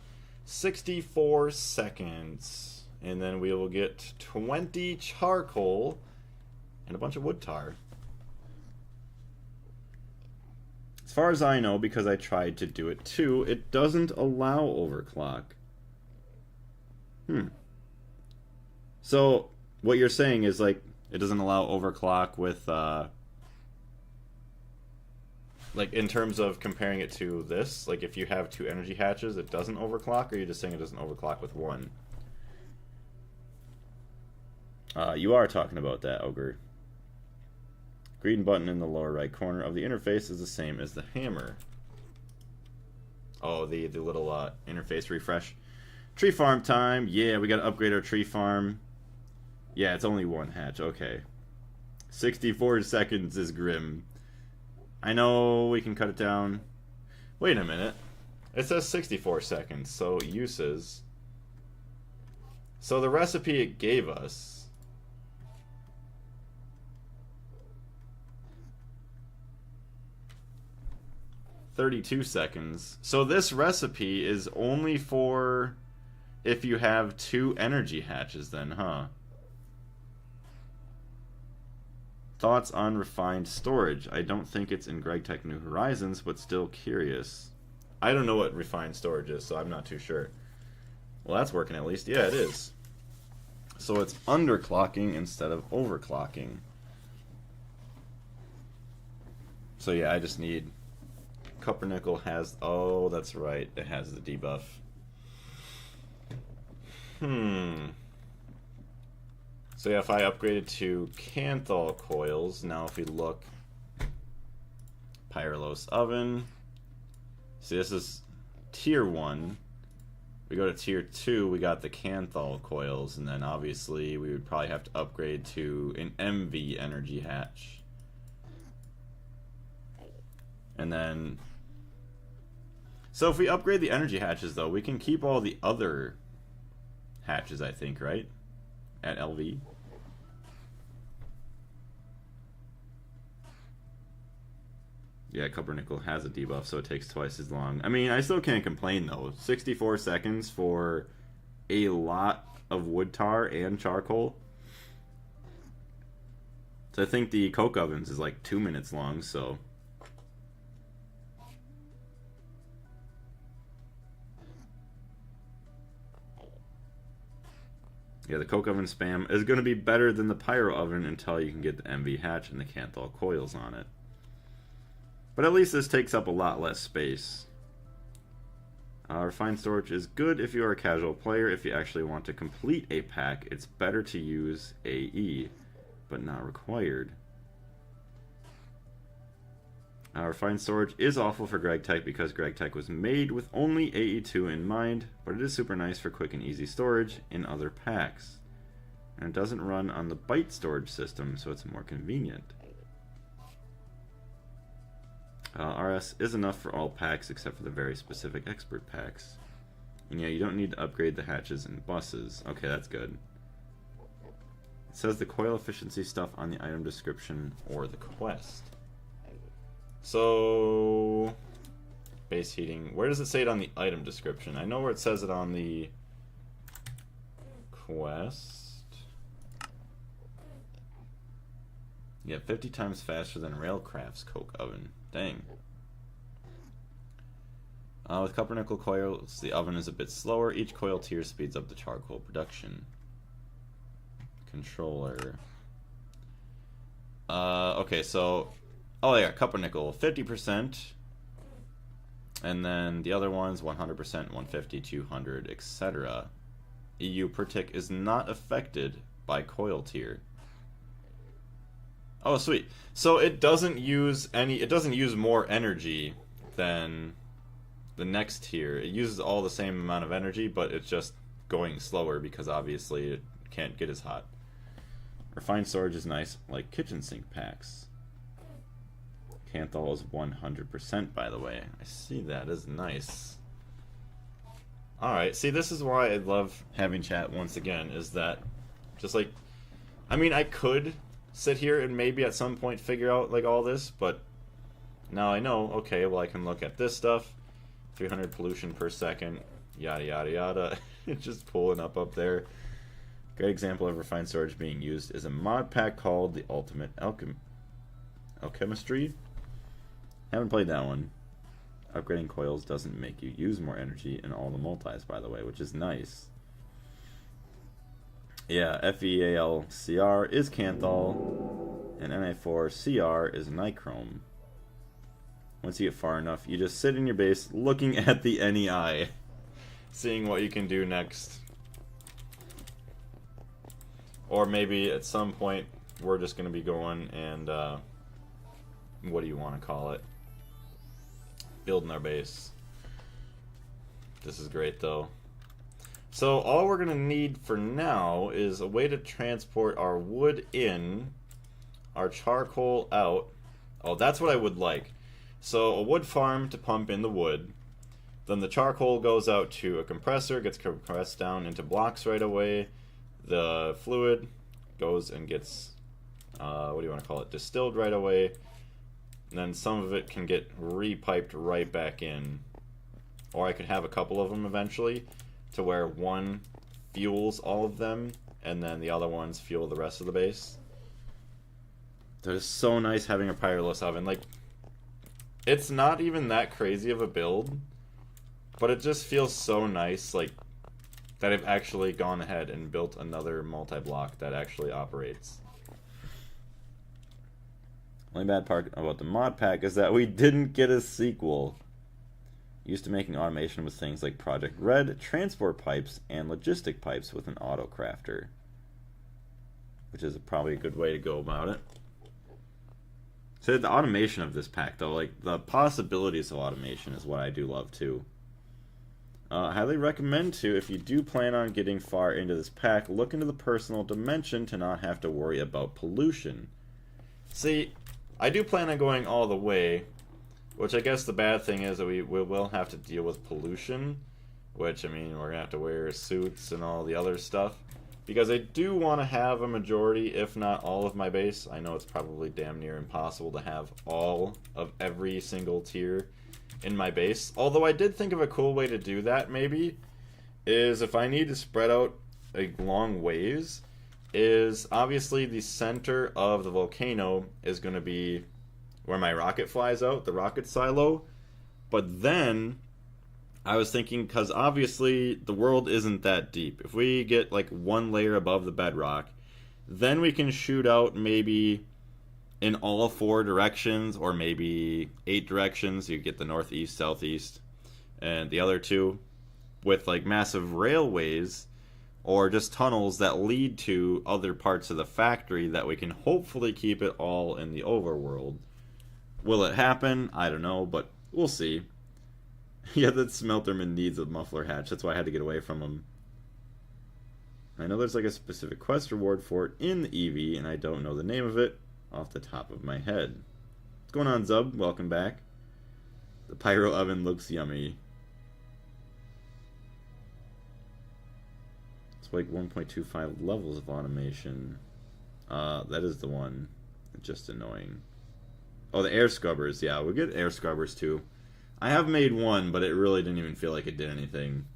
64 seconds. And then we will get 20 charcoal and a bunch of wood tar. As far as I know, because I tried to do it too, it doesn't allow overclock. So, what you're saying is, like, it doesn't allow overclock with, like, in terms of comparing it to this? Like, if you have 2 energy hatches, it doesn't overclock, or you're just saying it doesn't overclock with 1? You are talking about that, Ogre. Green button in the lower right corner of the interface is the same as the hammer. Oh, the little interface refresh. Tree farm time. Yeah, we gotta upgrade our tree farm. Yeah, it's only 1 hatch. Okay. 64 seconds is grim. I know we can cut it down. Wait a minute. It says 64 seconds, so uses. So the recipe it gave us... 32 seconds. So this recipe is only for if you have 2 energy hatches then, huh? Thoughts on refined storage? I don't think it's in Gregtech New Horizons, but still curious. I don't know what refined storage is, so I'm not too sure. Well, that's working at least. Yeah, it is. So it's underclocking instead of overclocking. So yeah, I just need... Copper Nickel has... Oh, that's right. It has the debuff. So yeah, if I upgraded to Canthal coils, now if we look... Pyrolyse oven... See, this is tier 1. We go to tier 2, we got the Canthal coils, and then obviously we would probably have to upgrade to an MV energy hatch. And then... So if we upgrade the energy hatches, though, we can keep all the other hatches, I think, right? At LV. Yeah, Copper Nickel has a debuff, so it takes twice as long. I mean, I still can't complain, though. 64 seconds for a lot of wood tar and charcoal. So I think the coke ovens is like 2 minutes long, so... Yeah, the coke oven spam is going to be better than the pyro oven until you can get the MV hatch and the Canthal coils on it. But at least this takes up a lot less space. Refined storage is good if you are a casual player. If you actually want to complete a pack, it's better to use AE, but not required. Refined storage is awful for Gregtech because Gregtech was made with only AE2 in mind, but it is super nice for quick and easy storage in other packs. And it doesn't run on the byte storage system, so it's more convenient. RS is enough for all packs except for the very specific expert packs. And yeah, you don't need to upgrade the hatches and buses. Okay, that's good. It says the coil efficiency stuff on the item description or the quest. So, base heating. Where does it say it on the item description? I know where it says it on the quest. Yeah, 50 times faster than Railcraft's coke oven. Dang. With Copper Nickel coils, the oven is a bit slower. Each coil tier speeds up the charcoal production. Controller. Okay, so... Oh yeah, Copper Nickel, 50%. And then the other ones, 100%, 150, 200, etc. EU per tick is not affected by coil tier. Oh, sweet. So it doesn't use more energy than the next tier. It uses all the same amount of energy, but it's just going slower because obviously it can't get as hot. Refined storage is nice, like kitchen sink packs. Canthal is 100%, by the way. I see that. Is nice. Alright, see, this is why I love having chat once again, is that just like... I mean, I could sit here and maybe at some point figure out like all this, but now I know, okay, well I can look at this stuff, 300 pollution per second, yada yada yada. It's just pulling up there. Great example of refined storage being used is a mod pack called the Ultimate Alchemistry. Haven't played that one. Upgrading coils doesn't make you use more energy in all the multis, by the way, which is nice. Yeah, FEALCR is Canthal, and Na4CR is Nichrome. Once you get far enough, you just sit in your base looking at the NEI, seeing what you can do next. Or maybe at some point, we're just going to be going and, what do you want to call it? Building our base. This is great, though. So all we're going to need for now is a way to transport our wood in, our charcoal out. Oh, that's what I would like. So a wood farm to pump in the wood. Then the charcoal goes out to a compressor, gets compressed down into blocks right away. The fluid goes and gets, what do you want to call it, distilled right away. and then some of it can get repiped right back in. Or I could have a couple of them eventually, to where one fuels all of them, and then the other ones fuel the rest of the base. That is so nice having a pyrolyse oven. Like, it's not even that crazy of a build, but it just feels so nice, like, that I've actually gone ahead and built another multi-block that actually operates. Only bad part about the mod pack is that we didn't get a sequel. Used to making automation with things like Project Red, transport pipes, and logistic pipes with an auto crafter, which is probably a good way to go about it. So the automation of this pack, though, like the possibilities of automation is what I do love too. Highly recommend to, if you do plan on getting far into this pack, look into the personal dimension to not have to worry about pollution. See, I do plan on going all the way, which I guess the bad thing is that we will have to deal with pollution, which, I mean, we're going to have to wear suits and all the other stuff, because I do want to have a majority, if not all of my base. I know it's probably damn near impossible to have all of every single tier in my base, although I did think of a cool way to do that, maybe, is if I need to spread out a long ways, is obviously the center of the volcano is going to be where my rocket flies out, the rocket silo. But then I was thinking, because obviously the world isn't that deep, if we get like one layer above the bedrock, then we can shoot out maybe in all 4 directions, or maybe 8 directions. You get the northeast, southeast, and the other 2 with like massive railways or just tunnels that lead to other parts of the factory that we can hopefully keep it all in the overworld. Will it happen? I don't know, but we'll see. Yeah, that Smelterman needs a muffler hatch. That's why I had to get away from him. I know there's like a specific quest reward for it in the EV, and I don't know the name of it off the top of my head. What's going on, Zub? Welcome back. The pyro oven looks yummy. It's like 1.25 levels of automation. That is the one. It's just annoying. Oh, the air scrubbers. Yeah, we'll get air scrubbers too. I have made one, but it really didn't even feel like it did anything.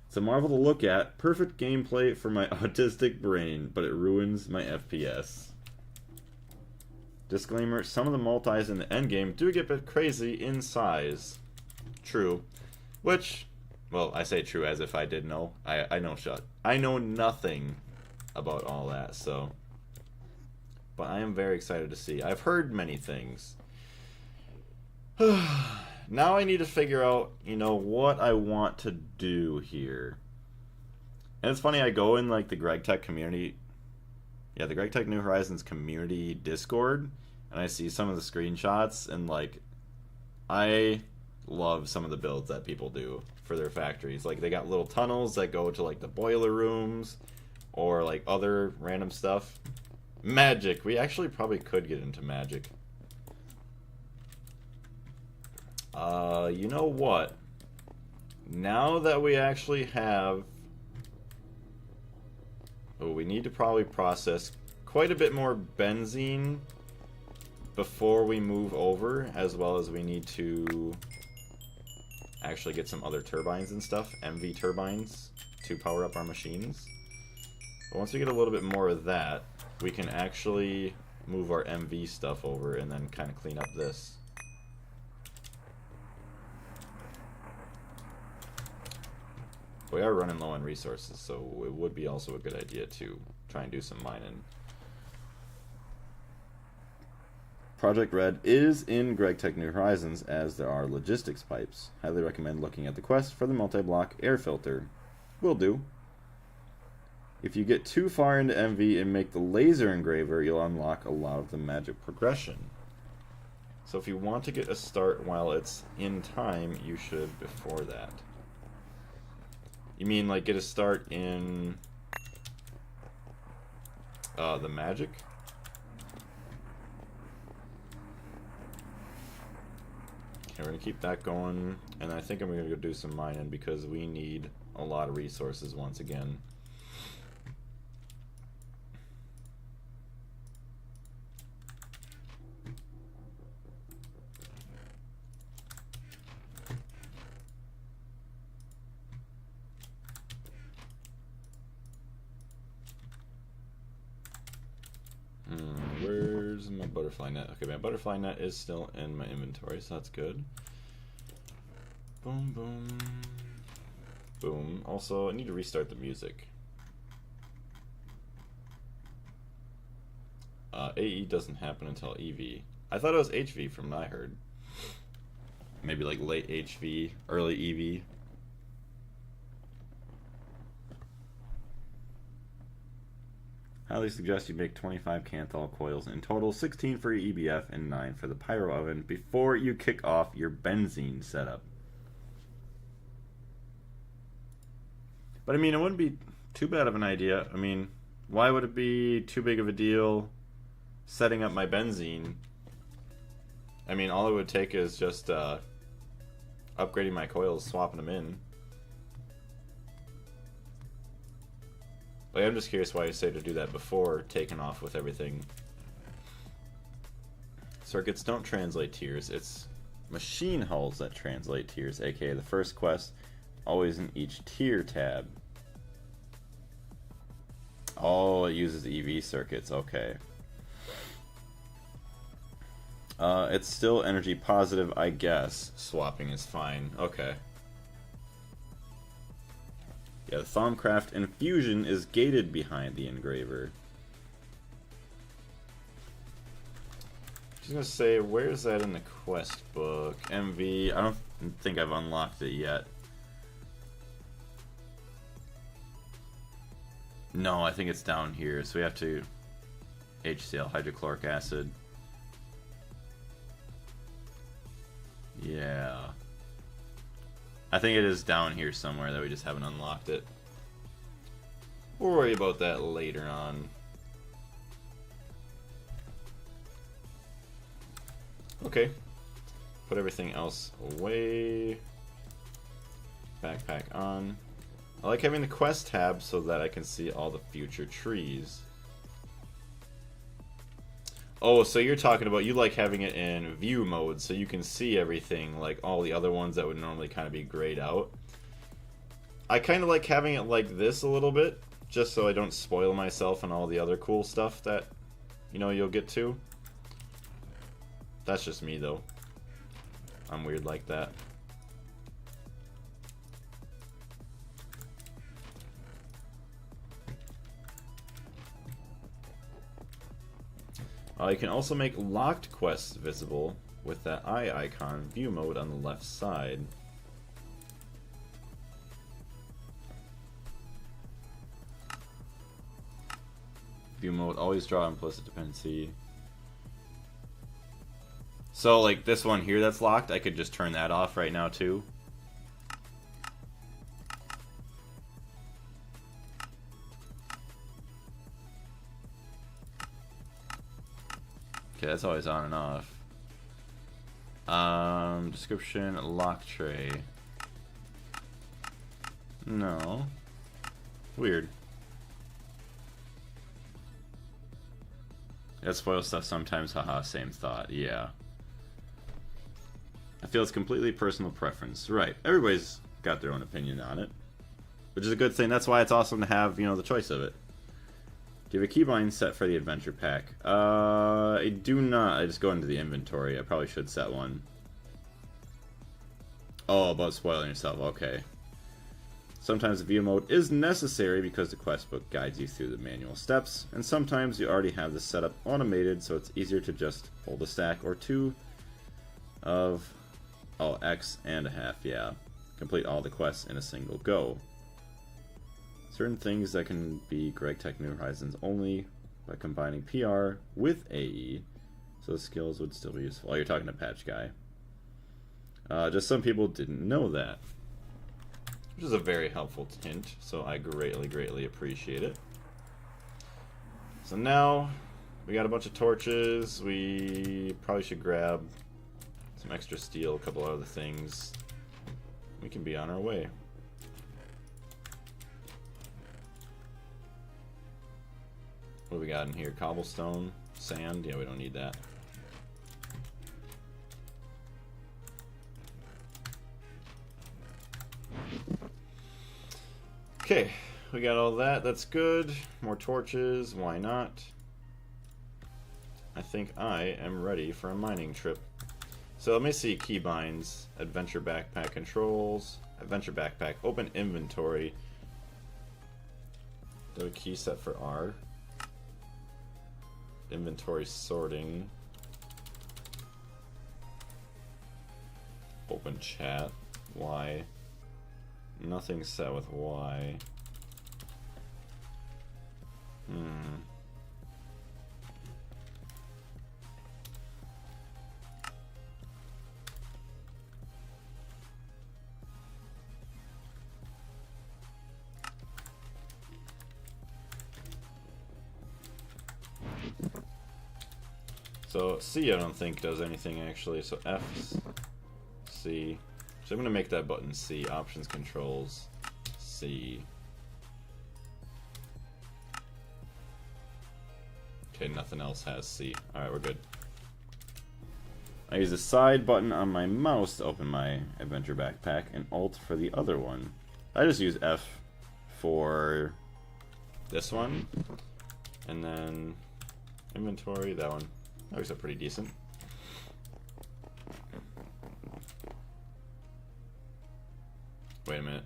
It's a marvel to look at. Perfect gameplay for my autistic brain, but it ruins my FPS. Disclaimer, some of the multis in the endgame do get a bit crazy in size. True. Which, well, I say true as if I did know. I know I know nothing about all that, so. But I am very excited to see. I've heard many things. Now I need to figure out, you know, what I want to do here. And it's funny, I go in like the Gregtech community, the Gregtech New Horizons community Discord, and I see some of the screenshots, and like, I love some of the builds that people do for their factories. Like, they got little tunnels that go to like the boiler rooms, or like other random stuff. Magic. We actually probably could get into magic. You know what? Now that we actually have... Oh, we need to probably process quite a bit more benzene before we move over, as well as we need to actually get some other turbines and stuff, MV turbines, to power up our machines. But once we get a little bit more of that, we can actually move our MV stuff over and then kind of clean up this. We are running low on resources, so it would be also a good idea to try and do some mining. Project Red is in Gregtech New Horizons, as there are logistics pipes. Highly recommend looking at the quest for the multi-block air filter. Will do. If you get too far into MV and make the laser engraver, you'll unlock a lot of the magic progression. So if you want to get a start while it's in time, you should before that. You mean like get a start in the magic? Okay, we're gonna keep that going, and I think I'm gonna go do some mining because we need a lot of resources once again. butterfly net. Okay, my butterfly net is still in my inventory, so that's good. Boom, boom, boom. Also, I need to restart the music. AE doesn't happen until EV. I thought it was HV from what I heard. Maybe like late HV, early EV. Highly suggest you make 25 Canthal coils in total, 16 for your EBF and 9 for the pyro oven before you kick off your benzene setup. But I mean, it wouldn't be too bad of an idea. I mean, why would it be too big of a deal setting up my benzene? I mean, all it would take is just upgrading my coils, swapping them in. Like, I'm just curious why you say to do that before taking off with everything. Circuits don't translate tiers. It's machine hulls that translate tiers, aka the first quest, always in each tier tab. Oh, it uses EV circuits, okay. It's still energy positive, I guess. Swapping is fine, okay. Yeah, the Thaumcraft infusion is gated behind the engraver. Just gonna say, where's that in the quest book? MV, I don't think I've unlocked it yet. No, I think it's down here, so we have to HCl, hydrochloric acid. Yeah. I think it is down here somewhere that we just haven't unlocked it. We'll worry about that later on. Okay. Put everything else away. Backpack on. I like having the quest tab so that I can see all the future trees. Oh, so you're talking about, you like having it in view mode so you can see everything like all the other ones that would normally kind of be grayed out. I kind of like having it like this a little bit, just so I don't spoil myself and all the other cool stuff that, you know, you'll get to. That's just me though. I'm weird like that. You can also make locked quests visible with that eye icon view mode on the left side. View mode, always draw implicit dependency. So like this one here that's locked, I could just turn that off right now too. Okay, that's always on and off. Description, lock tray. No. Weird. That spoils stuff sometimes, haha, same thought, yeah. I feel it's completely personal preference. Right, everybody's got their own opinion on it. Which is a good thing, that's why it's awesome to have, you know, the choice of it. Do you have a keybind set for the adventure pack? I do not. I just go into the inventory. I probably should set one. Oh, about spoiling yourself. Okay. Sometimes the view mode is necessary because the quest book guides you through the manual steps, and sometimes you already have the setup automated, so it's easier to just hold a stack or two of X and a half, yeah. Complete all the quests in a single go. Certain things that can be Gregtech New Horizons only by combining PR with AE, so the skills would still be useful. Oh, you're talking to Patch Guy. Just some people didn't know that. Which is a very helpful hint, so I greatly, greatly appreciate it. So now, we got a bunch of torches. We probably should grab some extra steel, a couple other things. We can be on our way. What do we got in here? Cobblestone, sand. Yeah, we don't need that. Okay, we got all that. That's good. More torches. Why not? I think I am ready for a mining trip. So let me see, keybinds, adventure backpack controls, adventure backpack, open inventory. Do a key set for R. Inventory sorting. Open chat. Y. Nothing set with Y. So C I don't think does anything actually, so F, C. So I'm gonna make that button C, options controls, C. Okay, nothing else has C. Alright, we're good. I use the side button on my mouse to open my adventure backpack and Alt for the other one. I just use F for this one, and then inventory, that one. That works out pretty decent. Wait a minute.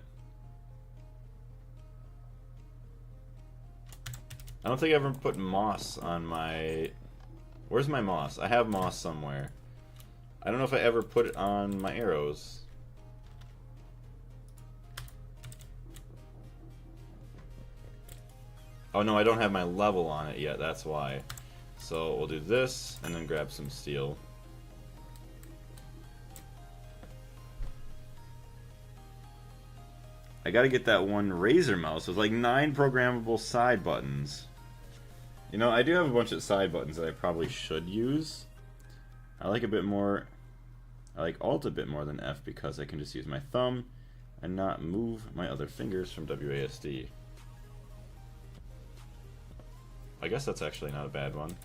I don't think I ever put moss on my... Where's my moss? I have moss somewhere. I don't know if I ever put it on my arrows. Oh no, I don't have my level on it yet, that's why. So we'll do this, and then grab some steel. I gotta get that one Razer mouse with like 9 programmable side buttons. You know, I do have a bunch of side buttons that I probably should use. I like a bit more... I like Alt a bit more than F because I can just use my thumb and not move my other fingers from WASD. I guess that's actually not a bad one.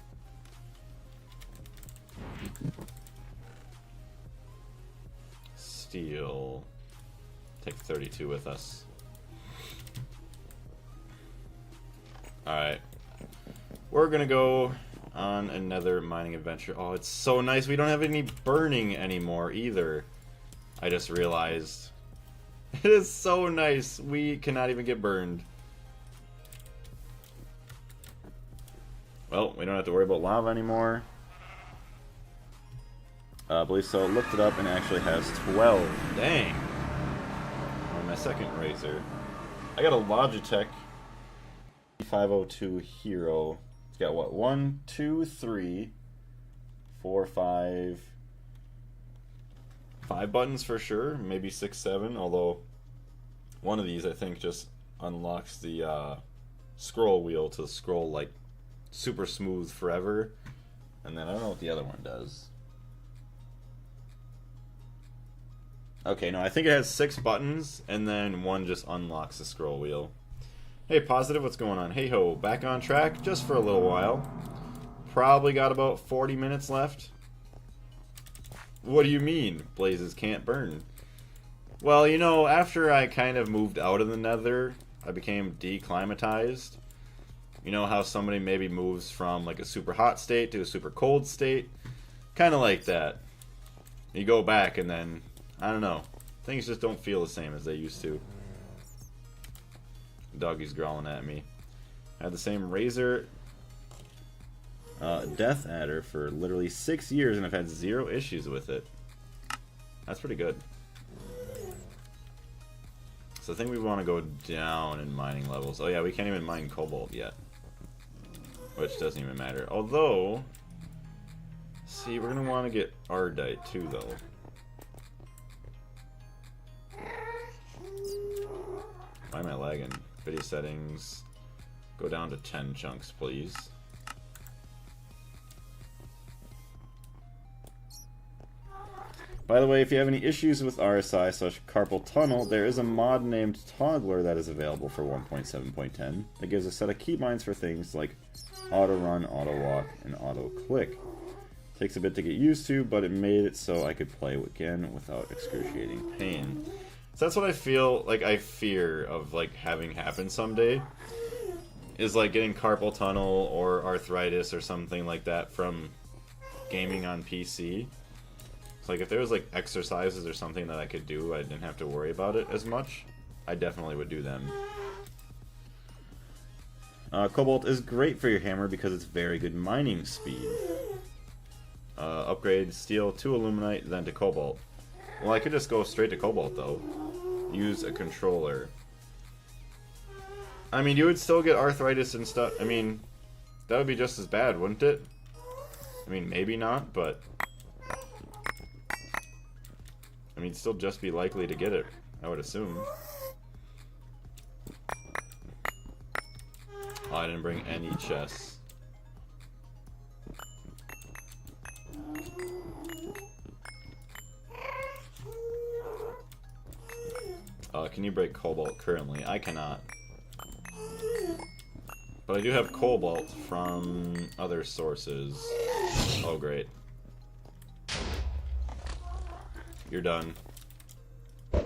Steel. Take 32 with us. Alright. We're gonna go on another mining adventure. Oh, it's so nice. We don't have any burning anymore either. I just realized. It is so nice. We cannot even get burned. Well, we don't have to worry about lava anymore. I believe so. Looked it up and it actually has 12. Dang. On my second Razer. I got a Logitech 502 Hero. It's got what? 1, 2, 3, 4, 5. 5 buttons for sure. Maybe 6, 7. Although one of these I think just unlocks the scroll wheel to scroll like super smooth forever. And then I don't know what the other one does. Okay, no, I think it has 6 buttons, and then one just unlocks the scroll wheel. Hey, Positive, what's going on? Hey ho, back on track just for a little while. Probably got about 40 minutes left. What do you mean? Blazes can't burn. Well, you know, after I kind of moved out of the nether, I became declimatized. You know how somebody maybe moves from like a super hot state to a super cold state? Kind of like that. You go back and then... I don't know. Things just don't feel the same as they used to. Doggy's growling at me. I had the same Razer Death Adder for literally 6 years and I've had 0 issues with it. That's pretty good. So I think we want to go down in mining levels. Oh yeah, we can't even mine cobalt yet. Which doesn't even matter. Although, see, we're going to want to get Ardite too though. Why am I lagging? Video settings. Go down to 10 chunks, please. By the way, if you have any issues with RSI/carpal tunnel, there is a mod named Toggler that is available for 1.7.10 that gives a set of keybinds for things like auto run, auto walk, and auto click. Takes a bit to get used to, but it made it so I could play again without excruciating pain. So that's what I feel like I fear of like having happen someday. is like getting carpal tunnel or arthritis or something like that from gaming on PC. It's like if there was like exercises or something that I could do, I didn't have to worry about it as much, I definitely would do them. Cobalt is great for your hammer because it's very good mining speed. Upgrade steel to aluminite, then to cobalt. Well, I could just go straight to cobalt though. Use a controller. I mean, you would still get arthritis and stuff. I mean, that would be just as bad, wouldn't it? I mean, maybe not, but... I mean, still just be likely to get it, I would assume. Oh, I didn't bring any chests. Can you break cobalt currently? I cannot. But I do have cobalt from other sources. Oh, great. You're done. Oh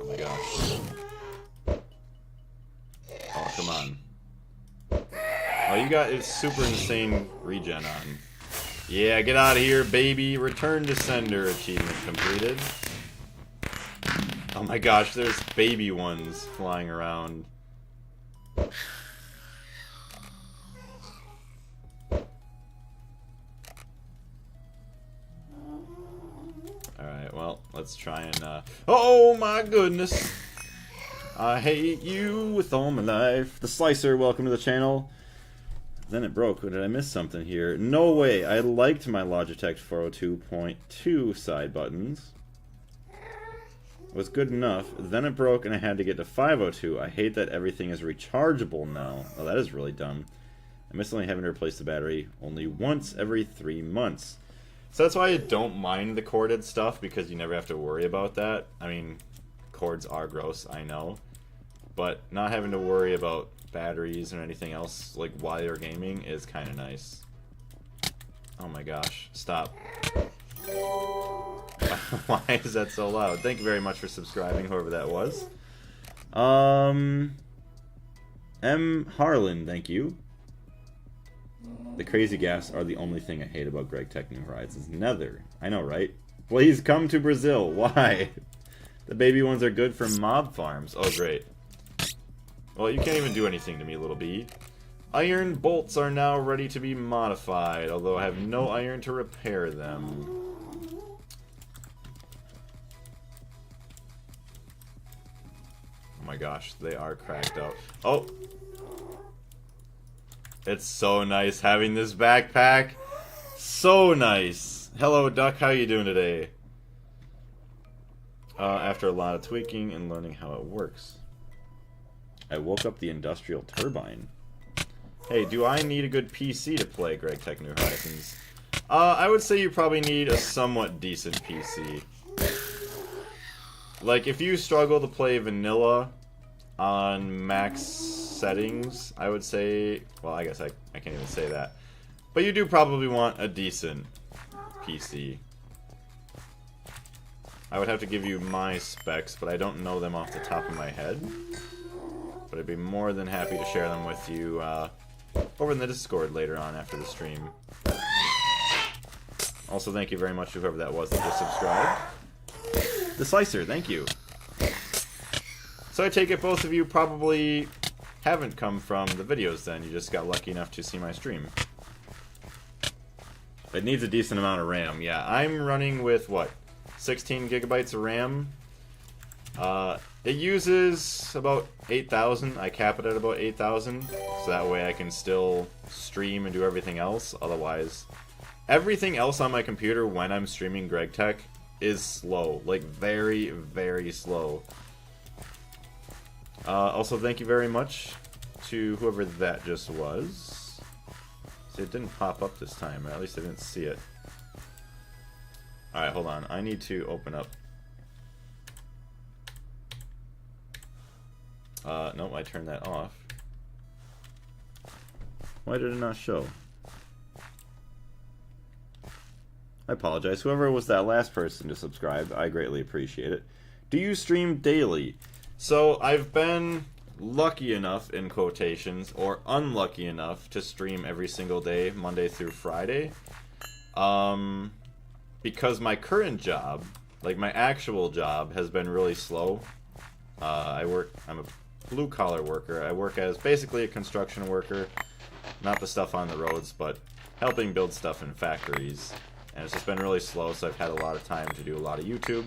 my gosh. Oh, come on. Oh, you got a super insane regen on. Yeah, get out of here, baby. Return to sender achievement completed. Oh my gosh, there's baby ones flying around. Alright, well, let's try and, oh my goodness! I hate you with all my life. The Slicer, welcome to the channel. Then it broke. Did I miss something here? No way. I liked my Logitech 402.2 side buttons. It was good enough. Then it broke and I had to get to 502. I hate that everything is rechargeable now. Oh, that is really dumb. I miss only having to replace the battery only once every 3 months. So that's why I don't mind the corded stuff, because you never have to worry about that. I mean, cords are gross, I know. But not having to worry about batteries or anything else like while you're gaming is kind of nice. Oh my gosh, stop. Why is that so loud? Thank you very much for subscribing, whoever that was. M. Harlan, thank you. The crazy gas are the only thing I hate about Gregtech New Horizons. Nether. I know, right? Please come to Brazil. Why? The baby ones are good for mob farms. Oh, great. Well, you can't even do anything to me, little bee. Iron bolts are now ready to be modified, although I have no iron to repair them. Oh my gosh, they are cracked out. Oh! It's so nice having this backpack. So nice. Hello, Duck. How you doing today? After a lot of tweaking and learning how it works. I woke up the industrial turbine. Hey, do I need a good PC to play Gregtech New Horizons? I would say you probably need a somewhat decent PC. Like, if you struggle to play vanilla on max settings, I would say... Well, I guess I can't even say that. But you do probably want a decent PC. I would have to give you my specs, but I don't know them off the top of my head. But I'd be more than happy to share them with you over in the Discord later on after the stream. Also, thank you very much to whoever that was that just subscribed. The Slicer, thank you. So I take it both of you probably haven't come from the videos then. You just got lucky enough to see my stream. It needs a decent amount of RAM. Yeah, I'm running with, what, 16 gigabytes of RAM? It uses about 8,000. I cap it at about 8,000, so that way I can still stream and do everything else. Otherwise, everything else on my computer when I'm streaming Gregtech is slow. Like, very, very slow. Also, thank you very much to whoever that just was. See, it didn't pop up this time, or at least I didn't see it. Alright, hold on. I need to open up... nope, I turned that off. Why did it not show? I apologize. Whoever was that last person to subscribe, I greatly appreciate it. Do you stream daily? So, I've been lucky enough, in quotations, or unlucky enough to stream every single day, Monday through Friday. Because my current job, like my actual job, has been really slow. I'm a blue-collar worker. I work as basically a construction worker. Not the stuff on the roads, but helping build stuff in factories. And it's just been really slow, so I've had a lot of time to do a lot of YouTube.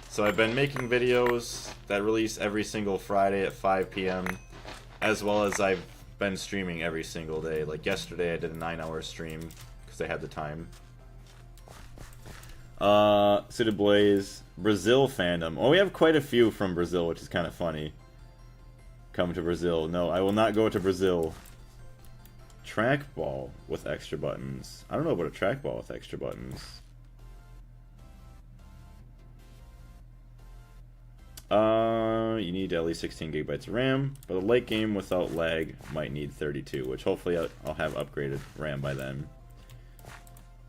So I've been making videos that release every single Friday at 5 p.m. as well as I've been streaming every single day. Like yesterday I did a 9-hour stream because I had the time. City Blaze, Brazil fandom. Oh, we have quite a few from Brazil, which is kind of funny. Come to Brazil. No, I will not go to Brazil. Trackball with extra buttons. I don't know about a trackball with extra buttons. You need at least 16 gigabytes of RAM, but a late game without lag might need 32, which hopefully I'll have upgraded RAM by then.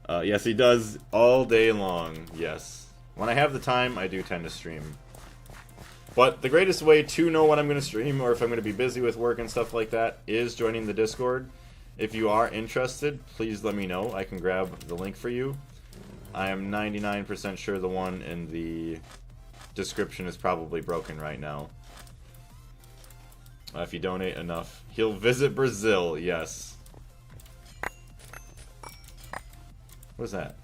Yes, he does all day long, yes. When I have the time, I do tend to stream. But the greatest way to know when I'm going to stream, or if I'm going to be busy with work and stuff like that, is joining the Discord. If you are interested, please let me know. I can grab the link for you. I am 99% sure the one in the description is probably broken right now. If you donate enough, he'll visit Brazil, yes. What is that?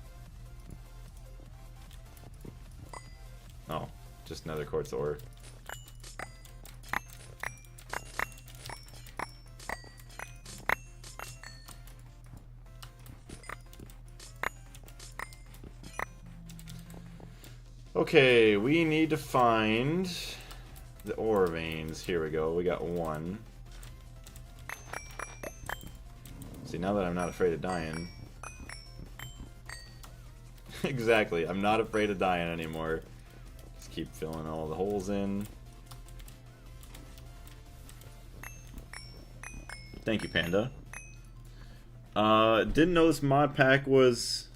Oh, just another quartz ore. Okay, we need to find the ore veins. Here we go. We got one. See, now that I'm not afraid of dying. Exactly, I'm not afraid of dying anymore. Just keep filling all the holes in. Thank you, Panda. Didn't know this mod pack was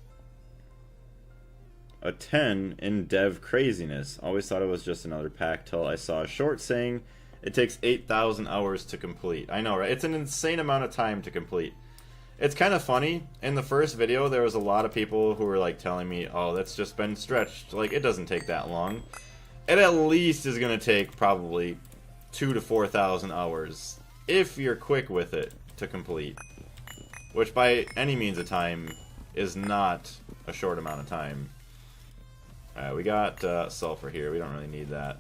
a 10 in dev craziness. Always thought it was just another pack till I saw a short saying it takes 8,000 hours to complete. I know, right? It's an insane amount of time to complete. It's kind of funny. In the first video, there was a lot of people who were like telling me, oh, that's just been stretched. Like, it doesn't take that long. It at least is going to take probably 2,000 to 4,000 hours if you're quick with it to complete. Which by any means of time is not a short amount of time. Alright, we got sulfur here. We don't really need that.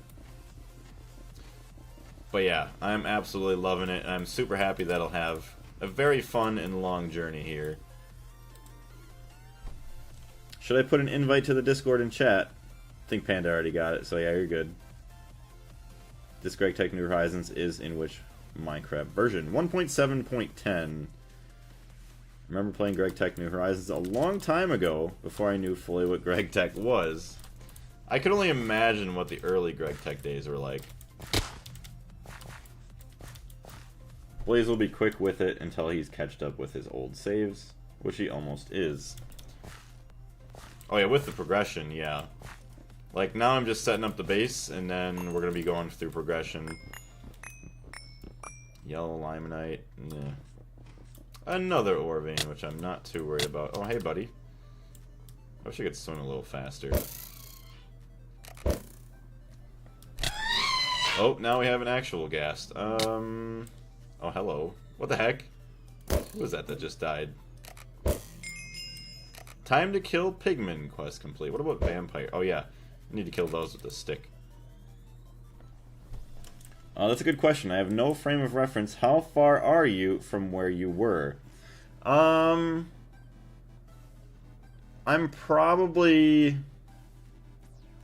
But yeah, I'm absolutely loving it. And I'm super happy that I'll have a very fun and long journey here. Should I put an invite to the Discord in chat? I think Panda already got it, so yeah, you're good. This Gregtech New Horizons is in which Minecraft version? 1.7.10. Remember playing Gregtech New Horizons a long time ago, before I knew fully what Gregtech was. I could only imagine what the early Gregtech days were like. Blaze will be quick with it until he's catched up with his old saves, which he almost is. Oh yeah, with the progression, yeah. Like, now I'm just setting up the base, and then we're going to be going through progression. Yellow limonite, yeah. Another ore vein, which I'm not too worried about. Oh, hey, buddy. I wish I could swim a little faster. Oh, now we have an actual ghast. Oh, hello. What the heck? Who was that just died? Time to kill pigmen quest complete. What about vampire? Oh, yeah. I need to kill those with a stick. That's a good question. I have no frame of reference. How far are you from where you were? I'm probably...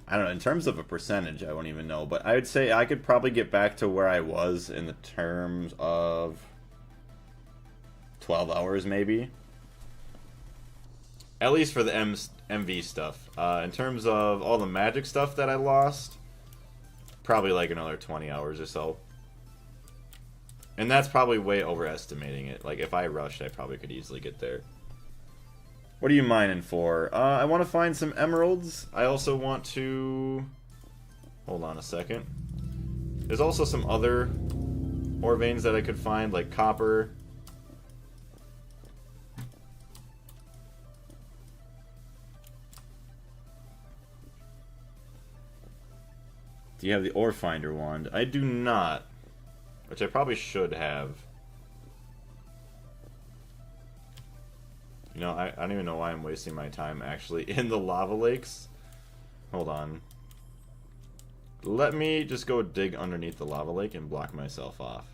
I don't know, in terms of a percentage, I won't even know, but I would say I could probably get back to where I was in the terms of 12 hours, maybe. At least for the MV stuff. In terms of all the magic stuff that I lost, probably like another 20 hours or so. And that's probably way overestimating it. Like, if I rushed, I probably could easily get there. What are you mining for? I want to find some emeralds. I also want to... Hold on a second. There's also some other ore veins that I could find, like copper. Do you have the ore finder wand? I do not. Which I probably should have. You know, I don't even know why I'm wasting my time actually in the lava lakes. Hold on. Let me just go dig underneath the lava lake and block myself off.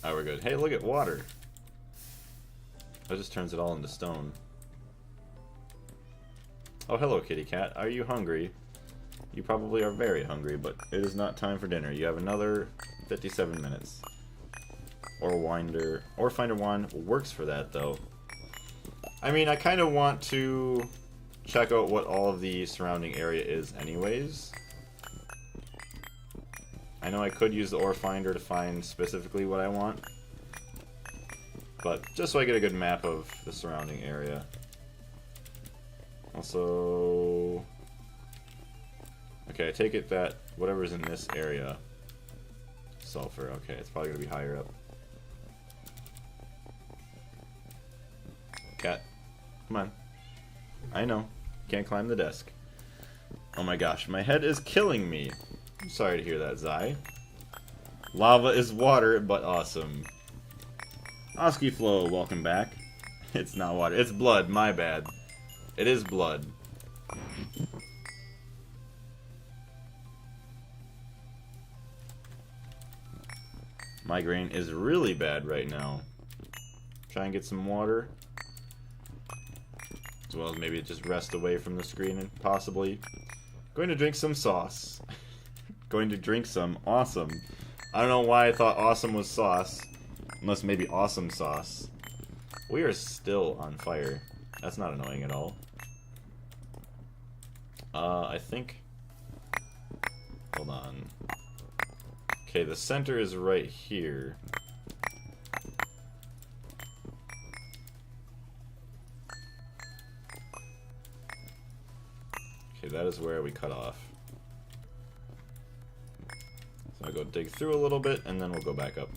Oh, we're good. Hey, look at water. That just turns it all into stone. Oh, hello, kitty cat. Are you hungry? You probably are very hungry, but it is not time for dinner. You have another 57 minutes. Ore finder wand works for that, though. I mean, I kind of want to check out what all of the surrounding area is anyways. I know I could use the ore finder to find specifically what I want. But just so I get a good map of the surrounding area. Also... Okay, I take it that whatever's in this area... Sulfur, okay, it's probably going to be higher up. Cat, come on. I know, can't climb the desk. Oh my gosh, my head is killing me. I'm sorry to hear that, Zai. Lava is water, but awesome. Oski Flow, welcome back. It's not water, it's blood, my bad. It is blood. Migraine is really bad right now. Try and get some water. As well as maybe just rest away from the screen and possibly... Going to drink some sauce. Going to drink some awesome. I don't know why I thought awesome was sauce. Unless maybe awesome sauce. We are still on fire. That's not annoying at all. I think... Hold on. Okay, the center is right here. Okay, that is where we cut off. So I'll go dig through a little bit, and then we'll go back up.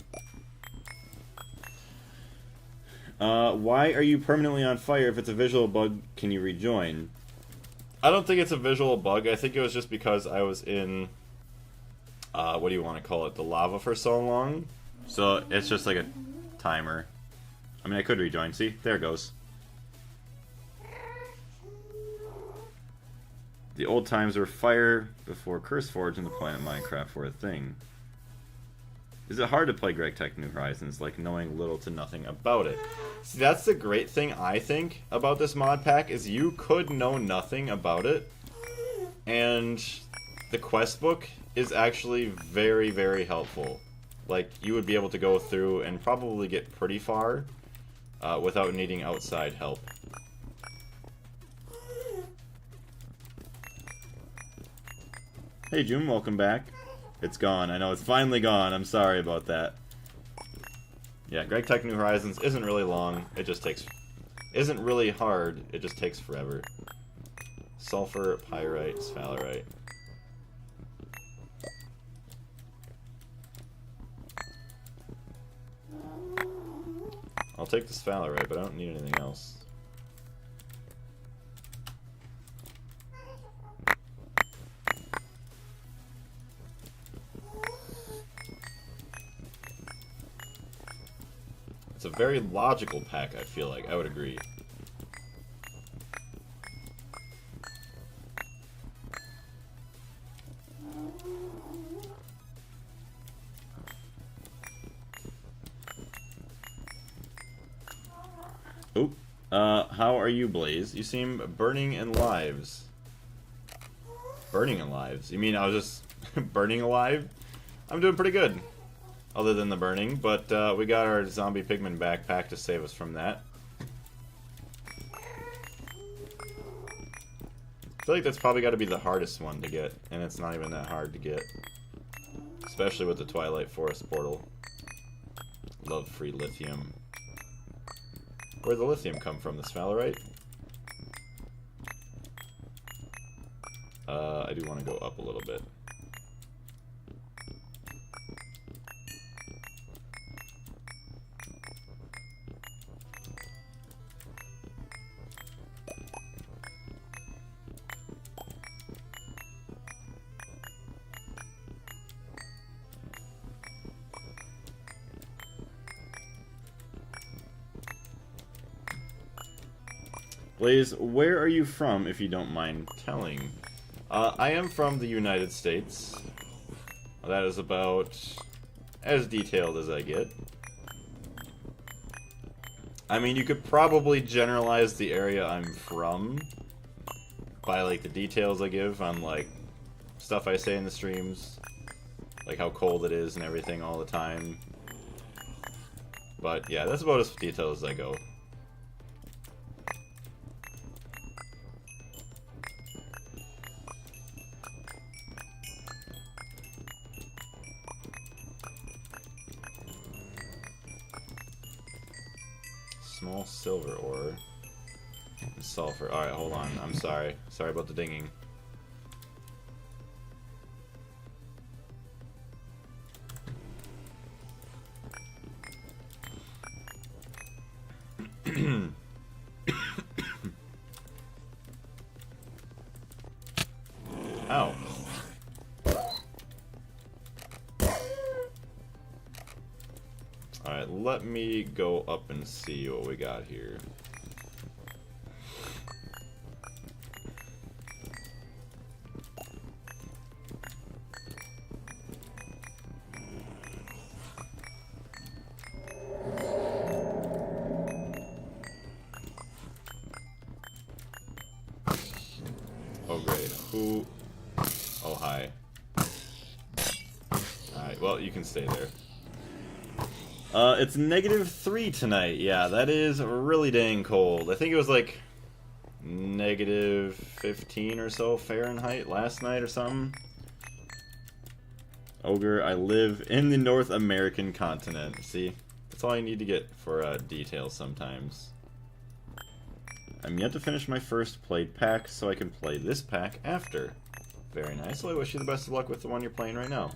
Why are you permanently on fire? If it's a visual bug, can you rejoin? I don't think it's a visual bug. I think it was just because I was in, what do you want to call it, the lava for so long. So it's just like a timer. I mean, I could rejoin. See? There it goes. The old times were fire before CurseForge and the planet Minecraft were a thing. Is it hard to play Gregtech New Horizons, like knowing little to nothing about it? See, that's the great thing I think about this mod pack, is you could know nothing about it, and the quest book is actually very, very helpful. Like, you would be able to go through and probably get pretty far without needing outside help. Hey June, welcome back. It's gone. I know, it's finally gone. I'm sorry about that. Yeah, Gregtech New Horizons isn't really long. It just takes... Isn't really hard. It just takes forever. Sulfur, pyrite, sphalerite. I'll take the sphalerite, but I don't need anything else. It's a very logical pack, I feel like. I would agree. Oop. How are you, Blaze? You seem burning in lives. Burning in lives? You mean I was just burning alive? I'm doing pretty good. Other than the burning, but we got our zombie pigman backpack to save us from that. feel like that's probably got to be the hardest one to get, and it's not even that hard to get. Especially with the Twilight Forest portal. Love free lithium. Where'd the lithium come from? The sphalerite? I do want to go up a little bit. Blaze, where are you from, if you don't mind telling? I am from the United States. That is about as detailed as I get. I mean, you could probably generalize the area I'm from by, like, the details I give on, like, stuff I say in the streams. Like how cold it is and everything all the time. But, yeah, that's about as detailed as I go. Small silver ore. And sulfur. Alright, hold on. I'm sorry. Sorry about the dinging. Ow. Alright, let me go up and see what we got here. Oh great, who... Oh hi. Alright, well you can stay there. It's -3 tonight. Yeah, that is really dang cold. I think it was like -15 or so Fahrenheit last night or something. Ogre, I live in the North American continent. See? That's all you need to get for details sometimes. I'm yet to finish my first played pack, so I can play this pack after. Very nice. Well, I wish you the best of luck with the one you're playing right now.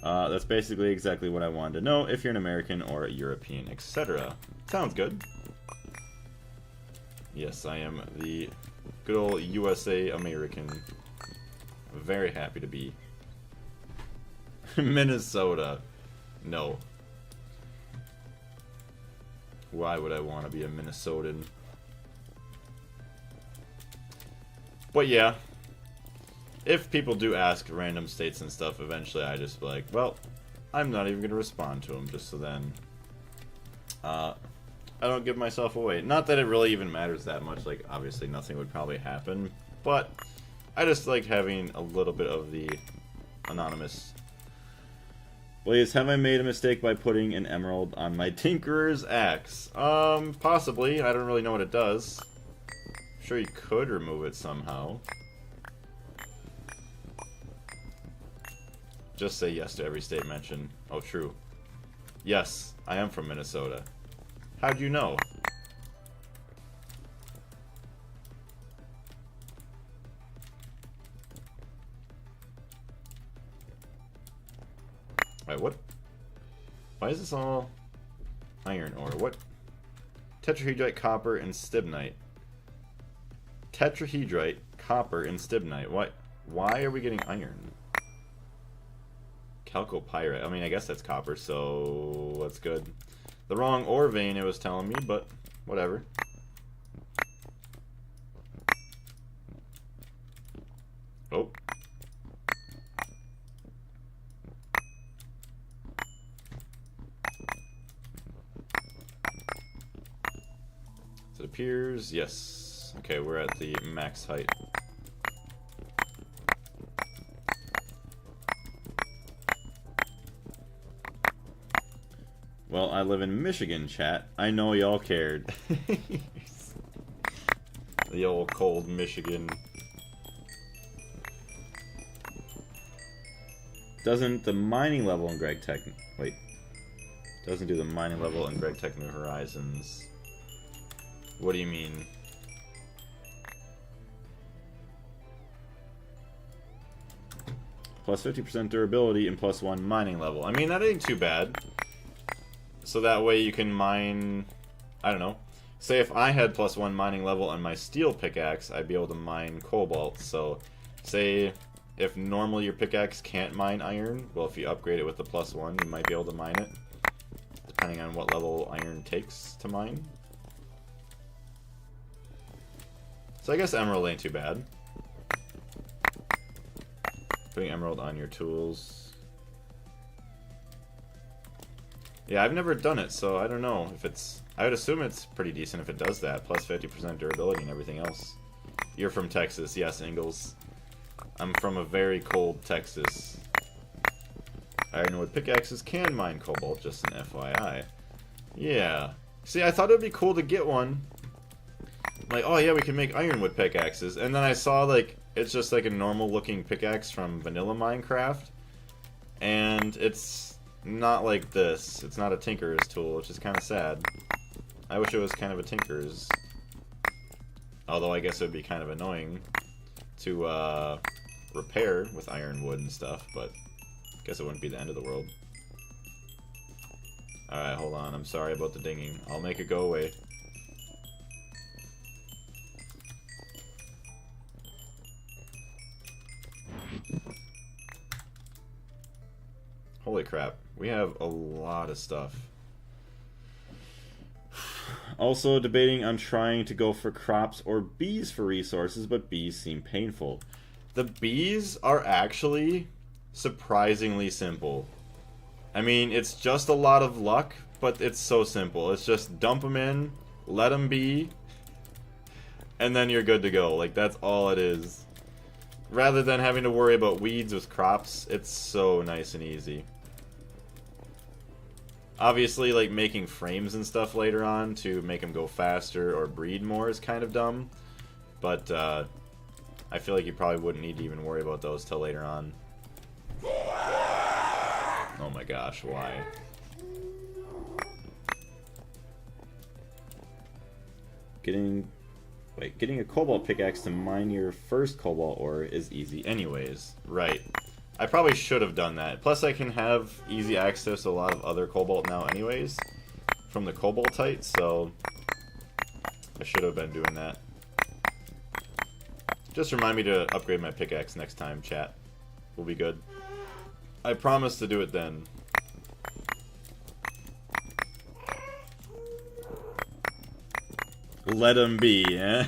That's basically exactly what I wanted to know, if you're an American or a European, etc. Sounds good. Yes, I am the good old USA American. I'm very happy to be. Minnesota. No. Why would I want to be a Minnesotan? But yeah. If people do ask random states and stuff, eventually I just be like, well, I'm not even going to respond to them, just so then I don't give myself away. Not that it really even matters that much, like, obviously nothing would probably happen, but I just like having a little bit of the anonymous. Blaze, have I made a mistake by putting an emerald on my Tinkerer's axe? Possibly. I don't really know what it does. I'm sure you could remove it somehow. Just say yes to every state mentioned. Oh, true. Yes, I am from Minnesota. How'd you know? Alright, what? Why is this all iron ore? What? Tetrahedrite, copper, and stibnite. Tetrahedrite, copper, and stibnite. Why are we getting iron? Chalcopyrite. I mean, I guess that's copper, so that's good. The wrong ore vein it was telling me, but whatever. Oh. So it appears, yes. Okay, we're at the max height. Well, I live in Michigan, chat. I know y'all cared. The old cold Michigan. Doesn't the mining level in Gregtech... Wait. Doesn't do the mining level in Gregtech New Horizons. What do you mean? Plus 50% durability and plus 1 mining level. I mean, that ain't too bad. So that way you can mine... I don't know. Say if I had plus 1 mining level on my steel pickaxe, I'd be able to mine cobalt. So, say if normally your pickaxe can't mine iron, well, if you upgrade it with the plus 1, you might be able to mine it. Depending on what level iron takes to mine. So I guess emerald ain't too bad. Putting emerald on your tools. Yeah, I've never done it, so I don't know if it's... I would assume it's pretty decent if it does that. Plus 50% durability and everything else. You're from Texas, yes, Ingalls. I'm from a very cold Texas. Ironwood pickaxes can mine cobalt, just an FYI. Yeah. See, I thought it would be cool to get one. Like, oh yeah, we can make ironwood pickaxes. And then I saw, like, it's just like a normal looking pickaxe from vanilla Minecraft. And it's not like this. It's not a tinker's tool, which is kind of sad. I wish it was kind of a tinker's. Although I guess it would be kind of annoying to repair with ironwood and stuff, but I guess it wouldn't be the end of the world. Alright, hold on. I'm sorry about the dinging. I'll make it go away. Holy crap. We have a lot of stuff. Also debating on trying to go for crops or bees for resources, but bees seem painful. The bees are actually surprisingly simple. I mean, it's just a lot of luck, but it's so simple. It's just dump them in, let them be, and then you're good to go. Like, that's all it is. Rather than having to worry about weeds with crops, it's so nice and easy. Obviously, like, making frames and stuff later on to make them go faster or breed more is kind of dumb. But, I feel like you probably wouldn't need to even worry about those till later on. Oh my gosh, why? Getting a cobalt pickaxe to mine your first cobalt ore is easy anyways. Right. I probably should have done that. Plus I can have easy access to a lot of other cobalt now anyways from the cobaltite, so I should have been doing that. Just remind me to upgrade my pickaxe next time, chat. We'll be good. I promise to do it then. Let him be, eh?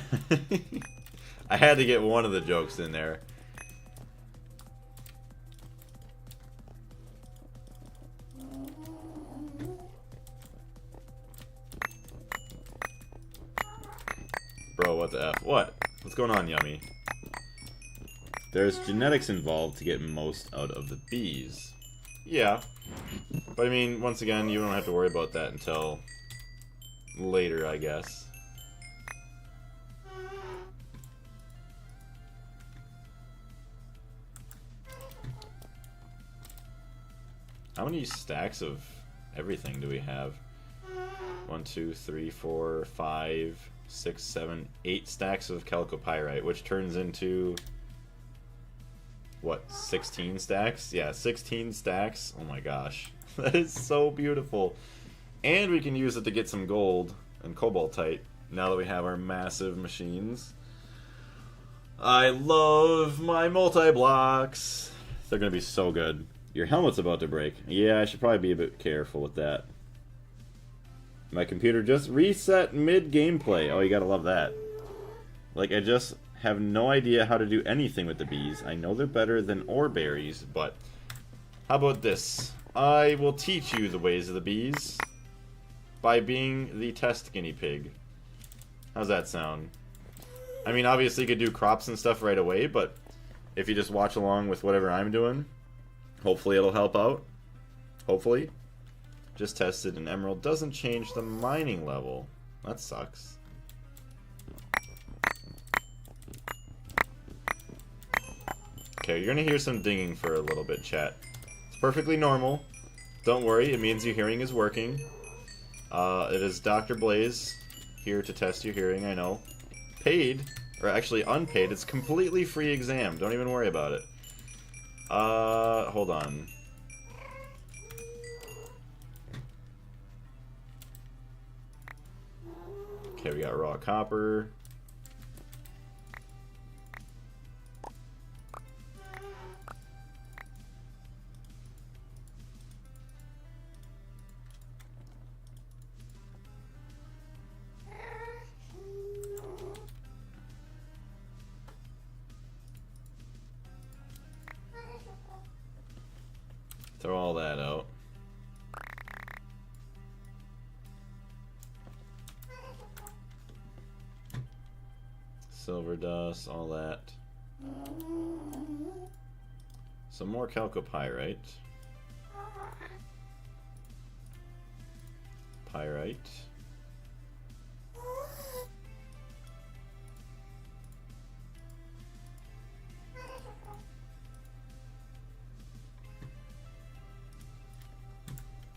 I had to get one of the jokes in there. Bro, what the F? What? What's going on, Yummy? There's genetics involved to get most out of the bees. Yeah. But I mean, once again, you don't have to worry about that until later, I guess. How many stacks of everything do we have? 1, 2, 3, 4, 5, 6, 7, 8 stacks of chalcopyrite, which turns into... what, 16 stacks? Yeah, 16 stacks. Oh my gosh. That is so beautiful. And we can use it to get some gold and cobaltite now that we have our massive machines. I love my multi-blocks. They're going to be so good. Your helmet's about to break. Yeah, I should probably be a bit careful with that. My computer just reset mid-gameplay. Oh, you gotta love that. Like, I just have no idea how to do anything with the bees. I know they're better than ore berries, but how about this? I will teach you the ways of the bees by being the test guinea pig. How's that sound? I mean, obviously you could do crops and stuff right away, but if you just watch along with whatever I'm doing, hopefully it'll help out. Hopefully. Just tested an emerald. Doesn't change the mining level. That sucks. Okay, you're gonna hear some dinging for a little bit, chat. It's perfectly normal. Don't worry, it means your hearing is working. It is Dr. Blaze here to test your hearing, I know. Paid, or actually unpaid, it's a completely free exam. Don't even worry about it. Hold on. Okay, we got raw copper. Throw all that out. Silver dust, all that. Some more chalcopyrite. Pyrite.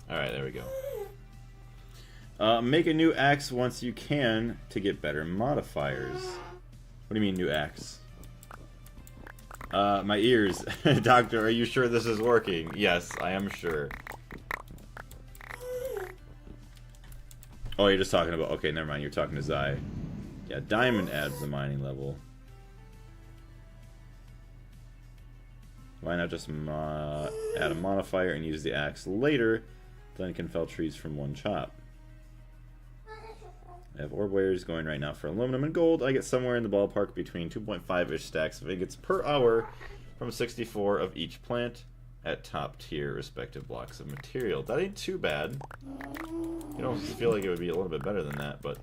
Alright, there we go. Make a new axe once you can to get better modifiers. What do you mean, new axe? My ears. Doctor, are you sure this is working? Yes, I am sure. Oh, you're just talking about... Okay, never mind. You're talking to Zai. Yeah, diamond adds the mining level. Why not just add a modifier and use the axe later? Then it can fell trees from one chop. I have orb wares going right now for aluminum and gold. I get somewhere in the ballpark between 2.5-ish stacks of ingots per hour from 64 of each plant at top tier respective blocks of material. That ain't too bad. You don't feel like it would be a little bit better than that, but...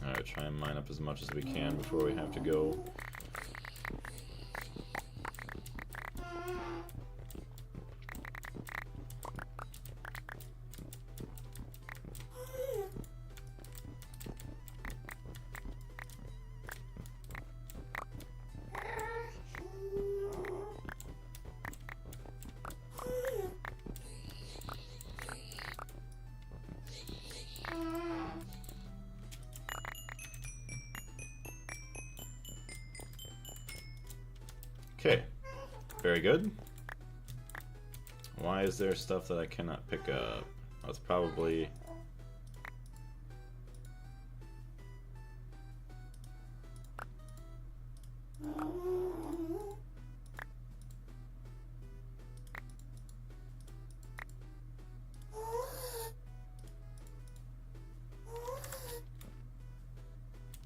Alright, try and mine up as much as we can before we have to go. Okay, very good. Why is there stuff that I cannot pick up? That's probably...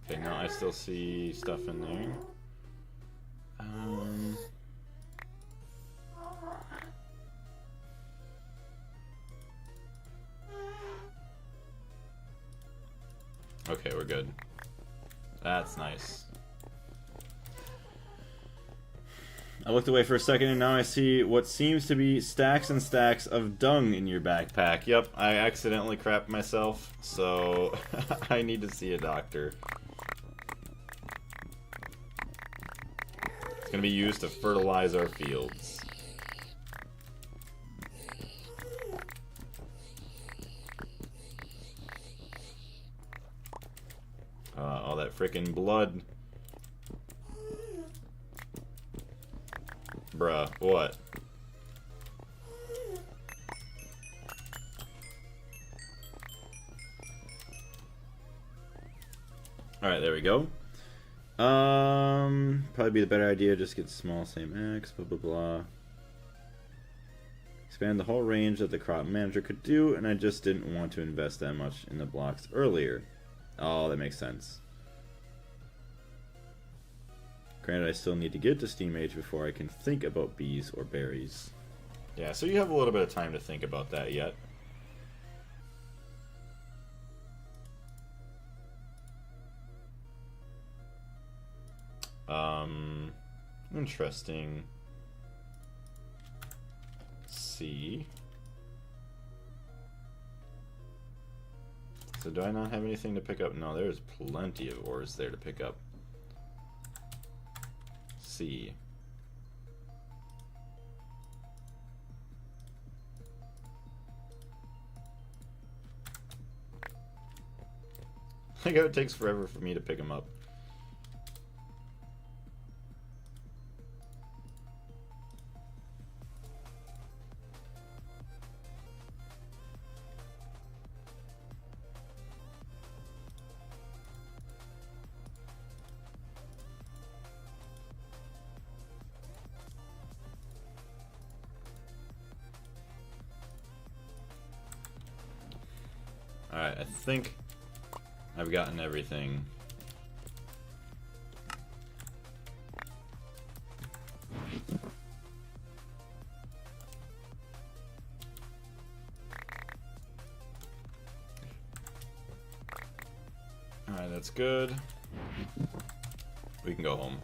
Okay, now I still see stuff in there. Okay, we're good. That's nice. I looked away for a second and now I see what seems to be stacks and stacks of dung in your backpack. Yep, I accidentally crapped myself, so I need to see a doctor. It's gonna be used to fertilize our fields. All that frickin' blood. Bruh, what? Alright, there we go. Probably be the better idea, just get small, same X, blah blah blah. Expand the whole range that the crop manager could do, and I just didn't want to invest that much in the blocks earlier. Oh, that makes sense. Granted, I still need to get to Steam Age before I can think about bees or berries. Yeah, so you have a little bit of time to think about that yet. Interesting. C. So do I not have anything to pick up? No, there's plenty of ores there to pick up. C. I think it takes forever for me to pick them up. Alright, I think I've gotten everything. Alright, that's good. We can go home.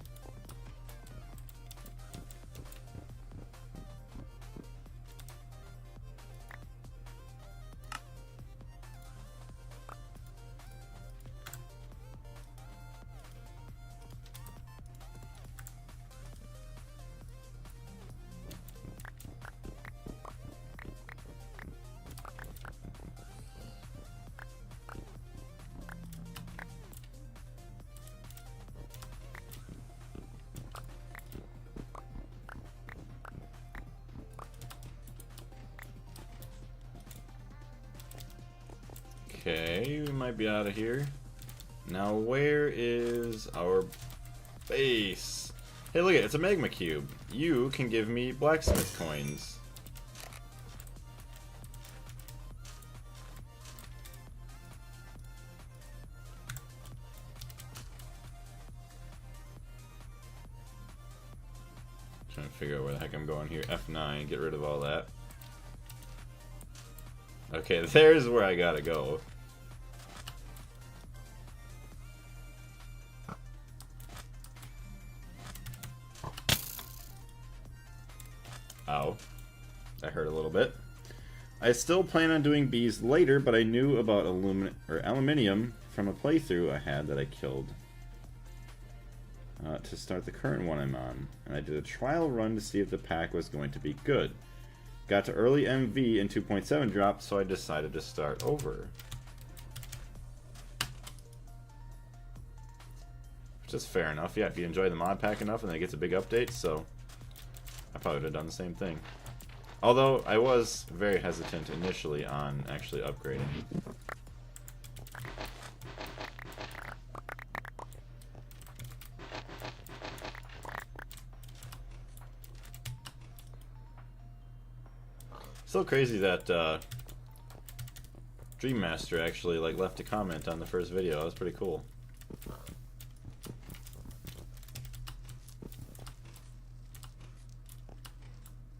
Okay, we might be out of here. Now, where is our base? Hey, look at it. It's a magma cube. You can give me blacksmith coins. Trying to figure out where the heck I'm going here. F9, get rid of all that. Okay, there's where I gotta go. Ow. That hurt a little bit. I still plan on doing bees later, but I knew about aluminium from a playthrough I had that I killed to start the current one I'm on. And I did a trial run to see if the pack was going to be good. Got to early MV and 2.7 dropped, so I decided to start over. Which is fair enough. Yeah, if you enjoy the mod pack enough and then it gets a big update, so I probably would have done the same thing. Although, I was very hesitant initially on actually upgrading. Still crazy that Dream Master actually left a comment on the first video. That was pretty cool.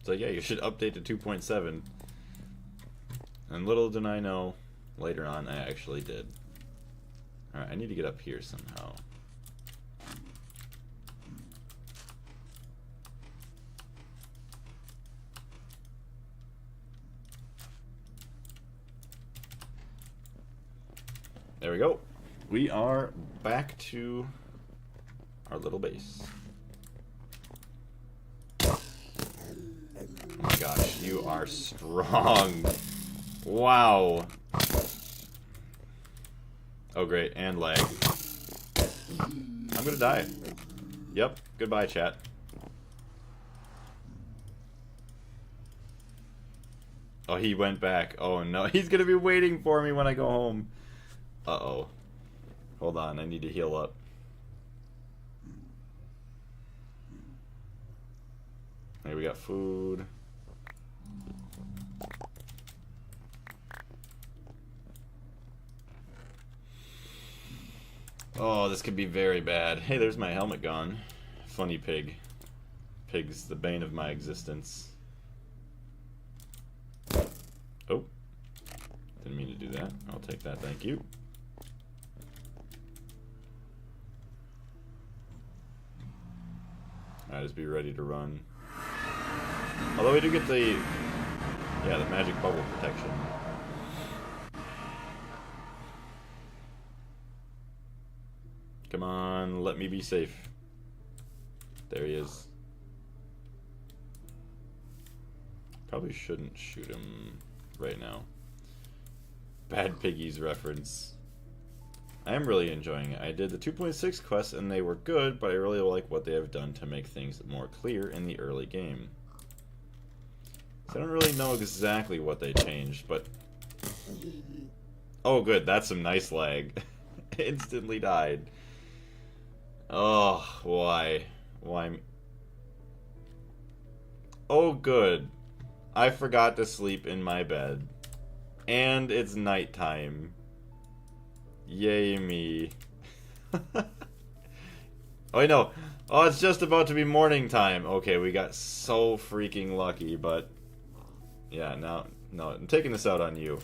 So yeah, you should update to 2.7. And little did I know, later on I actually did. Alright, I need to get up here somehow. There we go. We are back to our little base. Oh my gosh, you are strong. Wow. Oh great, and lag. I'm gonna die. Yep, goodbye chat. Oh, he went back. Oh no, he's gonna be waiting for me when I go home. Uh-oh. Hold on, I need to heal up. Here we got food. Oh, this could be very bad. Hey, there's my helmet gone. Funny pig. Pig's the bane of my existence. Oh. Didn't mean to do that. I'll take that, thank you. Alright, just be ready to run. Although we do get the... yeah, the magic bubble protection. me be safe. There he is. Probably shouldn't shoot him right now. Bad Piggies reference. I am really enjoying it. I did the 2.6 quests and they were good, but I really like what they have done to make things more clear in the early game. So I don't really know exactly what they changed, but... Oh good, that's some nice lag. Instantly died. Oh, why? Why? Oh good. I forgot to sleep in my bed. And it's nighttime. Yay me. Oh wait, no. Oh, it's just about to be morning time. Okay, we got so freaking lucky, but... Yeah, no, I'm taking this out on you.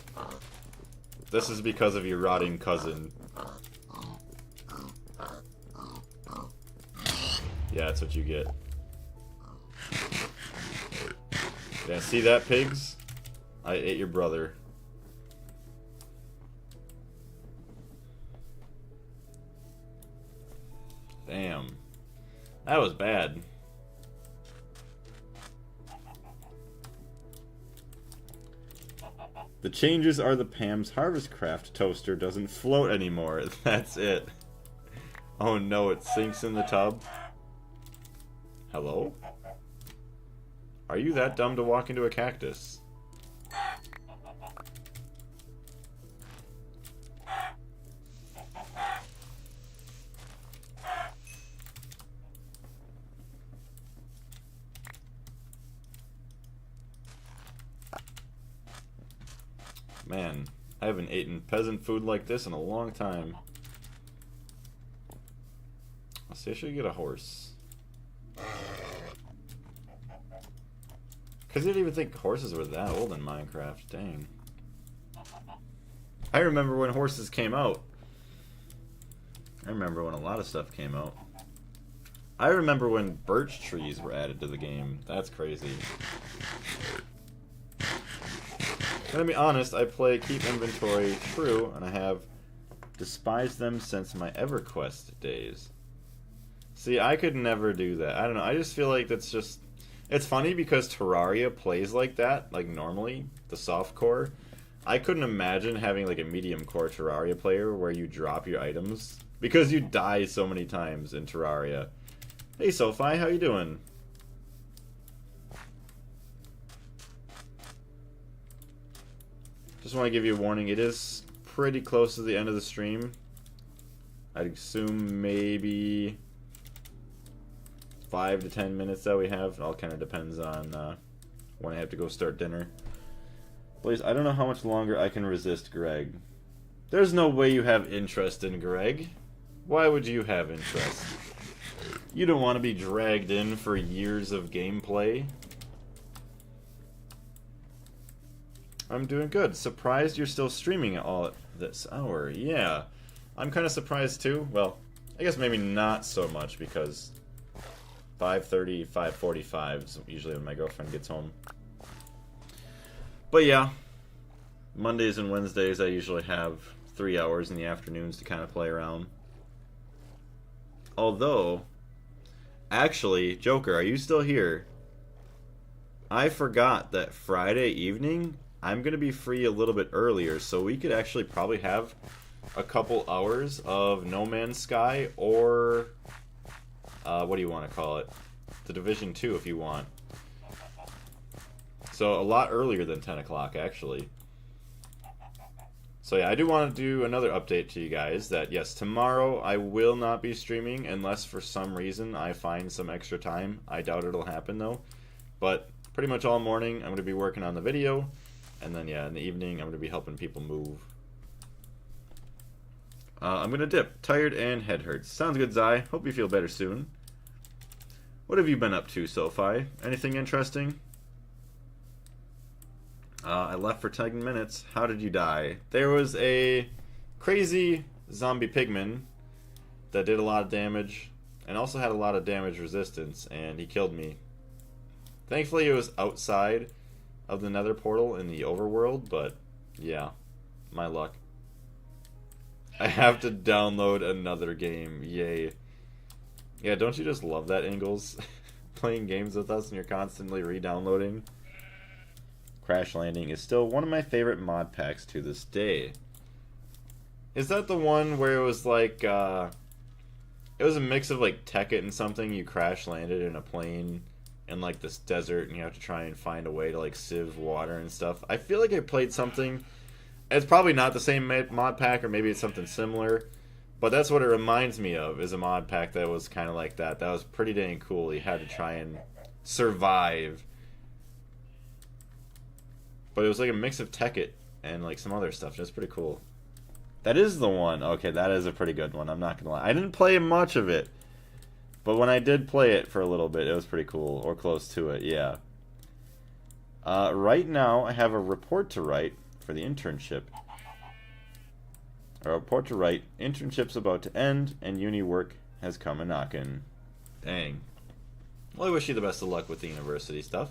This is because of your rotting cousin. Yeah, that's what you get. Yeah, see that, pigs? I ate your brother. Damn. That was bad. The changes are the Pam's Harvestcraft toaster doesn't float anymore. That's it. Oh no, it sinks in the tub. Hello? Are you that dumb to walk into a cactus? Man, I haven't eaten peasant food like this in a long time. Let's see, I should get a horse. Because I didn't even think horses were that old in Minecraft. Dang. I remember when horses came out. I remember when a lot of stuff came out. I remember when birch trees were added to the game. That's crazy. To be honest, I play Keep Inventory True, and I have despised them since my EverQuest days. See, I could never do that. I don't know, I just feel like that's just... It's funny because Terraria plays like that, like normally, the softcore. I couldn't imagine having like a medium core Terraria player where you drop your items, because you die so many times in Terraria. Hey Sophie, how you doing? Just want to give you a warning, it is pretty close to the end of the stream. I'd assume maybe 5 to 10 minutes that we have. It all kind of depends on when I have to go start dinner. Please, I don't know how much longer I can resist Greg. There's no way you have interest in Greg. Why would you have interest? You don't want to be dragged in for years of gameplay. I'm doing good. Surprised you're still streaming at all at this hour. Yeah. I'm kind of surprised too. Well, I guess maybe not so much because 5:30, 5:45 is usually when my girlfriend gets home. But yeah, Mondays and Wednesdays I usually have 3 hours in the afternoons to kind of play around. Although, actually, Joker, are you still here? I forgot that Friday evening I'm going to be free a little bit earlier, so we could actually probably have a couple hours of No Man's Sky or, what do you want to call it? The Division 2 if you want. So a lot earlier than 10 o'clock, actually. So yeah, I do want to do another update to you guys that, yes, tomorrow I will not be streaming unless for some reason I find some extra time. I doubt it'll happen, though. But pretty much all morning I'm going to be working on the video. And then, yeah, in the evening, I'm going to be helping people move. I'm going to dip. Tired and head hurts. Sounds good, Zai. Hope you feel better soon. What have you been up to, Sophie? Anything interesting? I left for 10 minutes. How did you die? There was a crazy zombie pigman that did a lot of damage and also had a lot of damage resistance, and he killed me. Thankfully, it was outside of the nether portal in the overworld, but yeah, my luck. I have to download another game. Yay. Yeah, don't you just love that, Ingalls? Playing games with us and you're constantly re-downloading. Crash Landing is still one of my favorite mod packs to this day. Is that the one where it was like, it was a mix of like Tekkit and something? You crash landed in a plane in like this desert and you have to try and find a way to like sieve water and stuff. I feel like I played something. It's probably not the same mod pack, or maybe it's something similar. But that's what it reminds me of, is a mod pack that was kind of like that. That was pretty dang cool. You had to try and survive. But it was like a mix of Tekkit and like some other stuff. That's pretty cool. That is the one. Okay, that is a pretty good one. I'm not going to lie. I didn't play much of it. But when I did play it for a little bit, it was pretty cool. Or close to it, yeah. Right now, I have a report to write for the internship. A report to write. Internship's about to end, and uni work has come a knockin'. Dang. Well, I wish you the best of luck with the university stuff.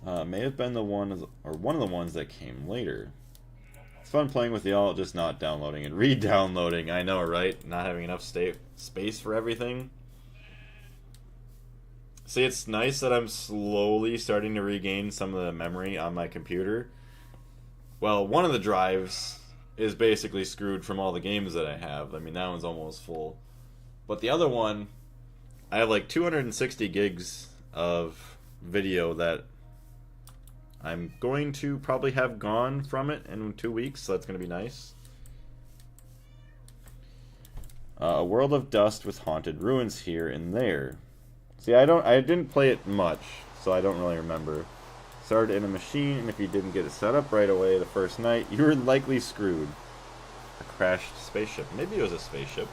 May have been the one, or one of the ones that came later. It's fun playing with y'all, just not downloading and re-downloading. I know, right? Not having enough space for everything. See, it's nice that I'm slowly starting to regain some of the memory on my computer. Well, one of the drives is basically screwed from all the games that I have. I mean, that one's almost full. But the other one, I have like 260 gigs of video that I'm going to probably have gone from it in 2 weeks, so that's going to be nice. A World of Dust with haunted ruins here and there. See, I didn't play it much, so I don't really remember. Started in a machine, and if you didn't get it set up right away the first night, you were likely screwed. A crashed spaceship. Maybe it was a spaceship.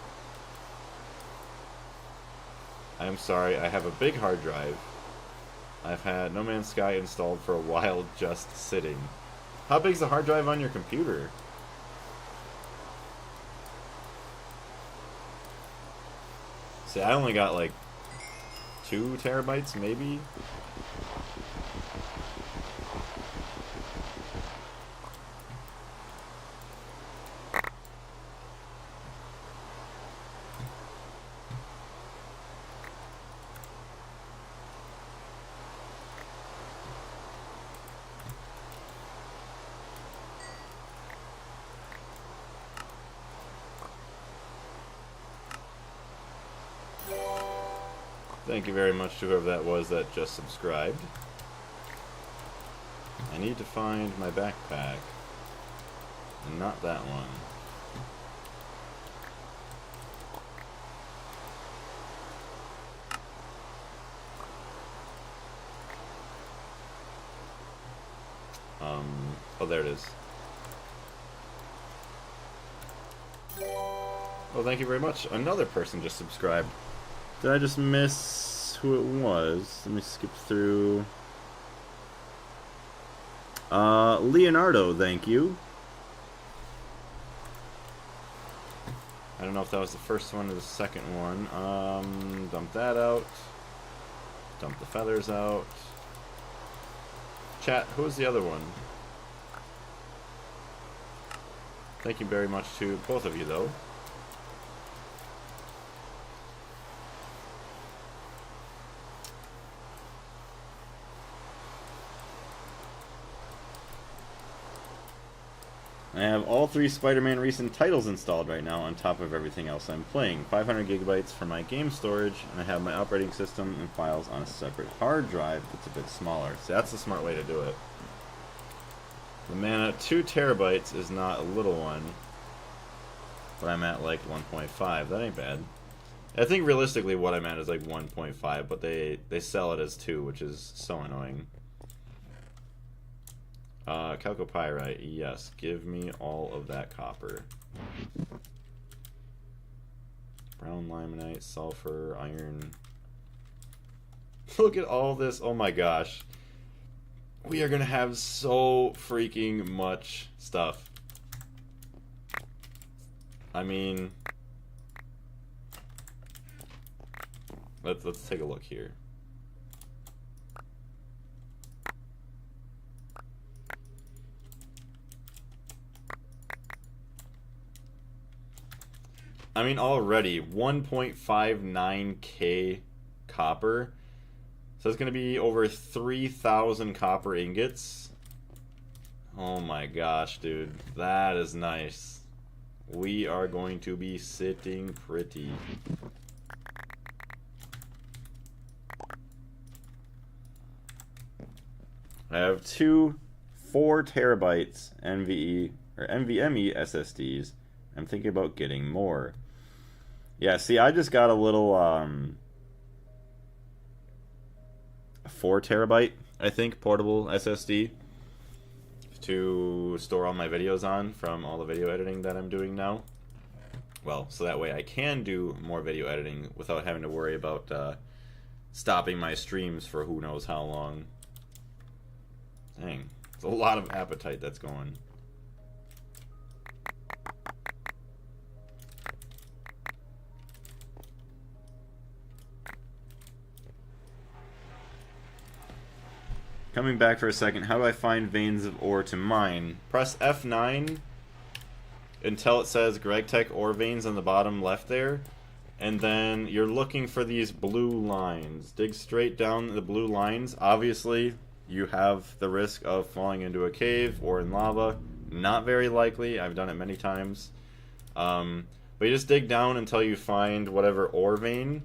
I'm sorry, I have a big hard drive. I've had No Man's Sky installed for a while just sitting. How big's the hard drive on your computer? See, I only got like 2 terabytes, maybe? Thank you very much to whoever that was that just subscribed. I need to find my backpack. And not that one. Oh, there it is. Well, thank you very much. Another person just subscribed. Did I just miss who it was? Let me skip through. Leonardo, thank you. I don't know if that was the first one or the second one. Dump that out. Dump the feathers out. Chat, who was the other one? Thank you very much to both of you, though. I have all 3 Spider-Man recent titles installed right now on top of everything else I'm playing. 500 gigabytes for my game storage, and I have my operating system and files on a separate hard drive that's a bit smaller. So that's the smart way to do it. The mana, 2 terabytes is not a little one, but I'm at like 1.5. That ain't bad. I think realistically what I'm at is like 1.5, but they sell it as 2, which is so annoying. Chalcopyrite, yes. Give me all of that copper. Brown limonite, sulfur, iron. Look at all this. Oh my gosh. We are going to have so freaking much stuff. I mean, let's take a look here. I mean, already 1.59k copper. So it's going to be over 3,000 copper ingots. Oh my gosh, dude. That is nice. We are going to be sitting pretty. I have two 4 terabytes NVE or NVMe SSDs. I'm thinking about getting more. Yeah, see, I just got a little 4 terabyte, I think, portable SSD to store all my videos on from all the video editing that I'm doing now. Well, so that way I can do more video editing without having to worry about stopping my streams for who knows how long. Dang, it's a lot of appetite that's going. Coming back for a second, how do I find veins of ore to mine? Press F9 until it says Gregtech ore veins on the bottom left there, and then you're looking for these blue lines. Dig straight down the blue lines. Obviously, you have the risk of falling into a cave or in lava. Not very likely. I've done it many times. But you just dig down until you find whatever ore vein,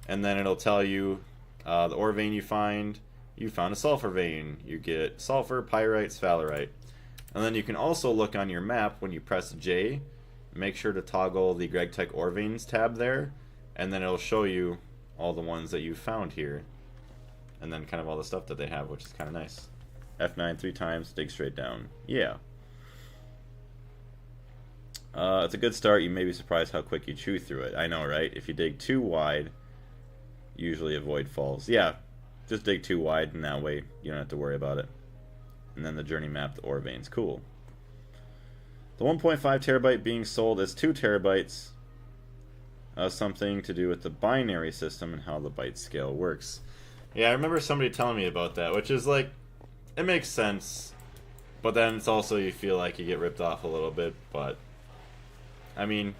and then it'll tell you the ore vein you find. You found a sulfur vein. You get sulfur, pyrite, sphalerite. And then you can also look on your map when you press J. Make sure to toggle the Gregtech ore veins tab there, and then it'll show you all the ones that you found here. And then kind of all the stuff that they have, which is kind of nice. F9 3 times, dig straight down. Yeah. It's a good start. You may be surprised how quick you chew through it. I know, right? If you dig too wide, usually avoid falls. Yeah, just dig too wide, and that way you don't have to worry about it. And then the journey map, the ore veins. Cool. The 1.5 terabyte being sold as 2 terabytes something to do with the binary system and how the byte scale works. Yeah, I remember somebody telling me about that, which is like, it makes sense, but then it's also you feel like you get ripped off a little bit, but I mean,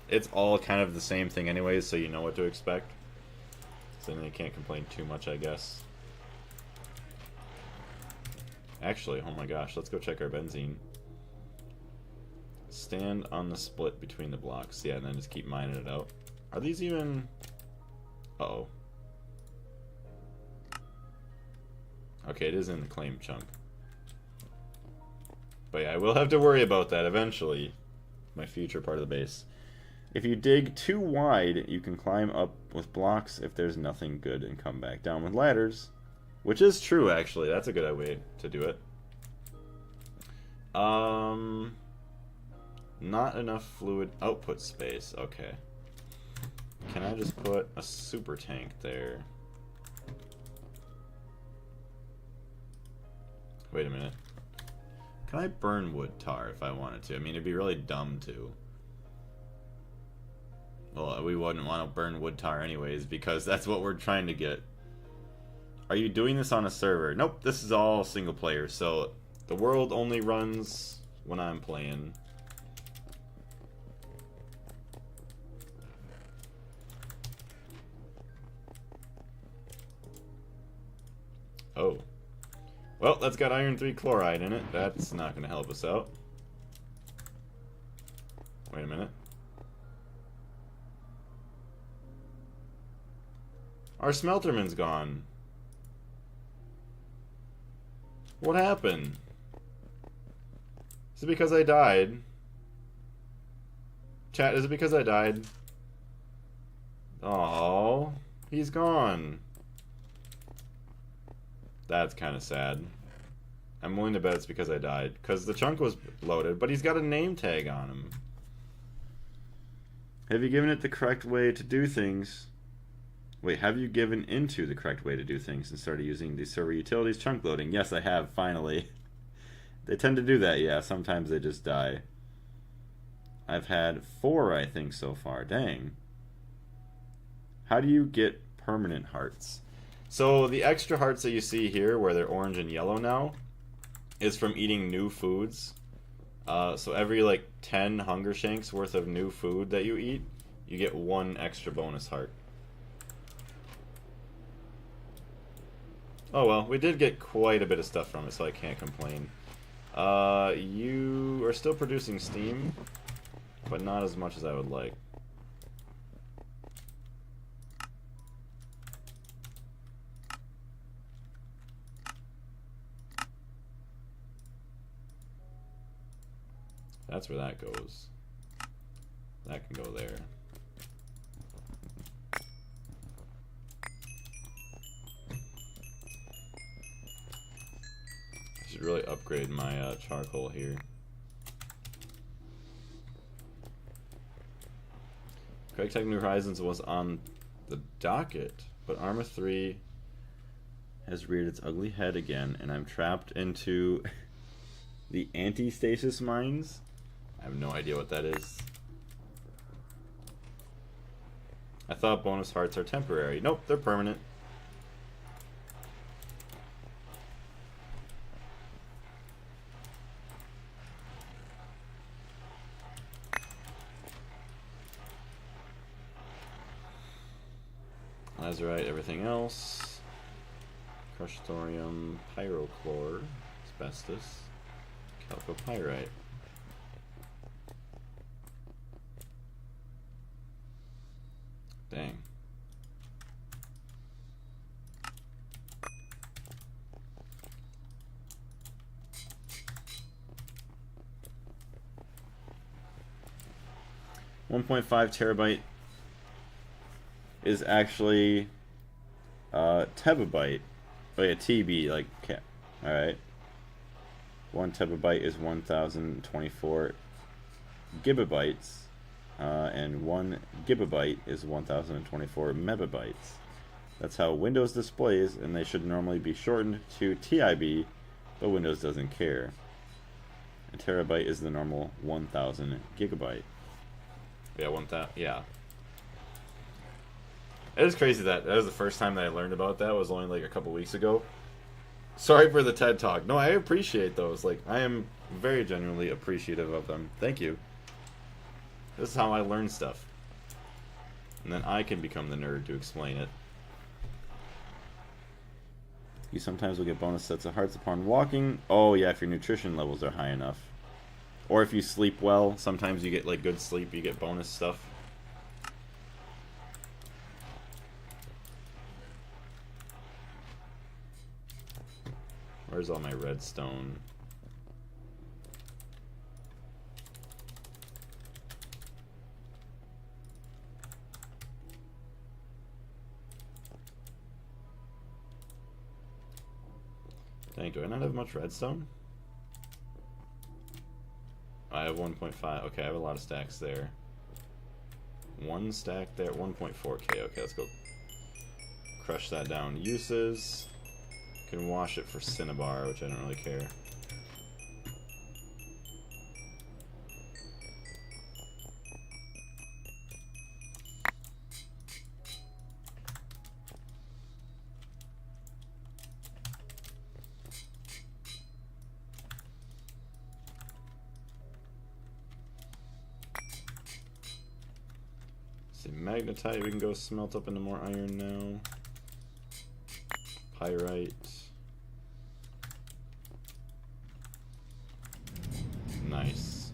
it's all kind of the same thing anyways, so you know what to expect. So then you can't complain too much, I guess. Actually, oh my gosh, let's go check our benzene. Stand on the split between the blocks. Yeah, and then just keep mining it out. Are these even... Uh-oh. Okay, it is in the claim chunk. But yeah, I will have to worry about that eventually. My future part of the base. If you dig too wide, you can climb up with blocks if there's nothing good and come back down with ladders. Which is true, actually. That's a good way to do it. Not enough fluid output space. Okay. Can I just put a super tank there? Wait a minute. Can I burn wood tar if I wanted to? I mean, it'd be really dumb to. Well, we wouldn't want to burn wood tar anyways, because that's what we're trying to get. Are you doing this on a server? Nope, this is all single player, so the world only runs when I'm playing. Oh. Well, that's got iron 3 chloride in it. That's not going to help us out. Wait a minute. Our smelterman's gone. What happened? Is it because I died? Chat, is it because I died? Oh, he's gone. That's kind of sad. I'm willing to bet it's because I died. Because the chunk was loaded, but he's got a name tag on him. Have you given it the correct way to do things? Wait, have you given into the correct way to do things and started using the server utilities chunk loading? Yes, I have, finally. They tend to do that, yeah. Sometimes they just die. I've had 4, I think, so far. Dang. How do you get permanent hearts? So the extra hearts that you see here, where they're orange and yellow now, is from eating new foods. So every like 10 hunger shanks worth of new food that you eat, you get 1 extra bonus heart. Oh well, we did get quite a bit of stuff from it, so I can't complain. You are still producing steam, but not as much as I would like. That's where that goes. That can go there. I should really upgrade my charcoal here. Gregtech New Horizons was on the docket, but Arma 3 has reared its ugly head again, and I'm trapped into the anti-stasis mines. I have no idea what that is. I thought bonus hearts are temporary. Nope, they're permanent. Lazurite, everything else. Crushed thorium, pyrochlor, asbestos, chalcopyrite. Dang. .5 terabyte is actually tebabyte. Oh yeah, TB, like, alright. 1 terabyte is 1024 gigabytes. And 1 gigabyte is 1024 megabytes. That's how Windows displays, and they should normally be shortened to TIB, but Windows doesn't care. A terabyte is the normal 1000 gigabyte. Yeah, 1000, yeah. It is crazy that was the first time that I learned about that. It was only like a couple weeks ago. Sorry for the TED Talk. No, I appreciate those. Like, I am very genuinely appreciative of them. Thank you. This is how I learn stuff. And then I can become the nerd to explain it. You sometimes will get bonus sets of hearts upon walking. Oh yeah, if your nutrition levels are high enough. Or if you sleep well, sometimes you get like good sleep, you get bonus stuff. Where's all my redstone? Dang, do I not have much redstone? I have 1.5. Okay, I have a lot of stacks there. 1 stack there, 1.4k. Okay, let's go crush that down. Uses. Can wash it for cinnabar, which I don't really care. See, magnetite, we can go smelt up into more iron now. Pyrite. Nice.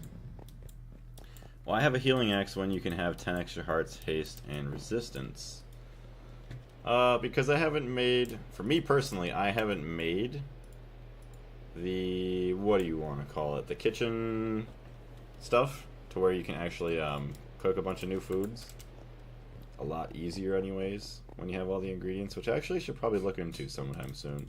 Well, I have a healing axe when you can have 10 extra hearts, haste, and resistance. Because I haven't made, for me personally, I haven't made the, what do you want to call it, the kitchen stuff, to where you can actually cook a bunch of new foods. A lot easier anyways, when you have all the ingredients, which I actually should probably look into sometime soon.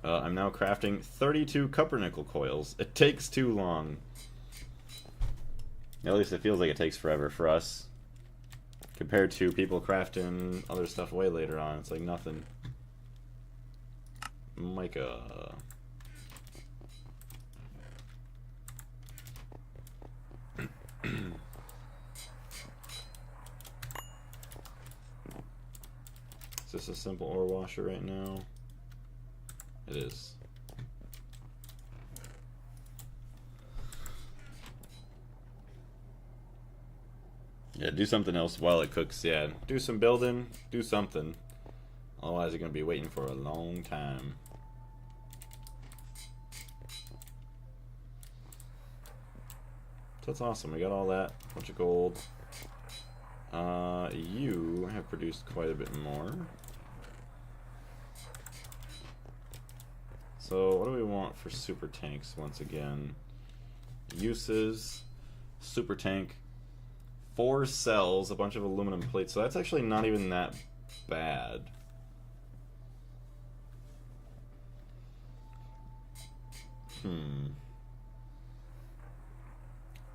I'm now crafting 32 copper-nickel coils. It takes too long. At least it feels like it takes forever for us. Compared to people crafting other stuff way later on. It's like nothing. Mica. Is this a simple ore washer right now? It is. Yeah, do something else while it cooks. Yeah, do some building, do something. Otherwise, you're going to be waiting for a long time. So that's awesome. We got all that. Bunch of gold. You have produced quite a bit more. So what do we want for super tanks once again? Uses, super tank, 4 cells, a bunch of aluminum plates. So that's actually not even that bad.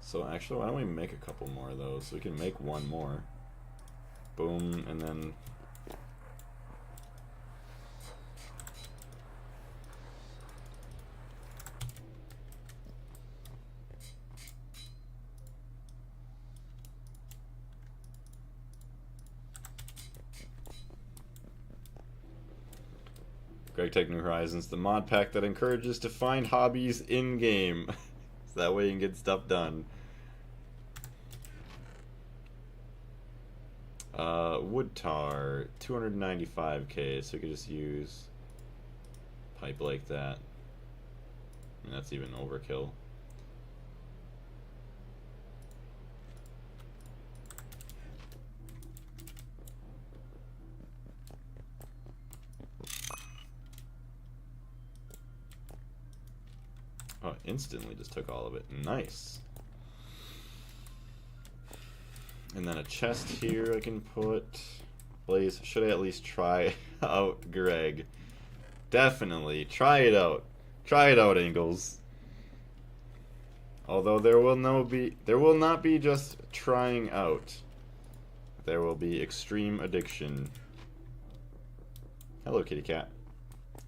So actually, why don't we make a couple more of those? We can make one more. Boom, and then... Gregtech New Horizons, the mod pack that encourages to find hobbies in-game. So that way you can get stuff done. Wood tar, 295k, so we could just use pipe like that. And that's even overkill. Oh, instantly just took all of it. Nice. And then a chest here I can put. Please, should I at least try out Greg? Definitely. Try it out. Try it out, Ingalls. Although there will not be just trying out. There will be extreme addiction. Hello, kitty cat.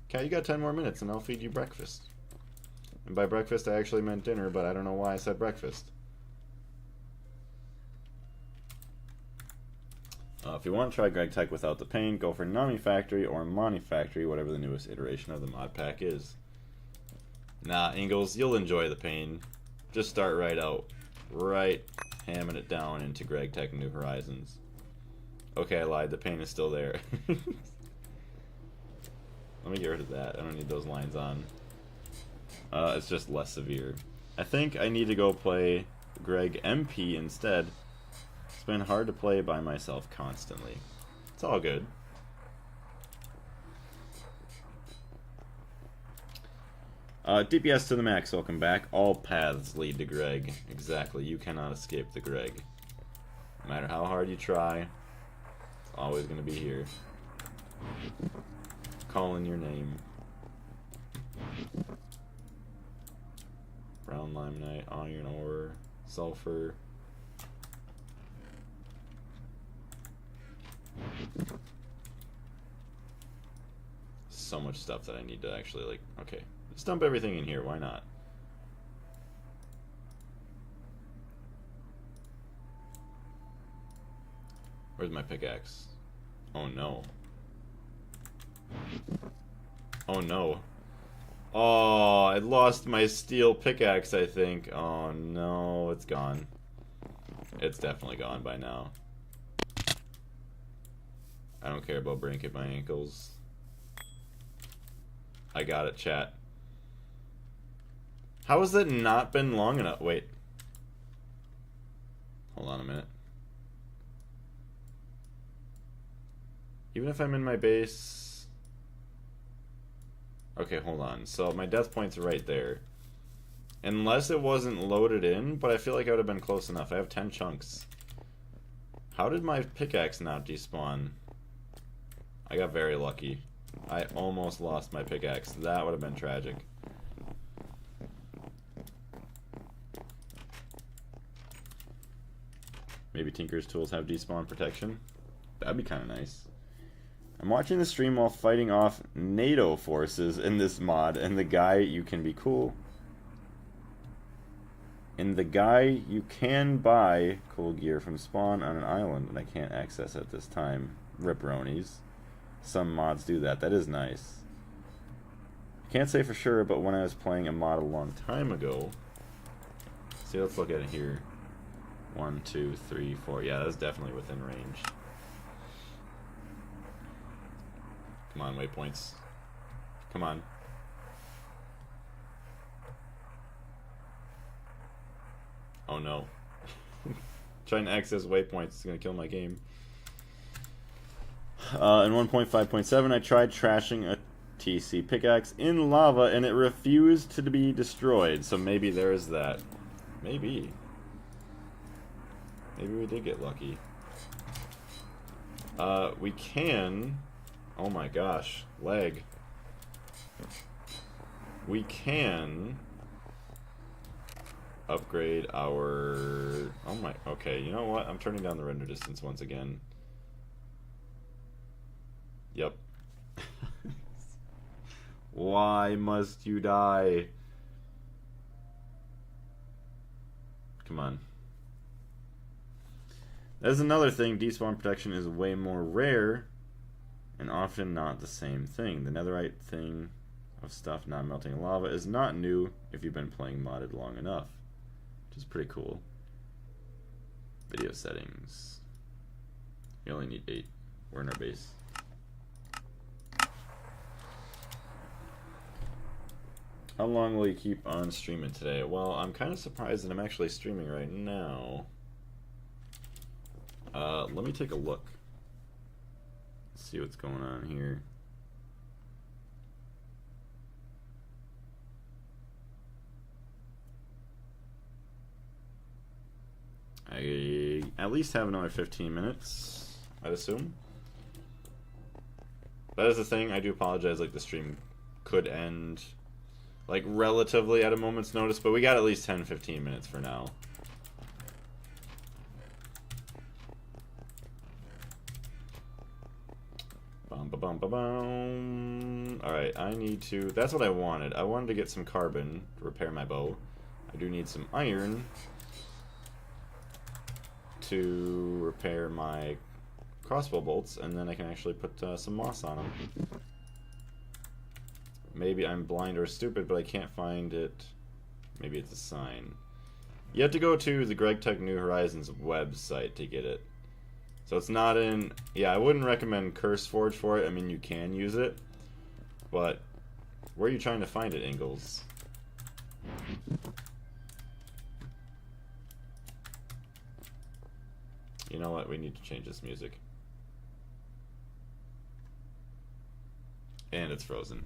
Cat, you got 10 more minutes and I'll feed you breakfast. And by breakfast, I actually meant dinner, but I don't know why I said breakfast. If you want to try Gregtech without the pain, go for Nami Factory or Mani Factory, whatever the newest iteration of the mod pack is. Nah, Ingalls, you'll enjoy the pain. Just start right out. Right, hamming it down into Gregtech New Horizons. Okay, I lied. The pain is still there. Let me get rid of that. I don't need those lines on. It's just less severe. I think I need to go play Greg MP instead. It's been hard to play by myself constantly. It's all good. DPS to the max, welcome back. All paths lead to Greg. Exactly, you cannot escape the Greg. No matter how hard you try, it's always going to be here. Calling your name. Brown limonite, iron ore, sulfur. So much stuff that I need to actually, like, okay. Let's dump everything in here, why not? Where's my pickaxe? Oh no. Oh no. Oh, I lost my steel pickaxe, I think. Oh no, it's gone. It's definitely gone by now. I don't care about breaking my ankles. I got it, chat. How has that not been long enough? Wait. Hold on a minute. Even if I'm in my base... Okay, hold on. So my death point's right there. Unless it wasn't loaded in, but I feel like I would have been close enough. I have 10 chunks. How did my pickaxe not despawn? I got very lucky. I almost lost my pickaxe. That would have been tragic. Maybe Tinker's tools have despawn protection. That'd be kind of nice. I'm watching the stream while fighting off NATO forces in this mod, and the guy you can be cool. And the guy you can buy cool gear from spawn on an island, and I can't access at this time. Ripperonies. some mods do that. That is nice. Can't say for sure, but when I was playing a mod a long time ago... See, let's look at it here. 1, 2, 3, 4. Yeah, that's definitely within range. Come on, waypoints. Come on. Oh no. Trying to access waypoints is going to kill my game. In 1.5.7, I tried trashing a TC pickaxe in lava and it refused to be destroyed. So maybe there is that. Maybe. Maybe we did get lucky. We can... Oh my gosh. Lag. We can... upgrade our... Oh my... Okay, you know what? I'm turning down the render distance once again. Yep. Why must you die? Come on. That's another thing. Despawn protection is way more rare and often not the same thing. The netherite thing of stuff not melting in lava is not new if you've been playing modded long enough, which is pretty cool. Video settings. You only need 8. We're in our base. How long will you keep on streaming today? Well, I'm kind of surprised that I'm actually streaming right now. Let me take a look. See what's going on here. I at least have another 15 minutes, I'd assume. That is the thing. I do apologize. Like, the stream could end, like, relatively at a moment's notice, but we got at least 10-15 minutes for now. Alright, I need to... That's what I wanted. I wanted to get some carbon to repair my bow. I do need some iron to repair my crossbow bolts, and then I can actually put some moss on them. Maybe I'm blind or stupid, but I can't find it. Maybe it's a sign. You have to go to the Gregtech New Horizons website to get it. So it's not in... Yeah, I wouldn't recommend CurseForge for it. I mean, you can use it. But where are you trying to find it, Ingalls? You know what? We need to change this music. And it's frozen.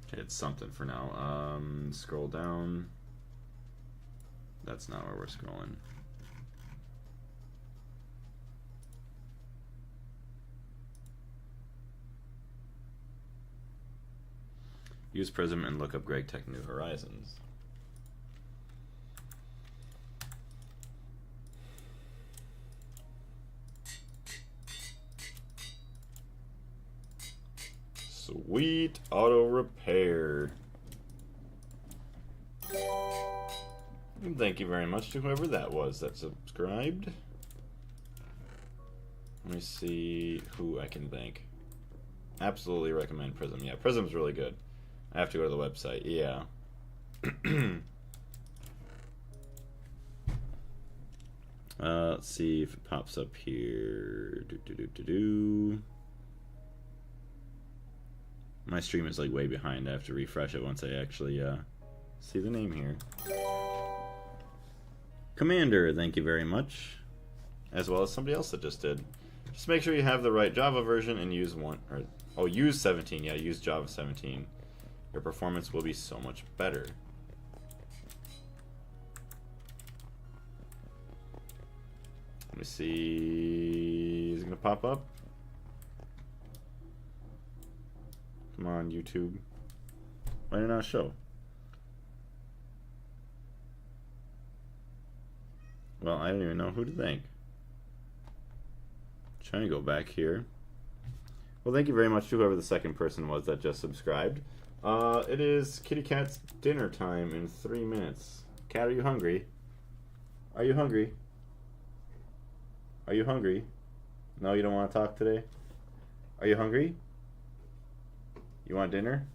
Okay, it's something for now. Scroll down. That's not where we're scrolling. Use Prism and look up Gregtech New Horizons. Sweet auto repair. And thank you very much to whoever that was that subscribed. Let me see who I can thank. Absolutely recommend Prism. Yeah, Prism's really good. I have to go to the website. Yeah. Let's see if it pops up here. My stream is like way behind. I have to refresh it once I actually see the name here. Commander, thank you very much. As well as somebody else that just did. Just make sure you have the right Java version and use use 17. Yeah, use Java 17. Your performance will be so much better. Let me see. Is it gonna pop up? Come on, YouTube. Why did it not show? Well, I don't even know who to thank. Trying to go back here. Well, thank you very much to whoever the second person was that just subscribed. It is Kitty Cat's dinner time in 3 minutes. Cat, are you hungry? Are you hungry? Are you hungry? No, you don't want to talk today? Are you hungry? You want dinner?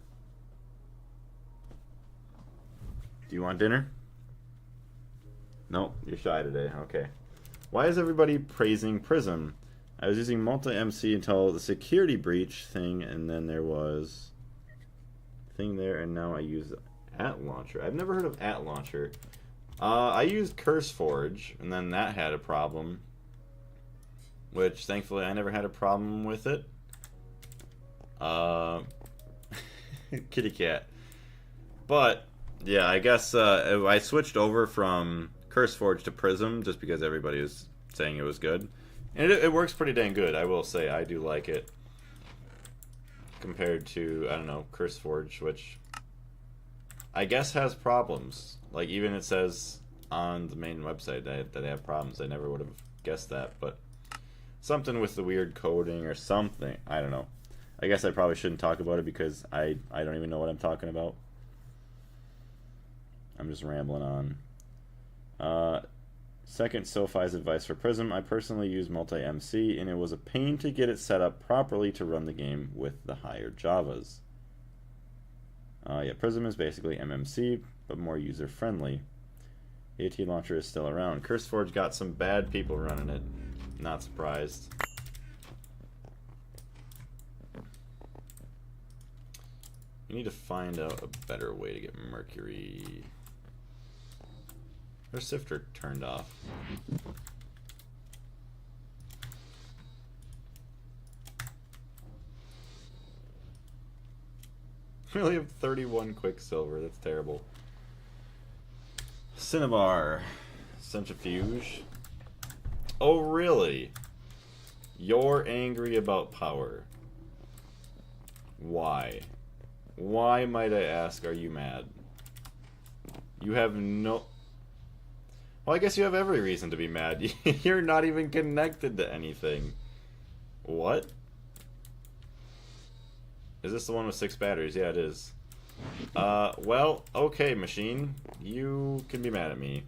Do you want dinner? No, you're shy today. Okay. Why is everybody praising Prism? I was using multi-MC until the security breach thing, and then there was thing there, and now I use at launcher. I've never heard of at launcher. I used CurseForge, and then that had a problem, which thankfully I never had a problem with it. Kitty cat. But yeah, I guess I switched over from CurseForge to Prism just because everybody was saying it was good, and it works pretty dang good. I will say I do like it compared to, I don't know, CurseForge, which I guess has problems. Like, even it says on the main website that they have problems. I never would have guessed that, but something with the weird coding or something. I don't know. I guess I probably shouldn't talk about it because I don't even know what I'm talking about. I'm just rambling on. Second, SoFi's advice for Prism. I personally use multi-MC, and it was a pain to get it set up properly to run the game with the higher Javas. Yeah, Prism is basically MMC, but more user-friendly. AT Launcher is still around. CurseForge got some bad people running it. Not surprised. We need to find out a better way to get Mercury. Our sifter turned off. We only have 31 Quicksilver. That's terrible. Cinnabar. Centrifuge. Oh, really? You're angry about power. Why? Why, might I ask, are you mad? You have no... Well, I guess you have every reason to be mad. You're not even connected to anything. What? Is this the one with 6 batteries? Yeah, it is. Well, okay, machine. You can be mad at me.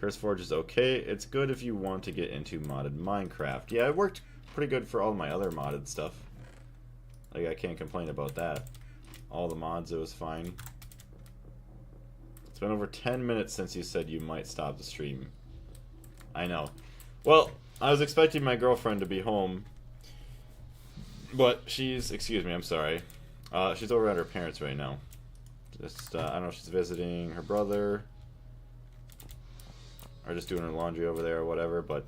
CurseForge is okay. It's good if you want to get into modded Minecraft. Yeah, it worked pretty good for all my other modded stuff. Like, I can't complain about that. All the mods, it was fine. It's been over 10 minutes since you said you might stop the stream. I know. Well, I was expecting my girlfriend to be home, but she's... Excuse me, I'm sorry. She's over at her parents' right now. Just, I don't know if she's visiting her brother, or just doing her laundry over there or whatever, but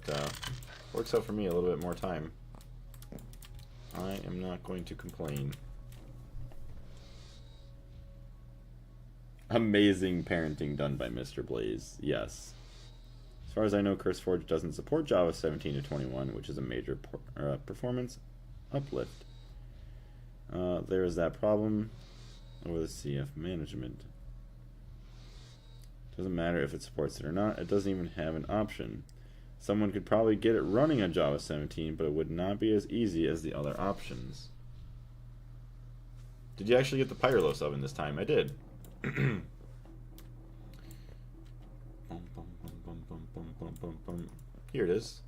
works out for me a little bit more time. I am not going to complain. Amazing parenting done by Mr. Blaze. Yes. As far as I know, CurseForge doesn't support Java 17 to 21, which is a major performance uplift. There is that problem over the CF management. Doesn't matter if it supports it or not. It doesn't even have an option. Someone could probably get it running on Java 17, but it would not be as easy as the other options. Did you actually get the pyrolyse oven this time? I did. Here it is.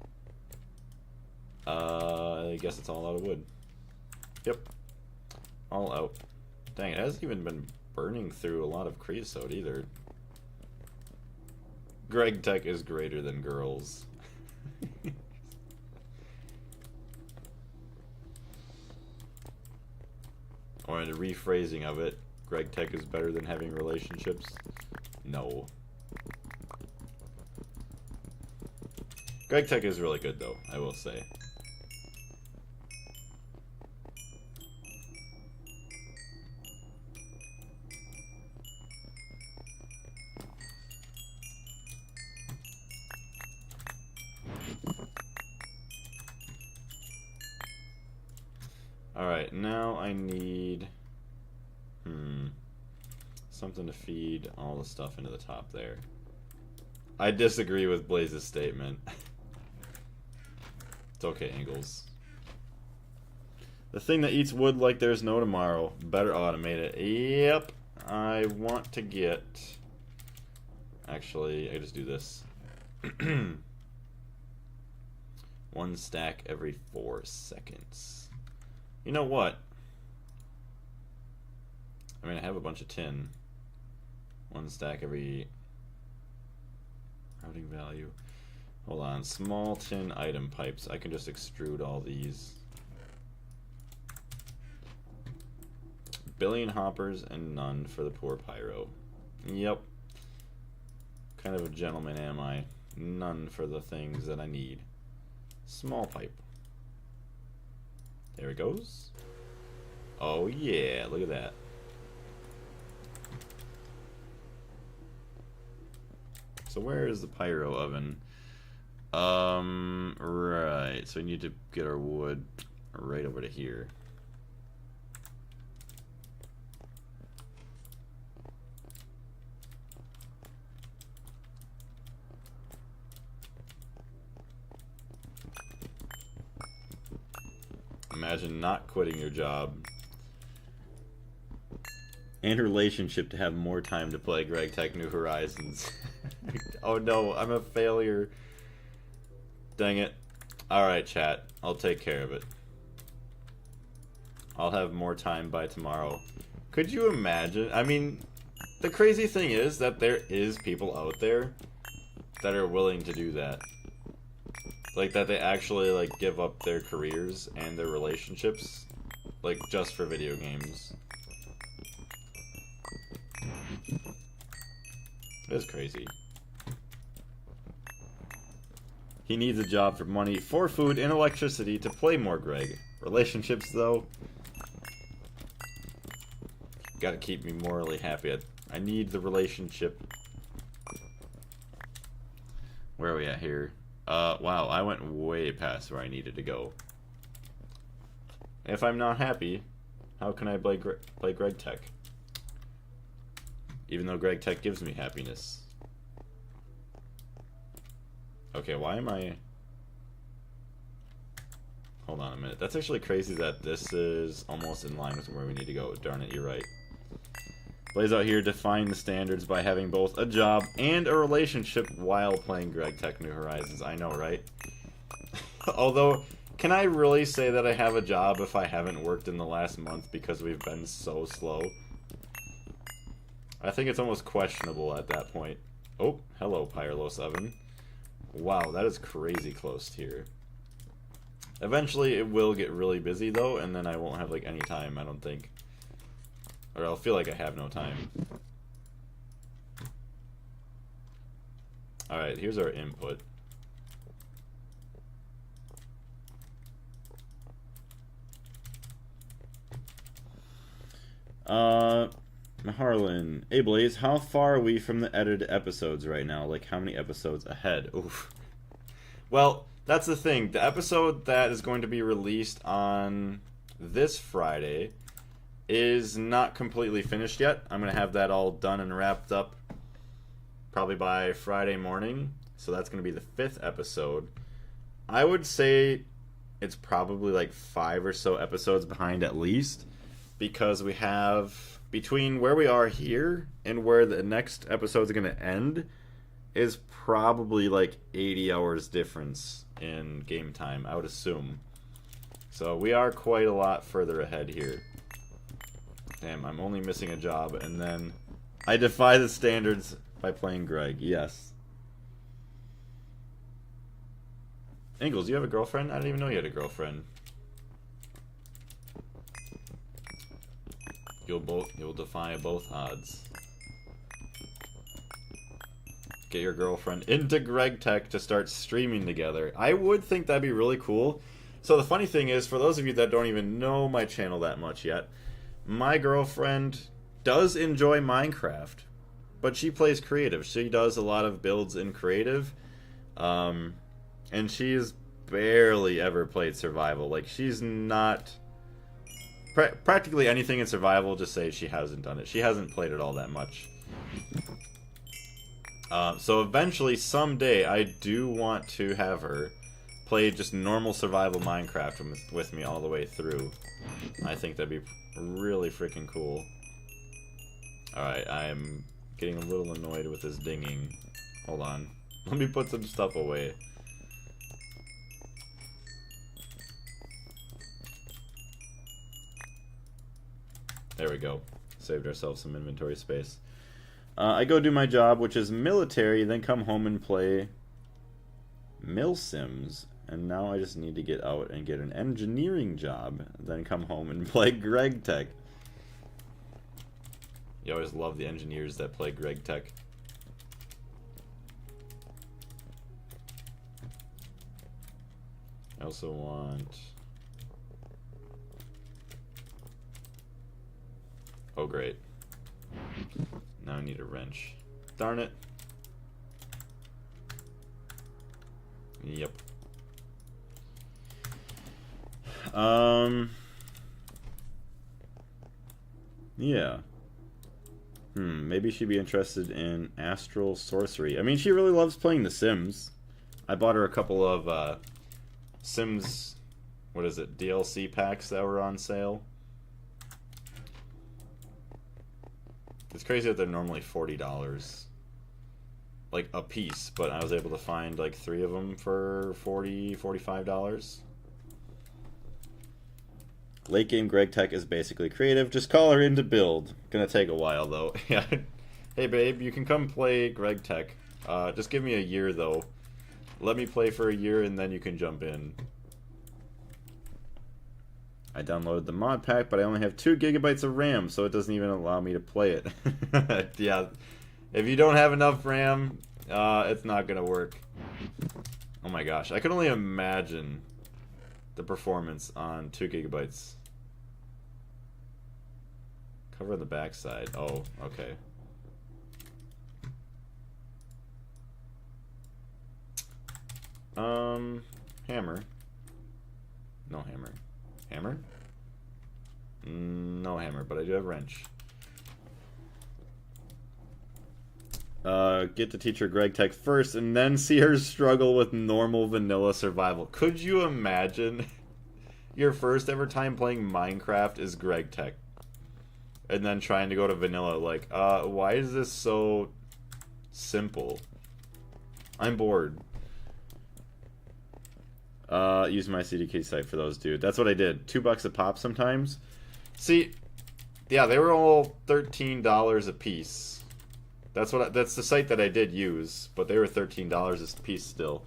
I guess it's all out of wood. Yep. All out. Dang, it hasn't even been burning through a lot of creosote either. Gregtech is greater than girls. Or in the rephrasing of it, Gregtech is better than having relationships? No. Gregtech is really good though, I will say. Alright, now I need something to feed all the stuff into the top there. I disagree with Blaze's statement. It's okay, Ingalls. The thing that eats wood like there's no tomorrow. Better automate it. Yep. I want to get... Actually, I just do this. 1 stack every 4 seconds. You know what? I mean, I have a bunch of tin. 1 stack every... routing value. Hold on. Small tin item pipes. I can just extrude all these. Billion hoppers and none for the poor pyro. Yep. Kind of a gentleman am I. None for the things that I need. Small pipe. There it goes. Oh yeah, look at that. So where is the pyro oven? Right. So we need to get our wood right over to here. Imagine not quitting your job and relationship to have more time to play Gregtech New Horizons. Oh no, I'm a failure. Dang it. Alright, chat. I'll take care of it. I'll have more time by tomorrow. Could you imagine? I mean, the crazy thing is that there is people out there that are willing to do that. Like, that they actually, like, give up their careers and their relationships, like, just for video games. It is crazy. He needs a job for money, for food, and electricity to play more Greg. Relationships, though, gotta keep me morally happy. I need the relationship. Where are we at here? Wow, I went way past where I needed to go. If I'm not happy, how can I play Gregtech? Even though Gregtech gives me happiness. Okay, why am I... Hold on a minute. That's actually crazy that this is almost in line with where we need to go. Darn it, you're right. Blaze out here define the standards by having both a job and a relationship while playing Gregtech New Horizons. I know, right? Although, can I really say that I have a job if I haven't worked in the last month because we've been so slow? I think it's almost questionable at that point. Oh, hello, pyrolyse oven. Wow, that is crazy close here. Eventually, it will get really busy, though, and then I won't have, like, any time, I don't think. Or I'll feel like I have no time. Alright, here's our input. Harlan. Hey Blaze, how far are we from the edited episodes right now? Like, how many episodes ahead? Oof. Well, that's the thing. The episode that is going to be released on this Friday is not completely finished yet. I'm going to have that all done and wrapped up probably by Friday morning. So that's going to be the 5th episode. I would say it's probably like 5 or so episodes behind at least, because we have, between where we are here and where the next episode is going to end, is probably like 80 hours difference in game time, I would assume. So we are quite a lot further ahead here. Damn, I'm only missing a job, and then I defy the standards by playing Greg. Yes. Ingalls, you have a girlfriend? I didn't even know you had a girlfriend. You'll defy both odds. Get your girlfriend into Gregtech to start streaming together. I would think that'd be really cool. So the funny thing is, for those of you that don't even know my channel that much yet, my girlfriend does enjoy Minecraft, but she plays creative. She does a lot of builds in creative, and she's barely ever played survival. Like, she's not... practically anything in survival, just say she hasn't done it. She hasn't played it all that much. So eventually, someday, I do want to have her play just normal survival Minecraft with me all the way through. I think that'd be really freaking cool. Alright, I am getting a little annoyed with this dinging. Hold on. Let me put some stuff away. There we go. Saved ourselves some inventory space. I go do my job, which is military, then come home and play Mill Sims. And now I just need to get out and get an engineering job, then come home and play Gregtech. You always love the engineers that play Gregtech. I also want... Oh, great. Now I need a wrench. Darn it. Yep. Yeah. Maybe she'd be interested in astral sorcery. I mean, she really loves playing The Sims. I bought her a couple of Sims, what is it, DLC packs that were on sale. It's crazy that they're normally $40, like a piece, but I was able to find like 3 of them for $40, $45. Late game Gregtech is basically creative. Just call her in to build. Gonna take a while though. Yeah. Hey babe, you can come play Gregtech. Just give me a year though. Let me play for a year and then you can jump in. I downloaded the mod pack, but I only have 2 gigabytes of RAM, so it doesn't even allow me to play it. Yeah. If you don't have enough RAM, it's not gonna work. Oh my gosh, I could only imagine the performance on 2 gigabytes. Cover on the backside. Oh, okay. Hammer. No hammer. Hammer? No hammer, but I do have wrench. Get to teach her Gregtech first and then see her struggle with normal vanilla survival. Could you imagine your first ever time playing Minecraft is Gregtech? And then trying to go to vanilla, like, why is this so simple? I'm bored. Use my CDK site for those, dude. That's what I did. $2 a pop sometimes. See, yeah, they were all $13 a piece. That's the site that I did use, but they were $13 a piece still.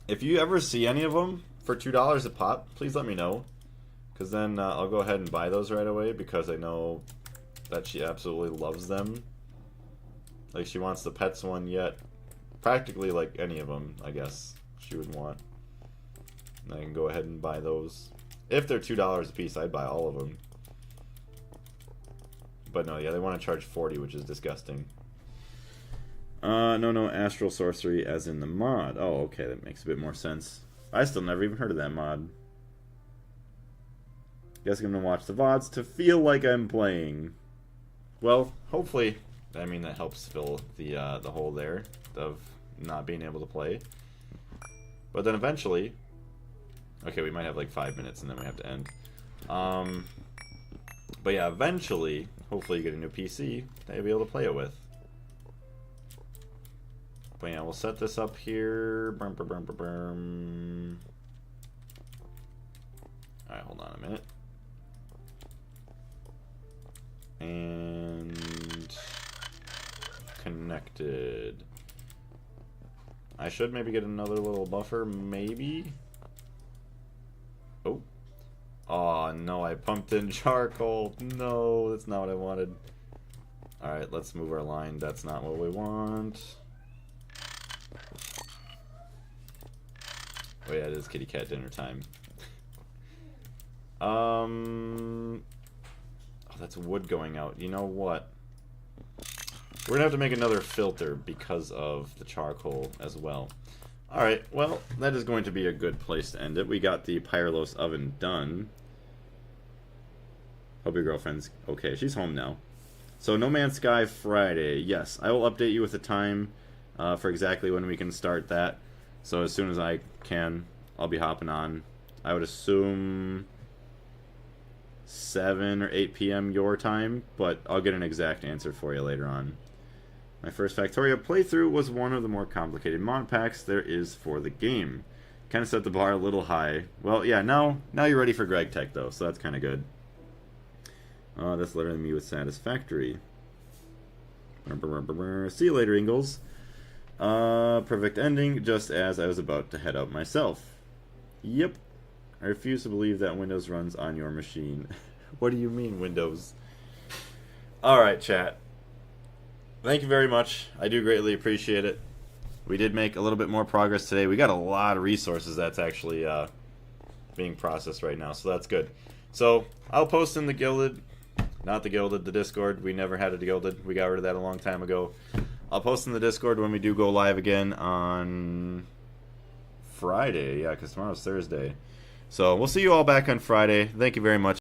If you ever see any of them for $2 a pop, please let me know, because then I'll go ahead and buy those right away, because I know that she absolutely loves them. Like, she wants the pets one yet. Practically like any of them, I guess, she would want. And I can go ahead and buy those. If they're $2 a piece, I'd buy all of them. But no, yeah, they want to charge $40, which is disgusting. No, astral sorcery as in the mod. Oh, okay, that makes a bit more sense. I still never even heard of that mod. Guess I'm gonna watch the VODs to feel like I'm playing. Well, hopefully, I mean, that helps fill the hole there of not being able to play. But then eventually, okay, we might have like 5 minutes and then we have to end. But yeah, eventually, hopefully you get a new PC that you'll be able to play it with. But yeah, we'll set this up here. Alright, hold on a minute. And connected. I should maybe get another little buffer, maybe? Oh. Oh no, I pumped in charcoal. No, that's not what I wanted. Alright, let's move our line. That's not what we want. Oh yeah, it is kitty cat dinner time. Oh, that's wood going out. You know what? We're gonna have to make another filter because of the charcoal as well. Alright, well, that is going to be a good place to end it. We got the pyrolyse oven done. Hope your girlfriend's okay. She's home now. So, No Man's Sky Friday. Yes, I will update you with the time for exactly when we can start that. So as soon as I can, I'll be hopping on. I would assume 7 or 8 p.m. your time, but I'll get an exact answer for you later on. My first Factorio playthrough was one of the more complicated mod packs there is for the game. Kind of set the bar a little high. Well, yeah, now you're ready for Gregtech, though, so that's kind of good. That's lettering me with satisfactory. See you later, Ingalls. Perfect ending, just as I was about to head out myself. Yep. I refuse to believe that Windows runs on your machine. What do you mean, Windows? Alright, chat. Thank you very much. I do greatly appreciate it. We did make a little bit more progress today. We got a lot of resources that's actually being processed right now, so that's good. So, I'll post in the Gilded, not the Gilded, the Discord. We never had a Gilded. We got rid of that a long time ago. I'll post in the Discord when we do go live again on Friday. Yeah, because tomorrow's Thursday. So, we'll see you all back on Friday. Thank you very much.